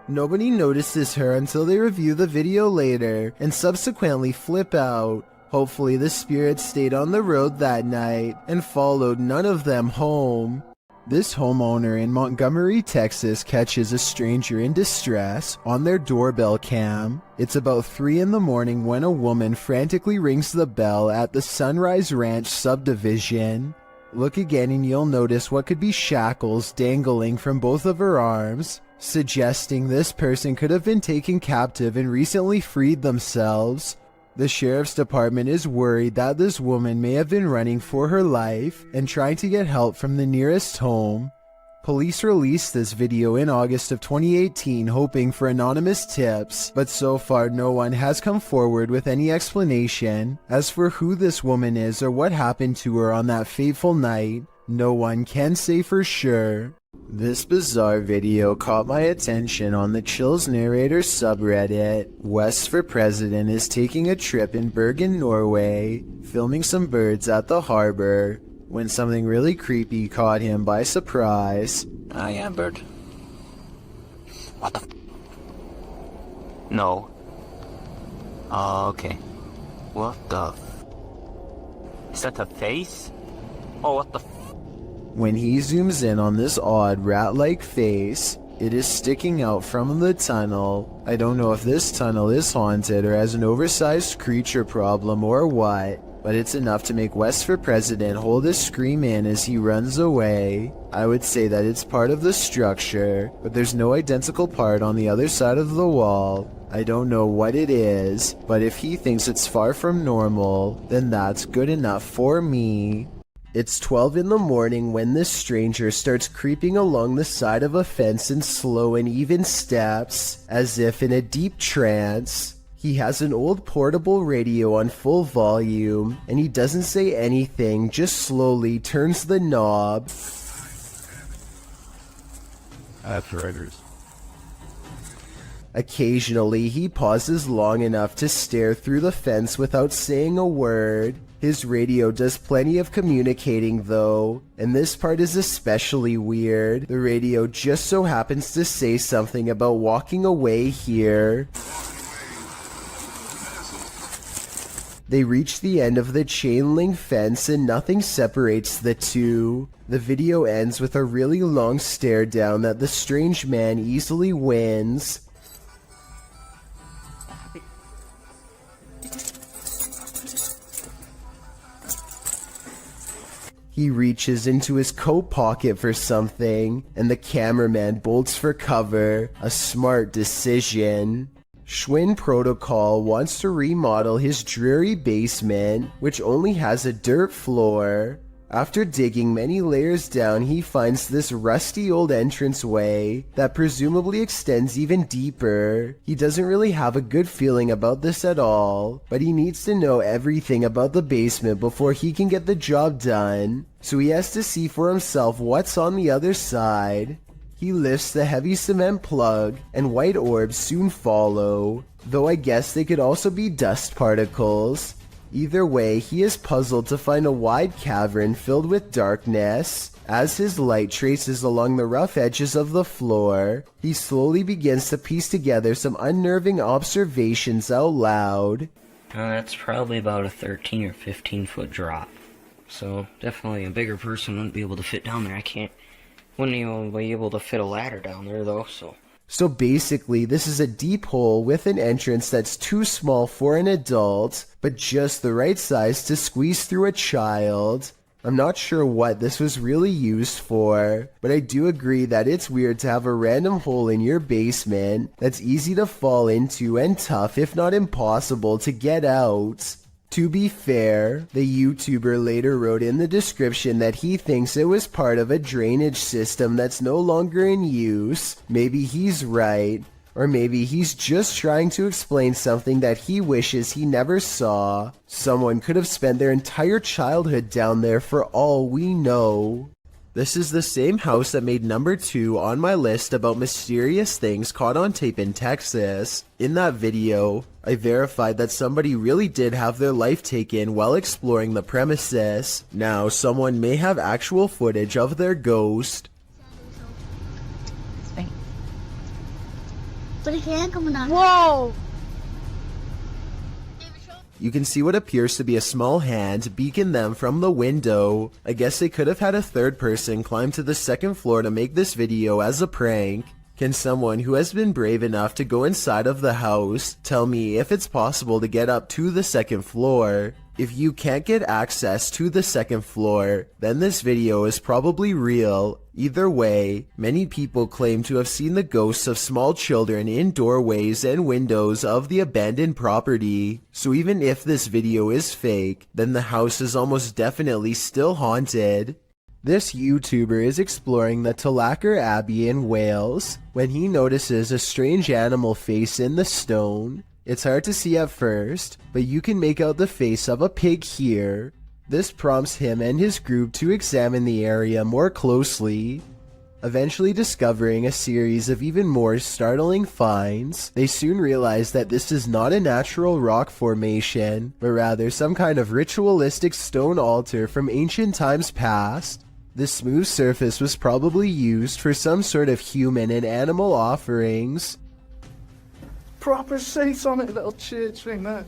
Nobody notices her until they review the video later and subsequently flip out. Hopefully the spirit stayed on the road that night and followed none of them home. This homeowner in Montgomery, Texas catches a stranger in distress on their doorbell cam. It's about 3 in the morning when a woman frantically rings the bell at the Sunrise Ranch subdivision. Look again and you'll notice what could be shackles dangling from both of her arms, suggesting this person could have been taken captive and recently freed themselves. The sheriff's department is worried that this woman may have been running for her life and trying to get help from the nearest home. Police released this video in August of 2018 hoping for anonymous tips, but so far no one has come forward with any explanation. As for who this woman is or what happened to her on that fateful night, no one can say for sure. This bizarre video caught my attention on the Chills Narrator subreddit. West for President is taking a trip in Bergen, Norway, filming some birds at the harbor, when something really creepy caught him by surprise. Yeah, bird. What the f? No. Oh, okay. What the? Is that a face? Oh, what the? When he zooms in on this odd rat-like face, it is sticking out from the tunnel. I don't know if this tunnel is haunted or has an oversized creature problem or what, but it's enough to make West for President hold his scream in as he runs away. I would say that it's part of the structure, but there's no identical part on the other side of the wall. I don't know what it is, but if he thinks it's far from normal, then that's good enough for me. It's 12 in the morning when this stranger starts creeping along the side of a fence in slow and even steps, as if in a deep trance. He has an old portable radio on full volume, and he doesn't say anything, just slowly turns the knob. That's writers. Occasionally, he pauses long enough to stare through the fence without saying a word. His radio does plenty of communicating though, and this part is especially weird. The radio just so happens to say something about walking away here. They reach the end of the chain link fence and nothing separates the two. The video ends with a really long stare down that the strange man easily wins. He reaches into his coat pocket for something, and the cameraman bolts for cover. A smart decision. Schwinn Protocol wants to remodel his dreary basement, which only has a dirt floor. After digging many layers down, he finds this rusty old entranceway that presumably extends even deeper. He doesn't really have a good feeling about this at all, but he needs to know everything about the basement before he can get the job done, so he has to see for himself what's on the other side. He lifts the heavy cement plug, and white orbs soon follow, though I guess they could also be dust particles. Either way, he is puzzled to find a wide cavern filled with darkness. As his light traces along the rough edges of the floor, he slowly begins to piece together some unnerving observations out loud. That's probably about a 13 or 15 foot drop. So definitely a bigger person wouldn't be able to fit down there. Wouldn't even be able to fit a ladder down there though, So basically, this is a deep hole with an entrance that's too small for an adult, but just the right size to squeeze through a child. I'm not sure what this was really used for, but I do agree that it's weird to have a random hole in your basement that's easy to fall into and tough, if not impossible, to get out. To be fair, the YouTuber later wrote in the description that he thinks it was part of a drainage system that's no longer in use. Maybe he's right, or maybe he's just trying to explain something that he wishes he never saw. Someone could have spent their entire childhood down there for all we know. This is the same house that made number 2 on my list about mysterious things caught on tape in Texas. In that video, I verified that somebody really did have their life taken while exploring the premises. Now, someone may have actual footage of their ghost. Whoa! You can see what appears to be a small hand beacon them from the window. I guess they could have had a third person climb to the second floor to make this video as a prank. Can someone who has been brave enough to go inside of the house tell me if it's possible to get up to the second floor? If you can't get access to the second floor, then this video is probably real. Either way, many people claim to have seen the ghosts of small children in doorways and windows of the abandoned property. So even if this video is fake, then the house is almost definitely still haunted. This YouTuber is exploring the Tulacker Abbey in Wales when he notices a strange animal face in the stone. It's hard to see at first, but you can make out the face of a pig here. This prompts him and his group to examine the area more closely. Eventually discovering a series of even more startling finds, they soon realize that this is not a natural rock formation, but rather some kind of ritualistic stone altar from ancient times past. The smooth surface was probably used for some sort of human and animal offerings. Proper seats on it, little church thing, that.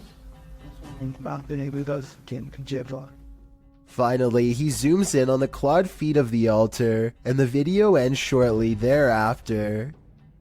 Finally, he zooms in on the clawed feet of the altar, and the video ends shortly thereafter.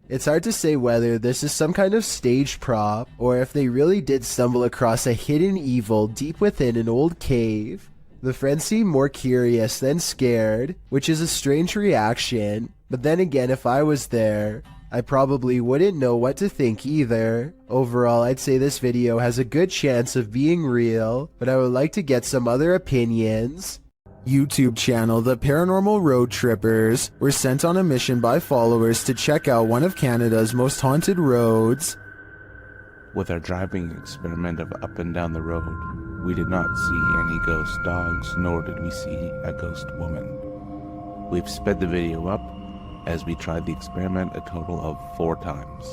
It's hard to say whether this is some kind of stage prop, or if they really did stumble across a hidden evil deep within an old cave. The friends seem more curious than scared, which is a strange reaction, but then again, if I was there, I probably wouldn't know what to think either. Overall, I'd say this video has a good chance of being real, but I would like to get some other opinions. YouTube channel The Paranormal Road Trippers were sent on a mission by followers to check out one of Canada's most haunted roads. With our driving experiment of up and down the road, we did not see any ghost dogs, nor did we see a ghost woman. We've sped the video up as we tried the experiment a total of 4 times.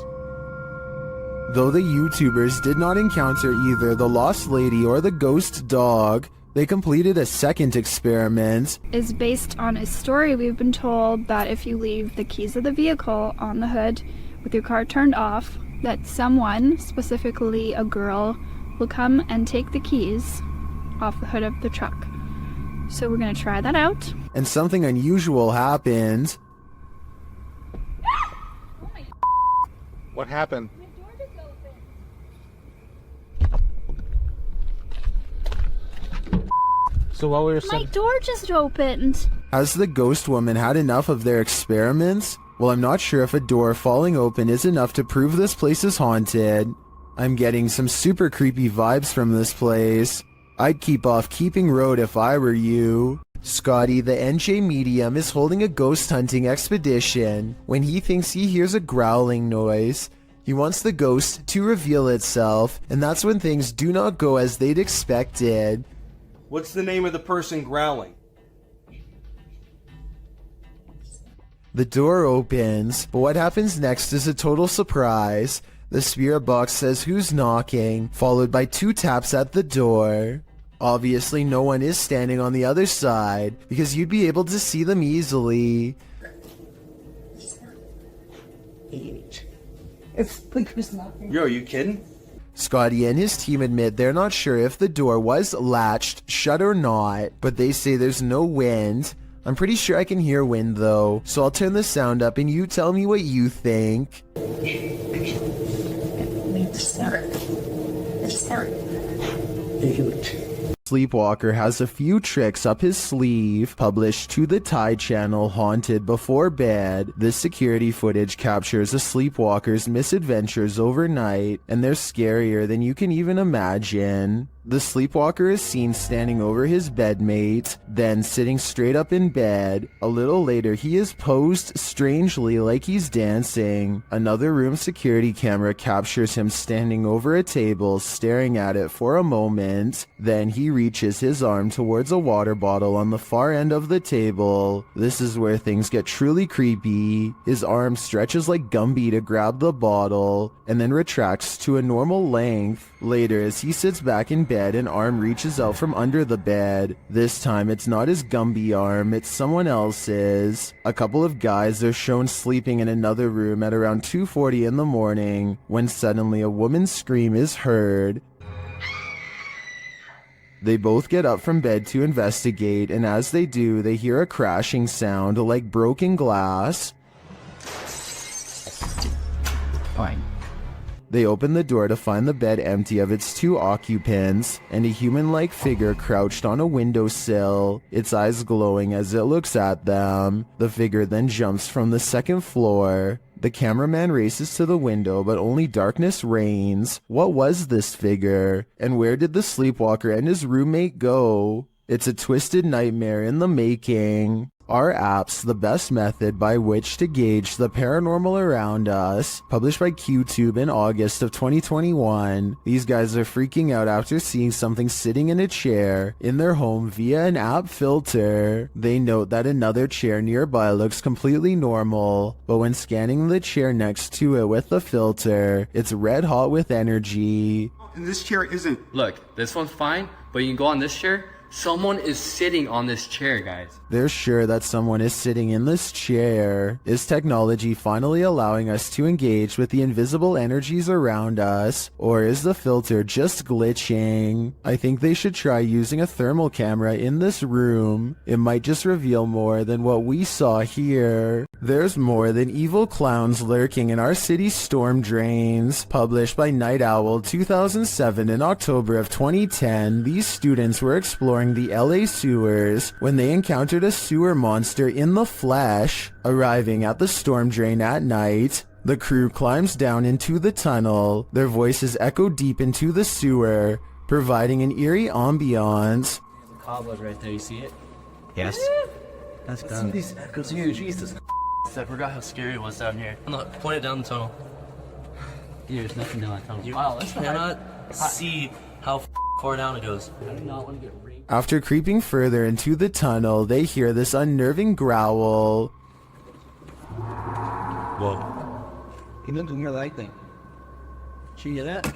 Though the YouTubers did not encounter either the lost lady or the ghost dog, they completed a second experiment. Is based on a story we've been told that if you leave the keys of the vehicle on the hood with your car turned off, that someone, specifically a girl, will come and take the keys off the hood of the truck. So we're gonna try that out. And something unusual happened. What happened? So while we were My door just opened. Has the ghost woman had enough of their experiments? Well, I'm not sure if a door falling open is enough to prove this place is haunted. I'm getting some super creepy vibes from this place. I'd keep off Keeping Road if I were you. Scotty, the NJ medium, is holding a ghost hunting expedition when he thinks he hears a growling noise. He wants the ghost to reveal itself, and that's when things do not go as they'd expected. What's the name of the person growling? The door opens, but what happens next is a total surprise. The spirit box says who's knocking, followed by 2 taps at the door. Obviously, no one is standing on the other side, because you'd be able to see them easily. It's like who's knocking? Yo, are you kidding? Scotty and his team admit they're not sure if the door was latched shut or not, but they say there's no wind. I'm pretty sure I can hear wind though, so I'll turn the sound up and you tell me what you think. Sleepwalker has a few tricks up his sleeve. Published to the Tide channel Haunted Before Bed, this security footage captures a sleepwalker's misadventures overnight, and they're scarier than you can even imagine. The sleepwalker is seen standing over his bedmate, then sitting straight up in bed. A little later, he is posed strangely like he's dancing. Another room security camera captures him standing over a table, staring at it for a moment. Then he reaches his arm towards a water bottle on the far end of the table. This is where things get truly creepy. His arm stretches like Gumby to grab the bottle, and then retracts to a normal length. Later, as he sits back in bed, an arm reaches out from under the bed. This time, it's not his Gumby arm, it's someone else's. A couple of guys are shown sleeping in another room at around 2:40 in the morning, when suddenly a woman's scream is heard. They both get up from bed to investigate, and as they do, they hear a crashing sound like broken glass. Fine. They open the door to find the bed empty of its 2 occupants, and a human-like figure crouched on a windowsill, its eyes glowing as it looks at them. The figure then jumps from the 2nd floor. The cameraman races to the window, but only darkness reigns. What was this figure? And where did the sleepwalker and his roommate go? It's a twisted nightmare in the making. Are apps the best method by which to gauge the paranormal around us? Published by QTube in August of 2021. These guys are freaking out after seeing something sitting in a chair in their home via an app filter. They note that another chair nearby looks completely normal, but when scanning the chair next to it with the filter, it's red hot with energy. And this chair isn't. Look, this one's fine, but you can go on this chair, Someone is sitting on this chair, guys. They're sure that someone is sitting in this chair. Is technology finally allowing us to engage with the invisible energies around us? Or is the filter just glitching? I think they should try using a thermal camera in this room. It might just reveal more than what we saw here. There's more than evil clowns lurking in our city's storm drains. Published by Night Owl 2007 in October of 2010, these students were exploring the LA sewers when they encountered a sewer monster in the flesh. Arriving at the storm drain at night, the crew climbs down into the tunnel. Their voices echo deep into the sewer, providing an eerie ambiance. The cobweb right there, you see it? Yes. That's done. These echoes here, Jesus. I forgot how scary it was down here. Look, point it down the tunnel. Yeah, there's nothing down that tunnel. Wow, that's cannot see how far down it goes. I do not want to get raped. After creeping further into the tunnel, they hear this unnerving growl. Whoa. He doesn't hear that thing. Did you hear that?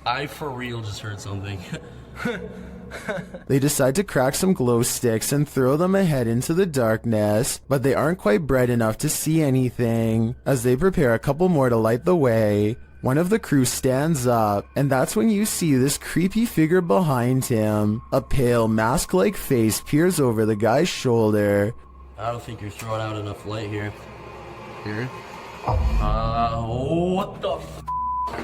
I for real just heard something. They decide to crack some glow sticks and throw them ahead into the darkness, but they aren't quite bright enough to see anything. As they prepare a couple more to light the way, one of the crew stands up, and that's when you see this creepy figure behind him. A pale, mask-like face peers over the guy's shoulder. I don't think you're throwing out enough light here. Here? What the f***?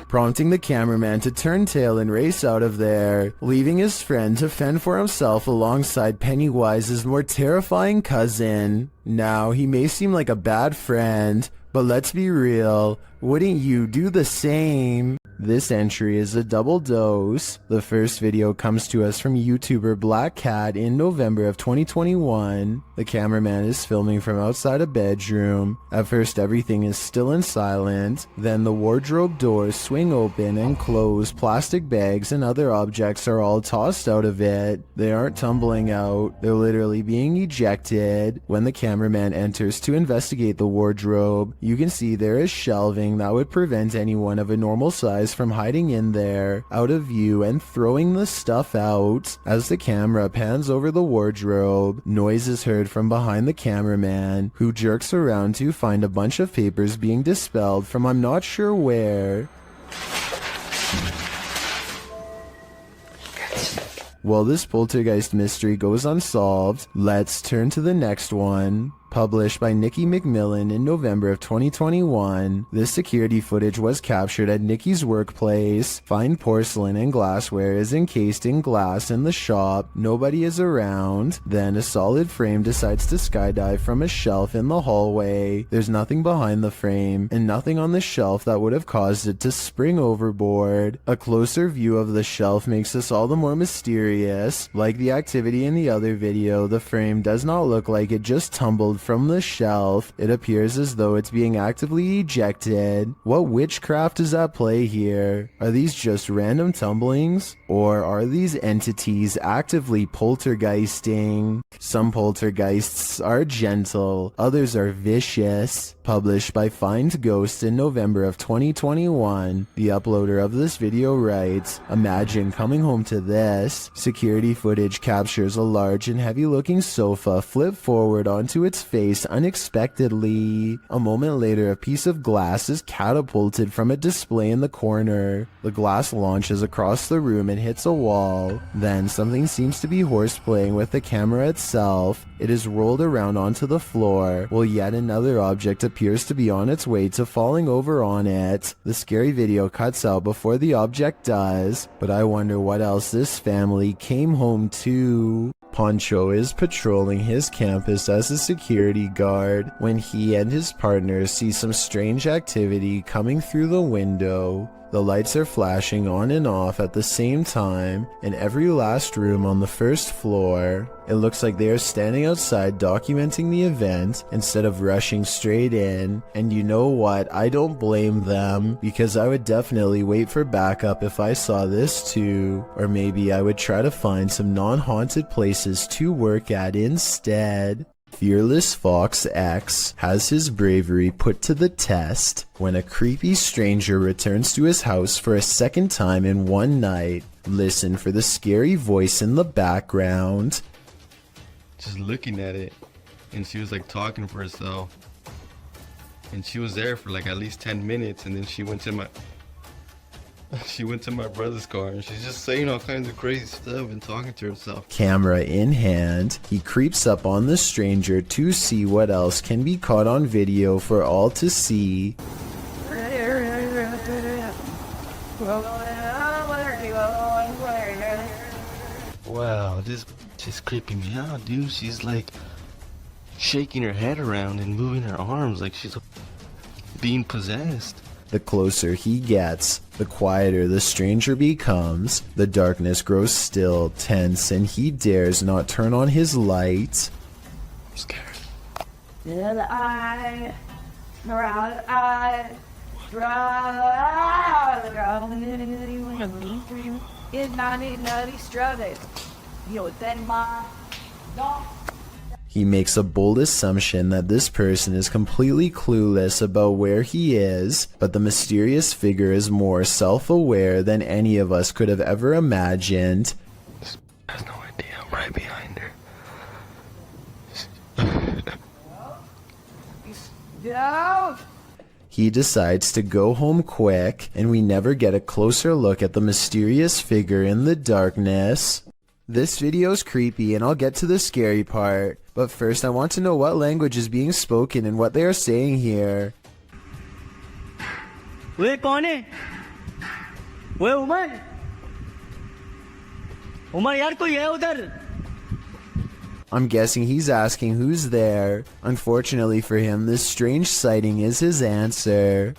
Prompting the cameraman to turn tail and race out of there, leaving his friend to fend for himself alongside Pennywise's more terrifying cousin. Now, he may seem like a bad friend, but let's be real, wouldn't you do the same? This entry is a double dose. The first video comes to us from YouTuber Black Cat in November of 2021. The cameraman is filming from outside a bedroom. At first everything is still and silent. Then the wardrobe doors swing open and close. Plastic bags and other objects are all tossed out of it. They aren't tumbling out. They're literally being ejected. When the cameraman enters to investigate the wardrobe, you can see there is shelving that would prevent anyone of a normal size from hiding in there, out of view, and throwing the stuff out. As the camera pans over the wardrobe, noise is heard from behind the cameraman, who jerks around to find a bunch of papers being dispelled from I'm not sure where. While this poltergeist mystery goes unsolved, let's turn to the next one. Published by Nikki McMillan in November of 2021, this security footage was captured at Nikki's workplace. Fine porcelain and glassware is encased in glass in the shop. Nobody is around. Then a solid frame decides to skydive from a shelf in the hallway. There's nothing behind the frame, and nothing on the shelf that would have caused it to spring overboard. A closer view of the shelf makes this all the more mysterious. Like the activity in the other video, the frame does not look like it just tumbled from the shelf. It appears as though it's being actively ejected. What witchcraft is at play here? Are these just random tumblings? Or are these entities actively poltergeisting? Some poltergeists are gentle, others are vicious. Published by Find Ghost in November of 2021, the uploader of this video writes, "Imagine coming home to this." Security footage captures a large and heavy-looking sofa flip forward onto its face unexpectedly. A moment later, a piece of glass is catapulted from a display in the corner. The glass launches across the room and hits a wall. Then something seems to be horseplaying with the camera itself. It is rolled around onto the floor, while yet another object appears to be on its way to falling over on it. The scary video cuts out before the object does, but I wonder what else this family came home to. Poncho is patrolling his campus as a security guard when he and his partner see some strange activity coming through the window. The lights are flashing on and off at the same time in every last room on the first floor. It looks like they are standing outside documenting the event instead of rushing straight in. And you know what? I don't blame them, because I would definitely wait for backup if I saw this too. Or maybe I would try to find some non-haunted places to work at instead. Fearless Fox X has his bravery put to the test when a creepy stranger returns to his house for a second time in one night. Listen for the scary voice in the background. Just looking at it, and she was like talking for herself, and she was there for like at least 10 minutes, and then she went to my brother's car, and she's just saying all kinds of crazy stuff and talking to herself. Camera in hand, he creeps up on the stranger to see what else can be caught on video for all to see. Wow, this is creeping me out, dude. She's like shaking her head around and moving her arms like she's being possessed. The closer he gets, the quieter the stranger becomes. The darkness grows still, tense, and he dares not turn on his light. I'm scared. He makes a bold assumption that this person is completely clueless about where he is, but the mysterious figure is more self-aware than any of us could have ever imagined. This has no idea I'm right behind her. He decides to go home quick, and we never get a closer look at the mysterious figure in the darkness. This video's creepy, and I'll get to the scary part, but first I want to know what language is being spoken and what they are saying here. वे कौन है? वे उमर? उमर यार कोई है उधर? I'm guessing he's asking who's there. Unfortunately for him, this strange sighting is his answer.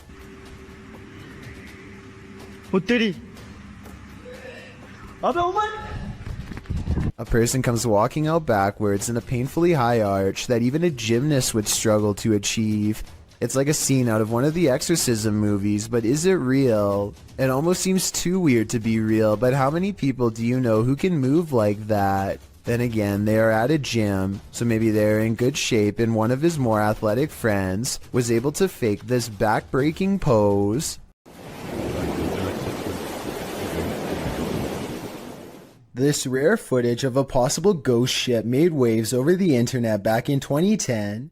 उत्तरी. अबे Umar? A person comes walking out backwards in a painfully high arch that even a gymnast would struggle to achieve. It's like a scene out of one of the exorcism movies, but is it real? It almost seems too weird to be real, but how many people do you know who can move like that? Then again, they are at a gym, so maybe they're in good shape and one of his more athletic friends was able to fake this back-breaking pose. This rare footage of a possible ghost ship made waves over the internet back in 2010.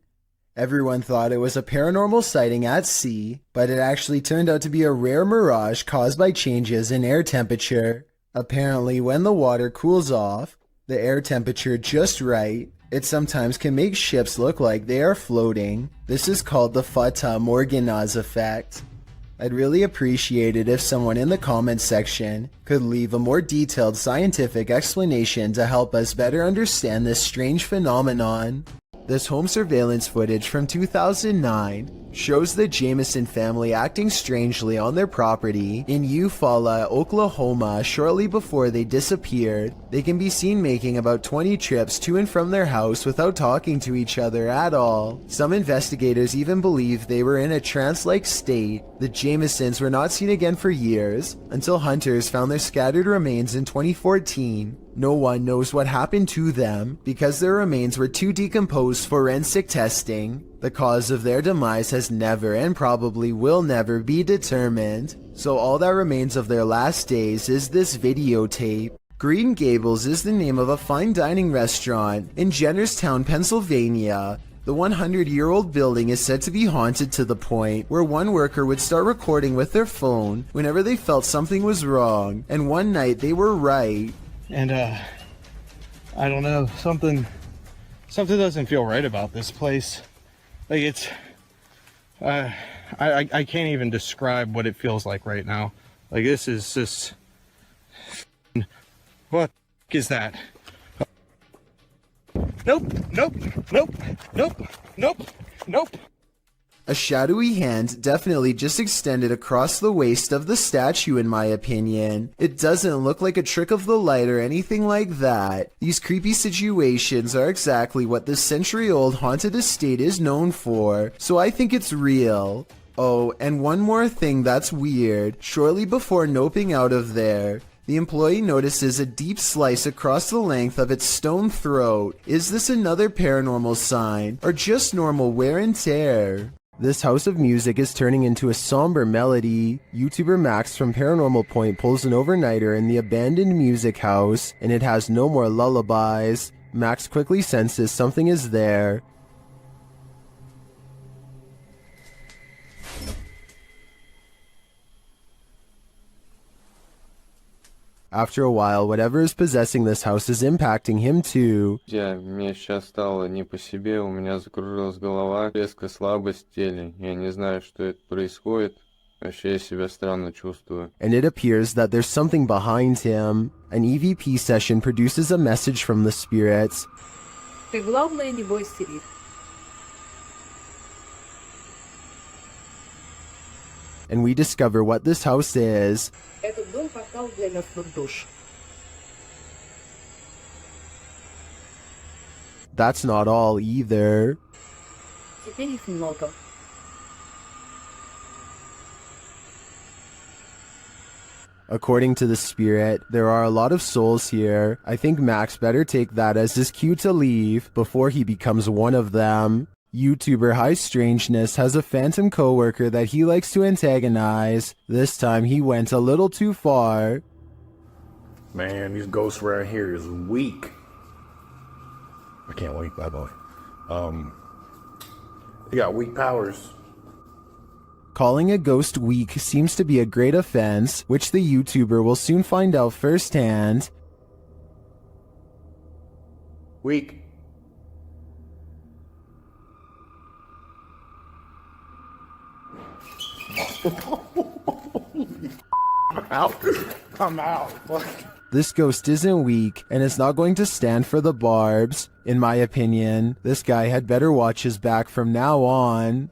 Everyone thought it was a paranormal sighting at sea, but it actually turned out to be a rare mirage caused by changes in air temperature. Apparently, when the water cools off, the air temperature just right, it sometimes can make ships look like they are floating. This is called the Fata Morgana's effect. I'd really appreciate it if someone in the comments section could leave a more detailed scientific explanation to help us better understand this strange phenomenon. This home surveillance footage from 2009 shows the Jameson family acting strangely on their property in Eufaula, Oklahoma shortly before they disappeared. They can be seen making about 20 trips to and from their house without talking to each other at all. Some investigators even believe they were in a trance-like state. The Jamesons were not seen again for years, until hunters found their scattered remains in 2014. No one knows what happened to them because their remains were too decomposed for forensic testing. The cause of their demise has never and probably will never be determined, so all that remains of their last days is this videotape. Green Gables is the name of a fine dining restaurant in Jennerstown, Pennsylvania. The 100-year-old building is said to be haunted to the point where one worker would start recording with their phone whenever they felt something was wrong, and one night they were right. And I don't know, something doesn't feel right about this place. Like it's I can't even describe what it feels like right now. Like this is just, what is that? Nope, nope, nope, nope, nope, nope. A shadowy hand definitely just extended across the waist of the statue in my opinion. It doesn't look like a trick of the light or anything like that. These creepy situations are exactly what this century-old haunted estate is known for, so I think it's real. Oh, and one more thing that's weird. Shortly before noping out of there, the employee notices a deep slice across the length of its stone throat. Is this another paranormal sign, or just normal wear and tear? This house of music is turning into a somber melody. YouTuber Max from Paranormal Point pulls an overnighter in the abandoned music house, and it has no more lullabies. Max quickly senses something is there. After a while, whatever is possessing this house is impacting him too. Мне сейчас стало не по себе, у меня закружилась голова, резкая слабость в теле. Я не знаю, что это происходит. Вообще я себя странно чувствую. And it appears that there's something behind him. An EVP session produces a message from the spirits. Ты главное не бойся их. And we discover what this house is. Этот дом портал для мертвых душ. That's not all either. Теперь их много. According to the spirit, there are a lot of souls here. I think Max better take that as his cue to leave before he becomes one of them. YouTuber High Strangeness has a phantom coworker that he likes to antagonize. This time he went a little too far. Man, these ghosts right here is weak. I can't wait, bye boy. They got weak powers. Calling a ghost weak seems to be a great offense, which the YouTuber will soon find out firsthand. Weak. I'm out. I'm out. This ghost isn't weak, and is not going to stand for the barbs. In my opinion, this guy had better watch his back from now on.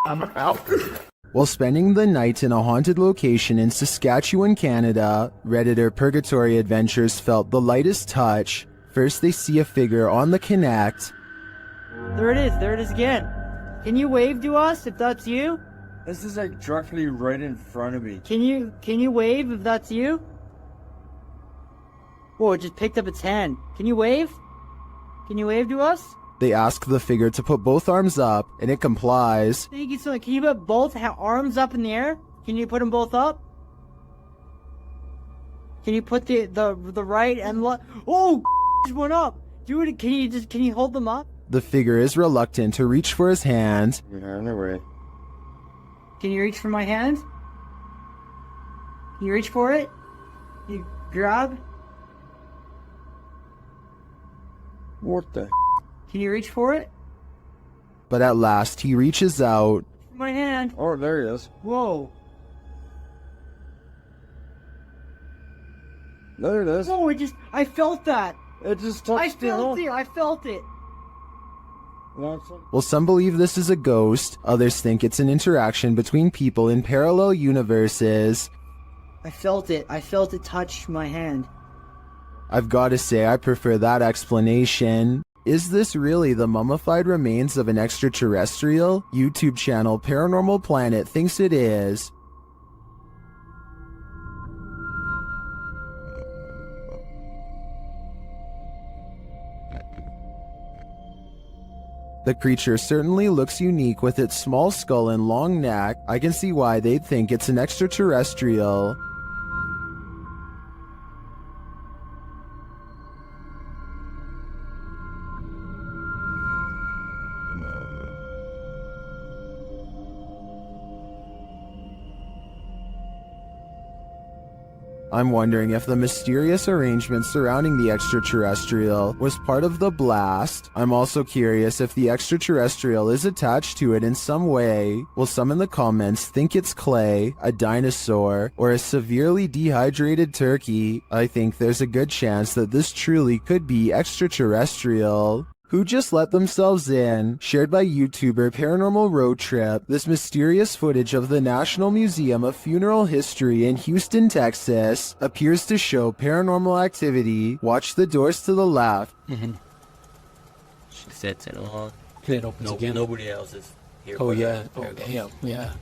I'm out. While spending the night in a haunted location in Saskatchewan, Canada, Redditor Purgatory Adventures felt the lightest touch. First they see a figure on the Connect. There it is again. Can you wave to us if that's you? This is like directly right in front of me. Can you wave if that's you? Whoa, it just picked up its hand. Can you wave? Can you wave to us? They ask the figure to put both arms up, and it complies. Thank you so much. Can you put both arms up in the air? Can you put them both up? Can you put the right and left? Oh, just went up. Dude, can you hold them up? The figure is reluctant to reach for his hand. Yeah, no way. Can you reach for my hand? Can you reach for it? You grab? What the? Can you reach for it? But at last he reaches out. My hand. Oh, there he is. Whoa. There it is. Oh, I felt that. It just touched it. I felt it. Well, some believe this is a ghost, others think it's an interaction between people in parallel universes. I felt it. I felt it touch my hand. I've got to say, I prefer that explanation. Is this really the mummified remains of an extraterrestrial? YouTube channel Paranormal Planet thinks it is. The creature certainly looks unique with its small skull and long neck. I can see why they'd think it's an extraterrestrial. I'm wondering if the mysterious arrangement surrounding the extraterrestrial was part of the blast. I'm also curious if the extraterrestrial is attached to it in some way. Will some in the comments think it's clay, a dinosaur, or a severely dehydrated turkey? I think there's a good chance that this truly could be extraterrestrial. Who just let themselves in? Shared by YouTuber Paranormal Road Trip, this mysterious footage of the National Museum of Funeral History in Houston, Texas, appears to show paranormal activity. Watch the doors to the left. She sets it on. It opens again. Nobody else is here. Oh but yeah. her. Yeah.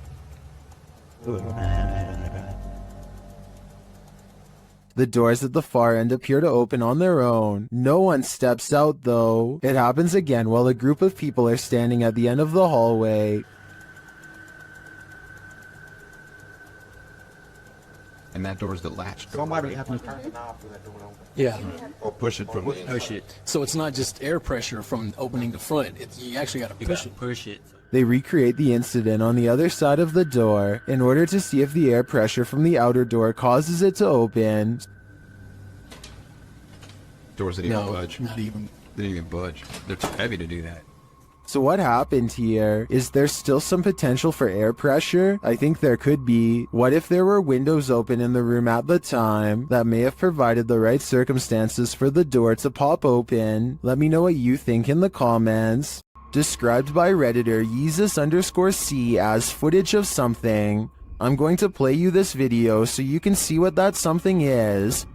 The doors at the far end appear to open on their own. No one steps out though. It happens again while a group of people are standing at the end of the hallway. And that door's the latch door. Somebody have to turn the knob for that door to open. Yeah. Or push it from the Push it. So it's not just air pressure from opening the front. You actually got to push it. Push it. They recreate the incident on the other side of the door in order to see if the air pressure from the outer door causes it to open. doors didn't even No, budge. not even. They didn't even budge. They're too heavy to do that. So what happened here? Is there still some potential for air pressure? I think there could be. What if there were windows open in the room at the time that may have provided the right circumstances for the door to pop open? Let me know what you think in the comments. Described by Redditor Yeezus_C as footage of something. I'm going to play you this video so you can see what that something is.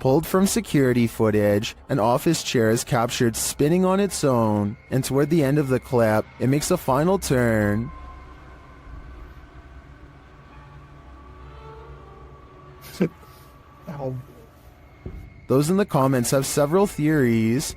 Pulled from security footage, an office chair is captured spinning on its own, and toward the end of the clip, it makes a final turn. Those in the comments have several theories.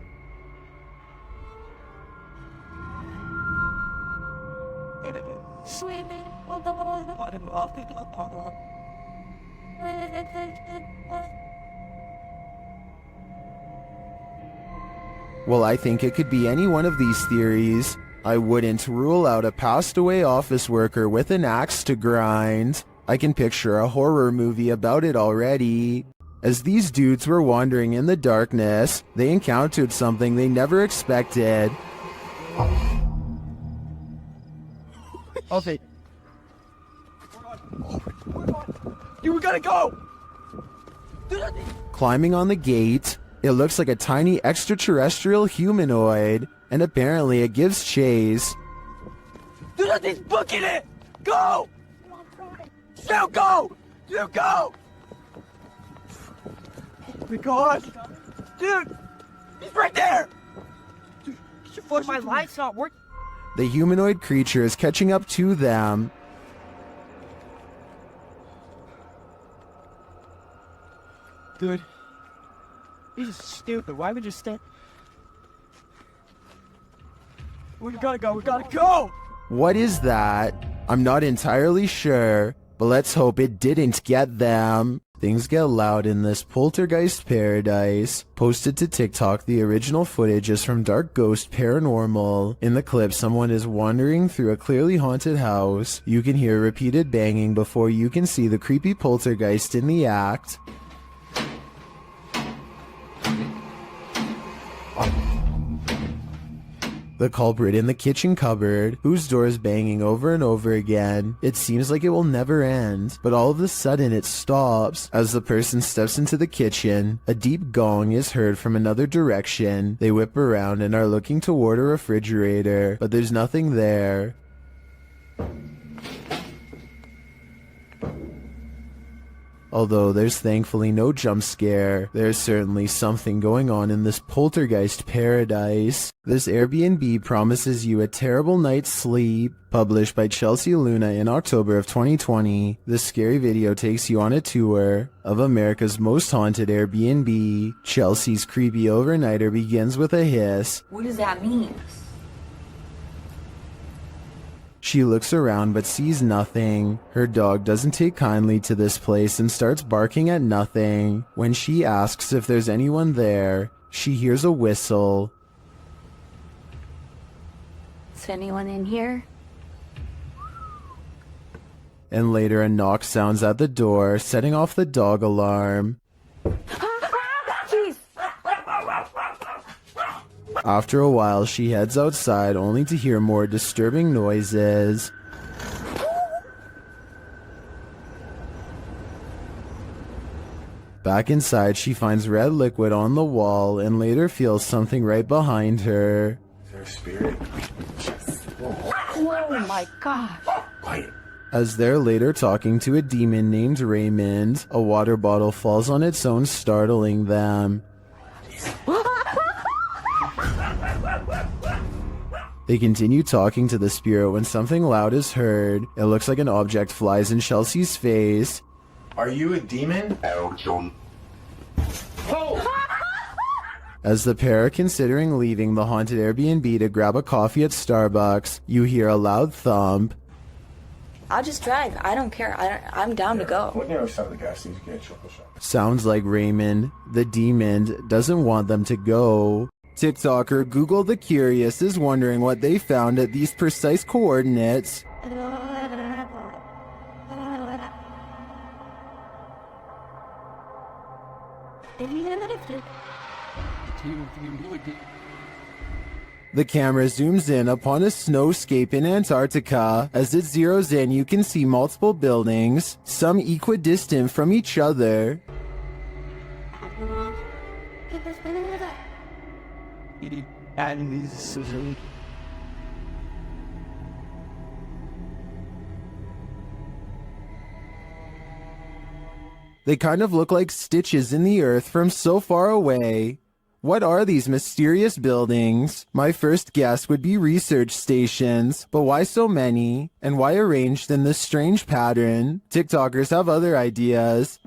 Well, I think it could be any one of these theories. I wouldn't rule out a passed away office worker with an axe to grind. I can picture a horror movie about it already. As these dudes were wandering in the darkness, they encountered something they never expected. Okay. Dude, we gotta go! Climbing on the gate, it looks like a tiny extraterrestrial humanoid, and apparently it gives chase. Dude, that thing's booking it! Go! Still go! Still go! Oh my gosh! Dude! He's right there! Dude, my light's not working. The humanoid creature is catching up to them. Dude. This is stupid. Why would you stand? We gotta go. We gotta go! What is that? I'm not entirely sure, but let's hope it didn't get them. Things get loud in this poltergeist paradise. Posted to TikTok, the original footage is from Dark Ghost Paranormal. In the clip, someone is wandering through a clearly haunted house. You can hear repeated banging before you can see the creepy poltergeist in the act. The culprit in the kitchen cupboard, whose door is banging over and over again. It seems like it will never end, but all of a sudden it stops. As the person steps into the kitchen, a deep gong is heard from another direction. They whip around and are looking toward a refrigerator, but there's nothing there. Although there's thankfully no jump scare, there's certainly something going on in this poltergeist paradise. This Airbnb promises you a terrible night's sleep. Published by Chelsea Luna in October of 2020, this scary video takes you on a tour of America's most haunted Airbnb. Chelsea's creepy overnighter begins with a hiss. What does that mean? She looks around but sees nothing. Her dog doesn't take kindly to this place and starts barking at nothing. When she asks if there's anyone there, she hears a whistle. Is anyone in here? And later a knock sounds at the door, setting off the dog alarm. Jeez. After a while, she heads outside only to hear more disturbing noises. Back inside, she finds red liquid on the wall and later feels something right behind her. Is there a spirit? Oh my gosh. Quiet. As they're later talking to a demon named Raymond, a water bottle falls on its own, startling them. They continue talking to the spirit when something loud is heard. It looks like an object flies in Chelsea's face. Are you a demon? As the pair are considering leaving the haunted Airbnb to grab a coffee at Starbucks, you hear a loud thump. I'll just drive. I don't care. I'm down to go. What the other side of the gas station get chocolate shop? Sounds like Raymond, the demon, doesn't want them to go. TikToker Google the Curious is wondering what they found at these precise coordinates. The camera zooms in upon a snowscape in Antarctica. As it zeroes in, you can see multiple buildings, some equidistant from each other. They kind of look like stitches in the earth from so far away. What are these mysterious buildings? My first guess would be research stations, but why so many? And why arranged in this strange pattern? TikTokers have other ideas.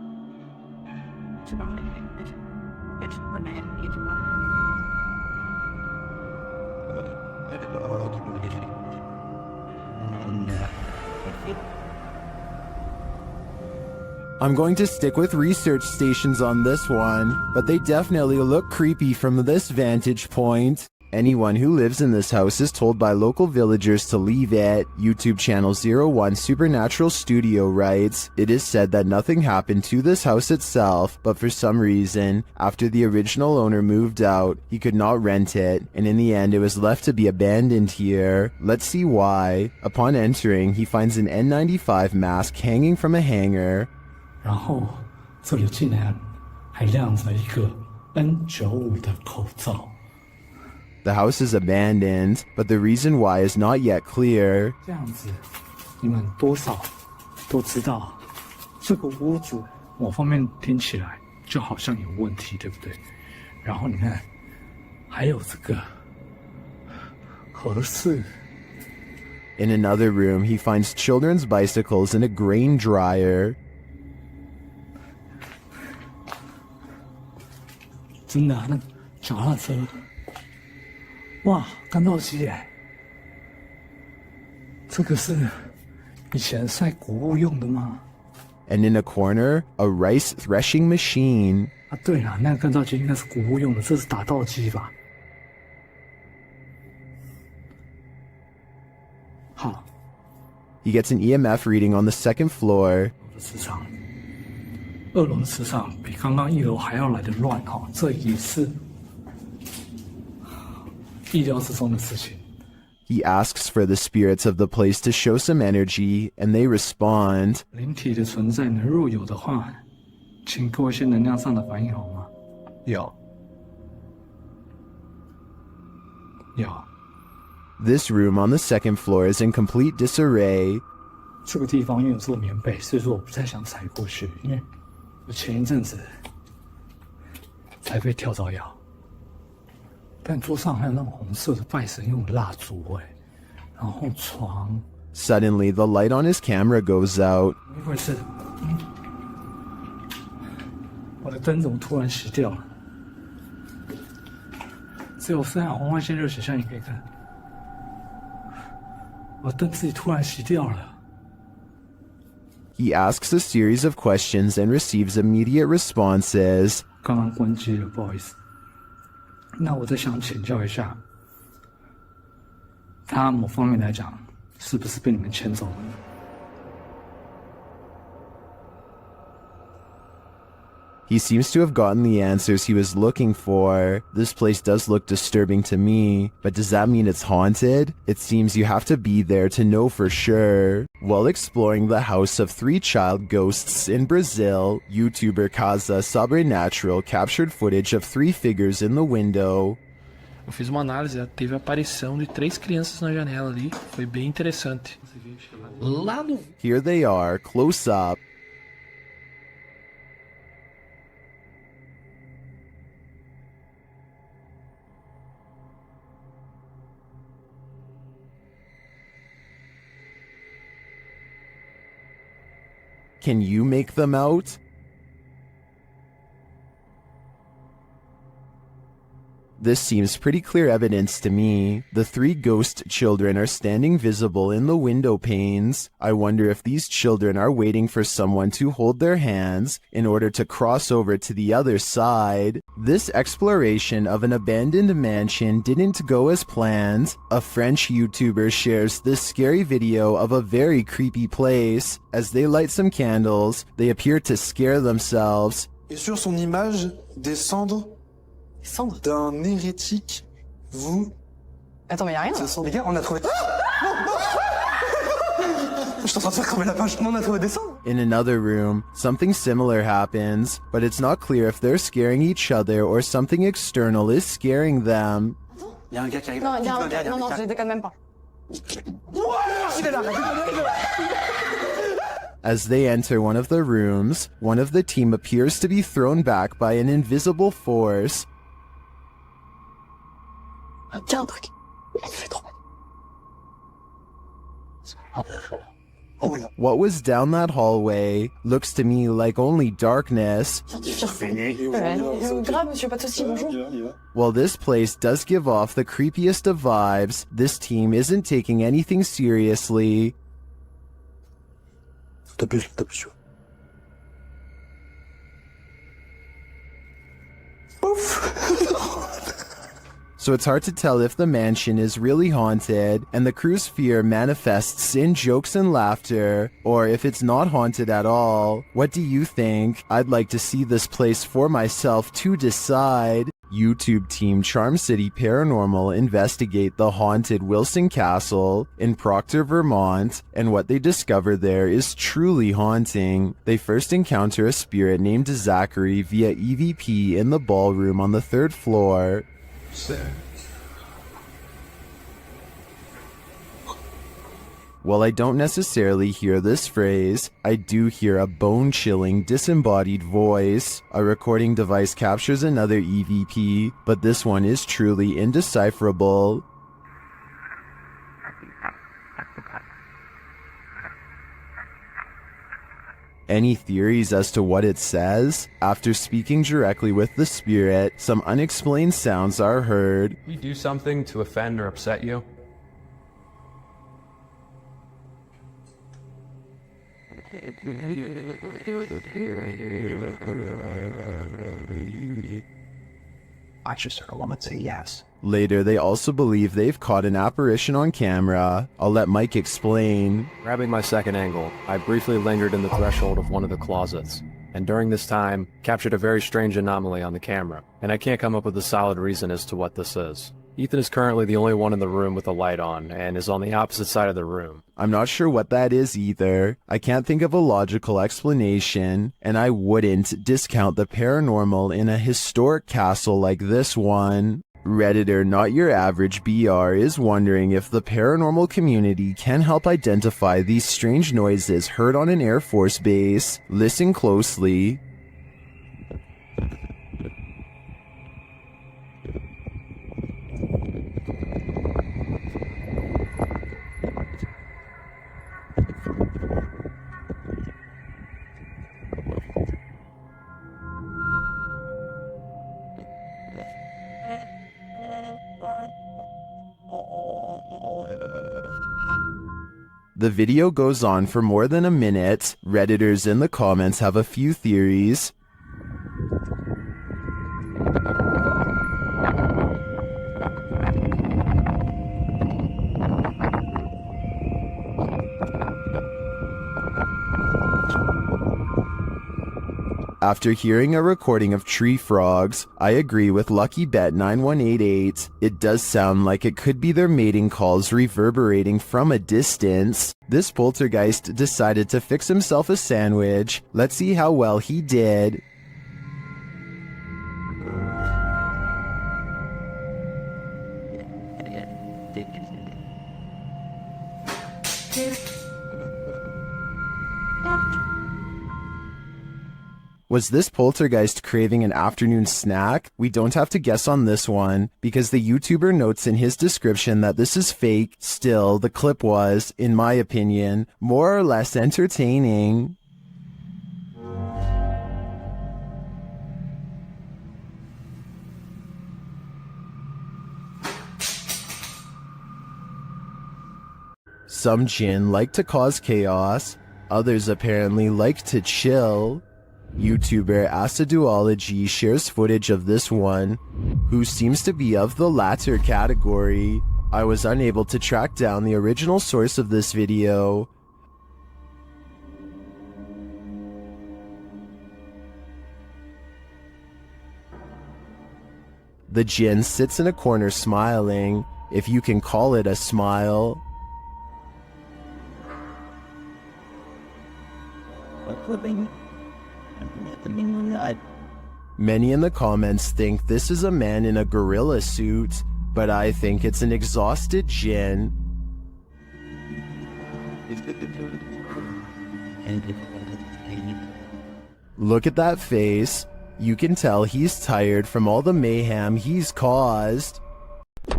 I'm going to stick with research stations on this one, but they definitely look creepy from this vantage point. Anyone who lives in this house is told by local villagers to leave it. YouTube channel 01 Supernatural Studio writes, "It is said that nothing happened to this house itself, but for some reason, after the original owner moved out, he could not rent it, and in the end it was left to be abandoned here. Let's see why." Upon entering, he finds an N95 mask hanging from a hanger. 然后这里竟然还晾着一个 N95 的口罩。 The house is abandoned, but the reason why is not yet clear. 这样子，你们多少都知道，这个屋子某方面听起来就好像有问题，对不对？然后你看，还有这个盒子。 In another room, he finds children's bicycles and a grain dryer. 真的、啊，那脚踏车，哇，干豆机耶！这个是以前晒谷物用的吗？ And in a corner, a rice threshing machine. 啊，对了，那个干燥机应该是谷物用的，这是打稻机吧？好。 He gets an EMF reading on the second floor. 磁场。 2楼的磁场比刚刚1楼还要来得乱哈，这也是意料之中的事情。He asks for the spirits of the place to show some energy, and they respond. 灵体的存在呢，若有的话，请给我一些能量上的反应好吗？有。有。 This room on the second floor is in complete disarray. 这个地方因为有做棉被，所以说我不太想踩过去，因为。 我前一阵子才被跳蚤咬，但桌上还有那种红色的拜神用的蜡烛然后床。Suddenly, the light on his camera goes out. 怎么回事？我的灯怎么突然熄掉了？只有3条红外线热显像你可以看，我的灯自己突然熄掉了。 He asks a series of questions and receives immediate responses. 刚刚关机了，不好意思。那我再想请教一下，他某方面来讲，是不是被你们牵走了呢？ He seems to have gotten the answers he was looking for. This place does look disturbing to me, but does that mean it's haunted? It seems you have to be there to know for sure. While exploring the house of 3 child ghosts in Brazil, YouTuber Casa Sobrenatural captured footage of 3 figures in the window. Eu fiz uma análise, teve a aparição de 3 crianças na janela ali, foi bem interessante. Lá no... Here they are, close up. Can you make them out? This seems pretty clear evidence to me. The 3 ghost children are standing visible in the window panes. I wonder if these children are waiting for someone to hold their hands in order to cross over to the other side. This exploration of an abandoned mansion didn't go as planned. A French YouTuber shares this scary video of a very creepy place. As they light some candles, they appear to scare themselves. Et sur son image, des cendres d'un hérétique, vous... Attends, mais y'a rien. Les gars, on a trouvé... Je suis en train de faire cramer la page. On a trouvé des cendres. In another room, something similar happens, but it's not clear if they're scaring each other or something external is scaring them. Y'a un gars qui arrive. Non, non, je déconne même pas. Il est là. As they enter one of the rooms, one of the team appears to be thrown back by an invisible force. Tiens un truc. Il fait trop mal. What was down that hallway looks to me like only darkness. Grave, monsieur, pas de soucis, bonjour. While this place does give off the creepiest of vibes, this team isn't taking anything seriously. So it's hard to tell if the mansion is really haunted, and the crew's fear manifests in jokes and laughter, or if it's not haunted at all. What do you think? I'd like to see this place for myself to decide. YouTube team Charm City Paranormal investigate the haunted Wilson Castle in Proctor, Vermont, and what they discover there is truly haunting. They first encounter a spirit named Zachary via EVP in the ballroom on the 3rd floor. While I don't necessarily hear this phrase, I do hear a bone-chilling, disembodied voice. A recording device captures another EVP, but this one is truly indecipherable. Any theories as to what it says? After speaking directly with the spirit, some unexplained sounds are heard. We do something to offend or upset you? I just heard a woman say yes. Later, they also believe they've caught an apparition on camera. I'll let Mike explain. Grabbing my second angle, I briefly lingered in the threshold of one of the closets, and during this time, captured a very strange anomaly on the camera, and I can't come up with a solid reason as to what this is. Ethan is currently the only one in the room with the light on, and is on the opposite side of the room. I'm not sure what that is either. I can't think of a logical explanation, and I wouldn't discount the paranormal in a historic castle like this one. Redditor Not Your Average BR is wondering if the paranormal community can help identify these strange noises heard on an Air Force base. Listen closely. The video goes on for more than a minute. Redditors in the comments have a few theories. After hearing a recording of tree frogs, I agree with Lucky Bet 9188. It does sound like it could be their mating calls reverberating from a distance. This poltergeist decided to fix himself a sandwich. Let's see how well he did. Was this poltergeist craving an afternoon snack? We don't have to guess on this one, because the YouTuber notes in his description that this is fake. Still, the clip was, in my opinion, more or less entertaining. Some jinn like to cause chaos, others apparently like to chill. YouTuber Aciduology shares footage of this one, who seems to be of the latter category. I was unable to track down the original source of this video. The jinn sits in a corner smiling, if you can call it a smile. Many in the comments think this is a man in a gorilla suit, but I think it's an exhausted jinn. Look at that face. You can tell he's tired from all the mayhem he's caused.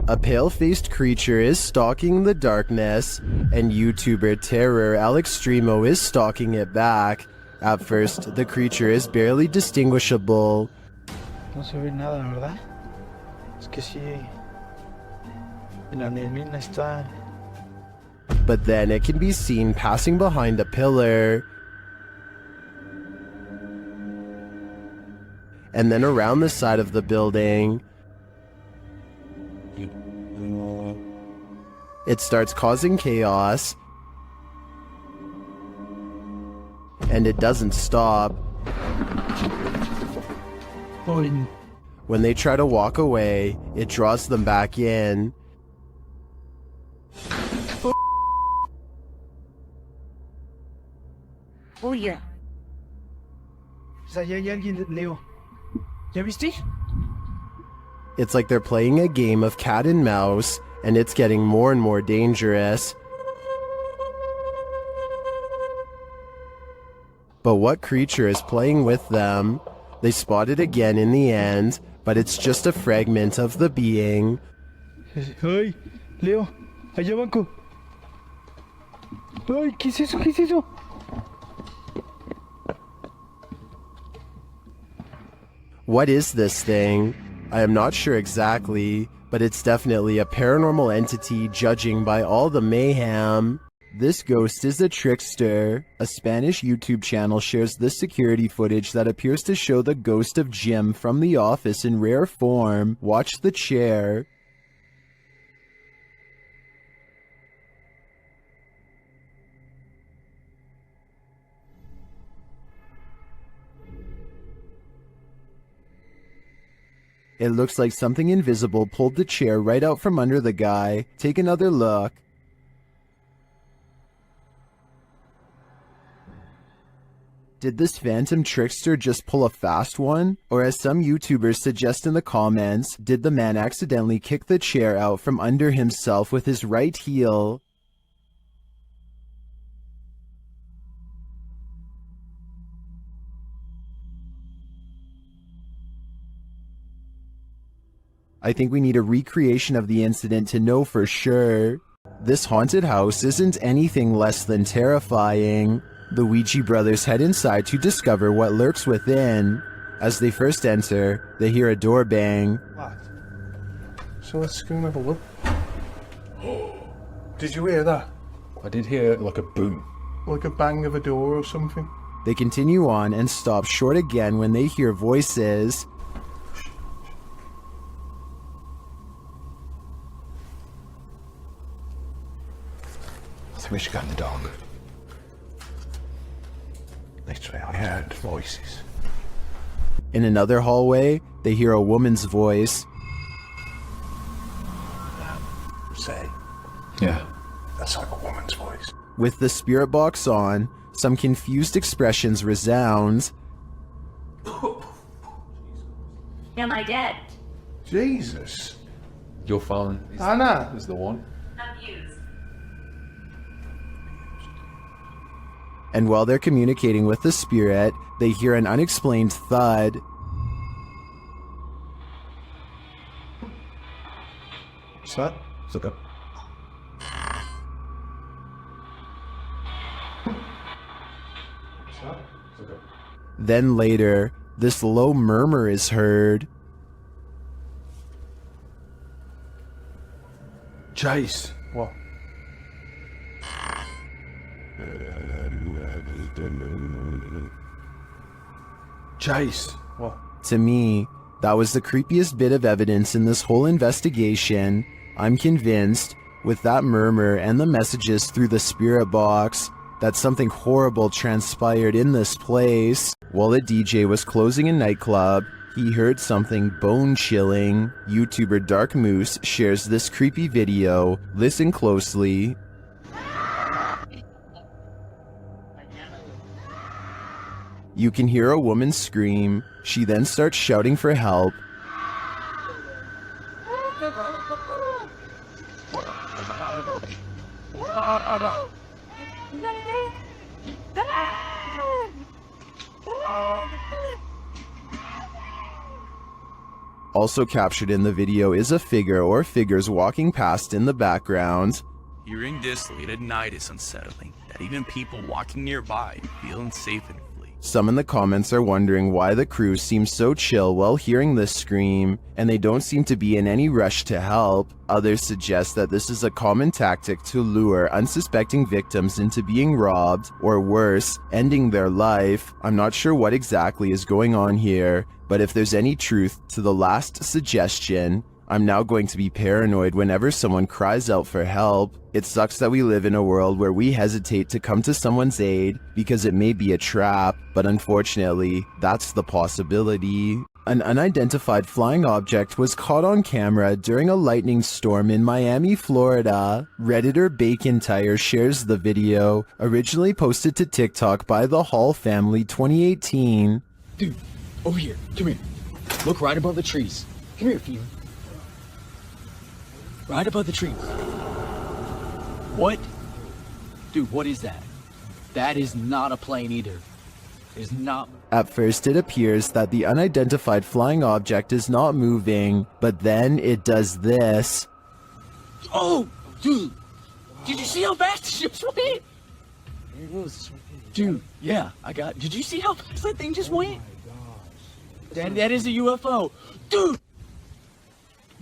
A pale-faced creature is stalking the darkness, and YouTuber Terror Al Extremo is stalking it back. At first, the creature is barely distinguishable. No se ve nada, ¿verdad? Es que sí. La neblina está. But then it can be seen passing behind a pillar. And then around the side of the building. It starts causing chaos. And it doesn't stop. When they try to walk away, it draws them back in. Oye. Allá hay alguien, Leo. ¿Ya viste? It's like they're playing a game of cat and mouse, and it's getting more and more dangerous. But what creature is playing with them? They spot it again in the end, but it's just a fragment of the being. Ay, Leo, allá banco. Ay, ¿qué es eso? ¿Qué es eso? What is this thing? I am not sure exactly, but it's definitely a paranormal entity judging by all the mayhem. This ghost is a trickster. A Spanish YouTube channel shares this security footage that appears to show the ghost of Jim from The Office in rare form. Watch the chair. It looks like something invisible pulled the chair right out from under the guy. Take another look. Did this phantom trickster just pull a fast one? Or as some YouTubers suggest in the comments, did the man accidentally kick the chair out from under himself with his right heel? I think we need a recreation of the incident to know for sure. This haunted house isn't anything less than terrifying. The Ouija brothers head inside to discover what lurks within. As they first enter, they hear a door bang. So let's go and have a look. Did you hear that? I did hear like a boom. Like a bang of a door or something. They continue on and stop short again when they hear voices. I think we should go in the dark. Literally, I heard voices. In another hallway, they hear a woman's voice. Say. Yeah. That's like a woman's voice. With the spirit box on, some confused expressions resound. Am I dead? Jesus. Your phone Anna is the one. Abused. And while they're communicating with the spirit, they hear an unexplained thud. What's that? It's okay. Then later, this low murmur is heard. Chase. What? Chase. Well, To me, that was the creepiest bit of evidence in this whole investigation. I'm convinced, with that murmur and the messages through the spirit box, that something horrible transpired in this place. While a DJ was closing a nightclub, he heard something bone-chilling. YouTuber Dark Moose shares this creepy video. Listen closely. You can hear a woman scream. She then starts shouting for help. Also captured in the video is a figure or figures walking past in the background. Hearing this late at night is unsettling, that even people walking nearby feel unsafe and flee. Some in the comments are wondering why the crew seems so chill while hearing this scream, and they don't seem to be in any rush to help. Others suggest that this is a common tactic to lure unsuspecting victims into being robbed, or worse, ending their life. I'm not sure what exactly is going on here, but if there's any truth to the last suggestion, I'm now going to be paranoid whenever someone cries out for help. It sucks that we live in a world where we hesitate to come to someone's aid because it may be a trap, but unfortunately, that's the possibility. An unidentified flying object was caught on camera during a lightning storm in Miami, Florida. Redditor Bacon Tire shares the video, originally posted to TikTok by the Hall family 2018. Dude, over here. Come here. Look right above the trees. Come here, Fever. Right above the trees. What? Dude, what is that? That is not a plane either. It's not. At first it appears that the unidentified flying object is not moving, but then it does this. Oh, dude. Did you see how fast the ship went? There it goes. Dude, yeah, did you see how fast that thing just went? That is a UFO. Dude!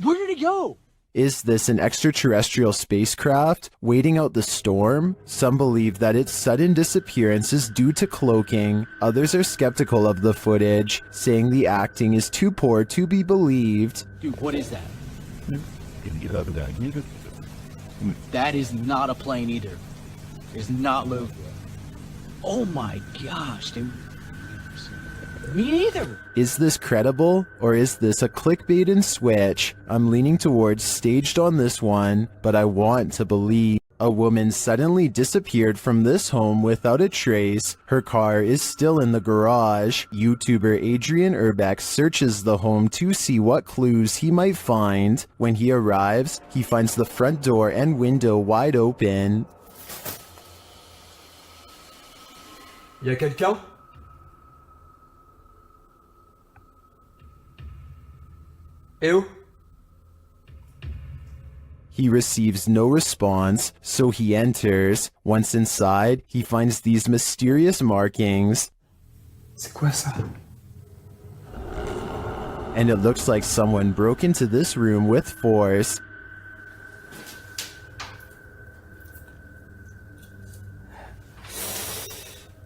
Where did it go? Is this an extraterrestrial spacecraft waiting out the storm? Some believe that its sudden disappearance is due to cloaking. Others are skeptical of the footage, saying the acting is too poor to be believed. Dude, what is that? That is not a plane either. It's not moving. Oh my gosh, dude. Me neither. Is this credible, or is this a clickbait and switch? I'm leaning towards staged on this one, but I want to believe. A woman suddenly disappeared from this home without a trace. Her car is still in the garage. YouTuber Adrian Urbex searches the home to see what clues he might find. When he arrives, he finds the front door and window wide open. Y a quelqu'un? Ew. He receives no response, so he enters. Once inside, he finds these mysterious markings. C'est quoi ça? And it looks like someone broke into this room with force.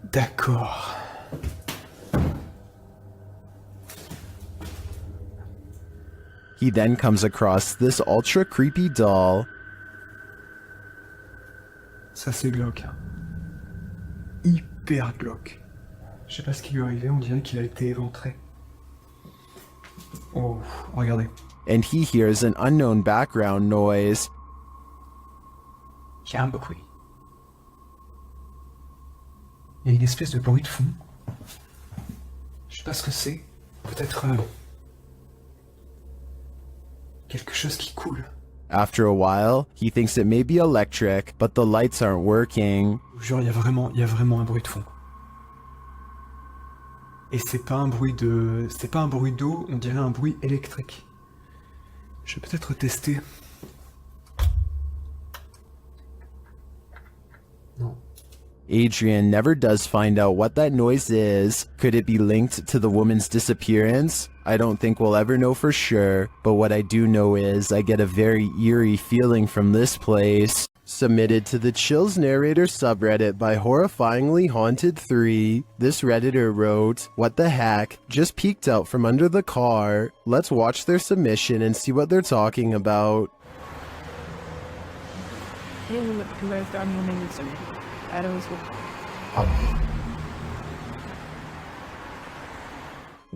D'accord. He then comes across this ultra creepy doll. Ça c'est glauque. Hyper glauque. Je sais pas ce qui lui est arrivé, on dirait qu'il a été éventré. Oh, regardez. And he hears an unknown background noise. Il y a un bruit. Il y a une espèce de bruit de fond. Je sais pas ce que c'est. Peut-être quelque chose qui coule. After a while, he thinks it may be electric, but the lights aren't working. Genre, il y a vraiment un bruit de fond. Et c'est pas un bruit d'eau, on dirait un bruit électrique. Je vais peut-être tester. Non. Adrian never does find out what that noise is. Could it be linked to the woman's disappearance? I don't think we'll ever know for sure, but what I do know is I get a very eerie feeling from this place. Submitted to the Chills Narrator subreddit by Horrifyingly Haunted 3, this Redditor wrote, "What the heck? Just peeked out from under the car. Let's watch their submission and see what they're talking about."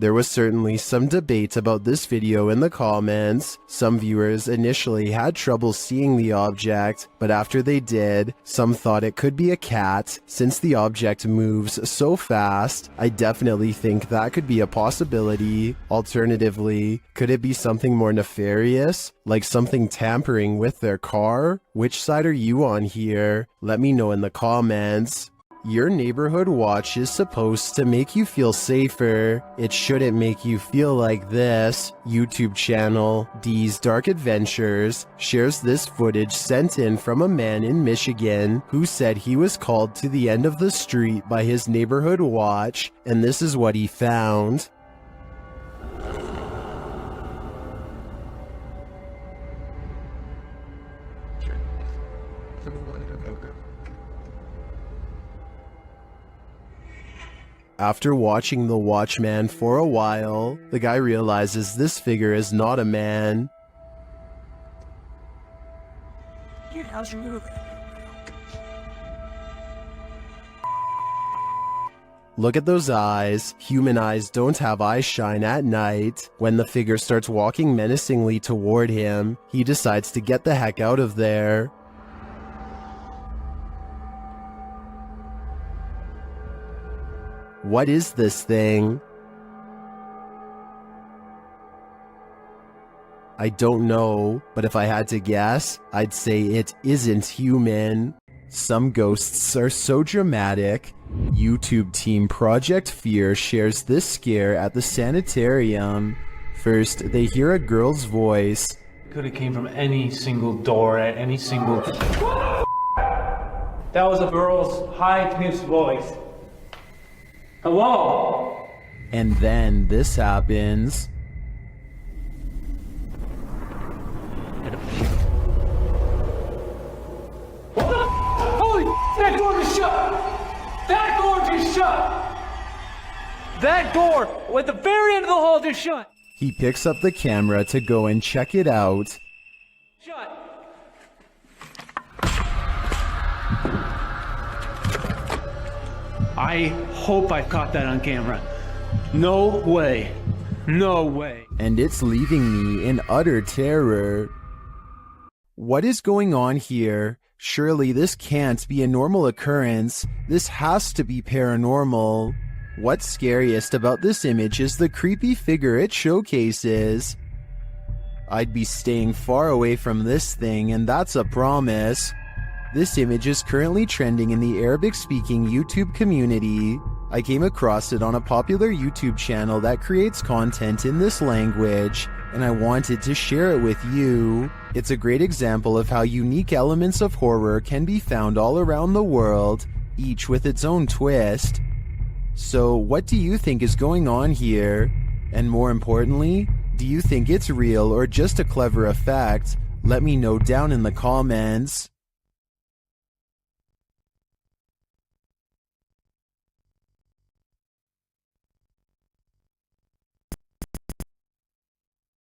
There was certainly some debate about this video in the comments. Some viewers initially had trouble seeing the object, but after they did, some thought it could be a cat. Since the object moves so fast, I definitely think that could be a possibility. Alternatively, could it be something more nefarious, like something tampering with their car? Which side are you on here? Let me know in the comments. Your neighborhood watch is supposed to make you feel safer. It shouldn't make you feel like this. YouTube channel D's Dark Adventures shares this footage sent in from a man in Michigan who said he was called to the end of the street by his neighborhood watch, and this is what he found. After watching the Watchman for a while, the guy realizes this figure is not a man. Look at those eyes. Human eyes don't have eye shine at night. When the figure starts walking menacingly toward him, he decides to get the heck out of there. What is this thing? I don't know, but if I had to guess, I'd say it isn't human. Some ghosts are so dramatic. YouTube team Project Fear shares this scare at the sanitarium. First, they hear a girl's voice. Could have came from any single door at any single... That was a girl's high-pitched voice. Hello? And then this happens. Holy, that door is shut! That door just shut! That door at the very end of the hall just shut! He picks up the camera to go and check it out. Shut! I hope I caught that on camera. No way. No way. And it's leaving me in utter terror. What is going on here? Surely this can't be a normal occurrence. This has to be paranormal. What's scariest about this image is the creepy figure it showcases. I'd be staying far away from this thing, and that's a promise. This image is currently trending in the Arabic-speaking YouTube community. I came across it on a popular YouTube channel that creates content in this language, and I wanted to share it with you. It's a great example of how unique elements of horror can be found all around the world, each with its own twist. So, what do you think is going on here? And more importantly, do you think it's real or just a clever effect? Let me know down in the comments.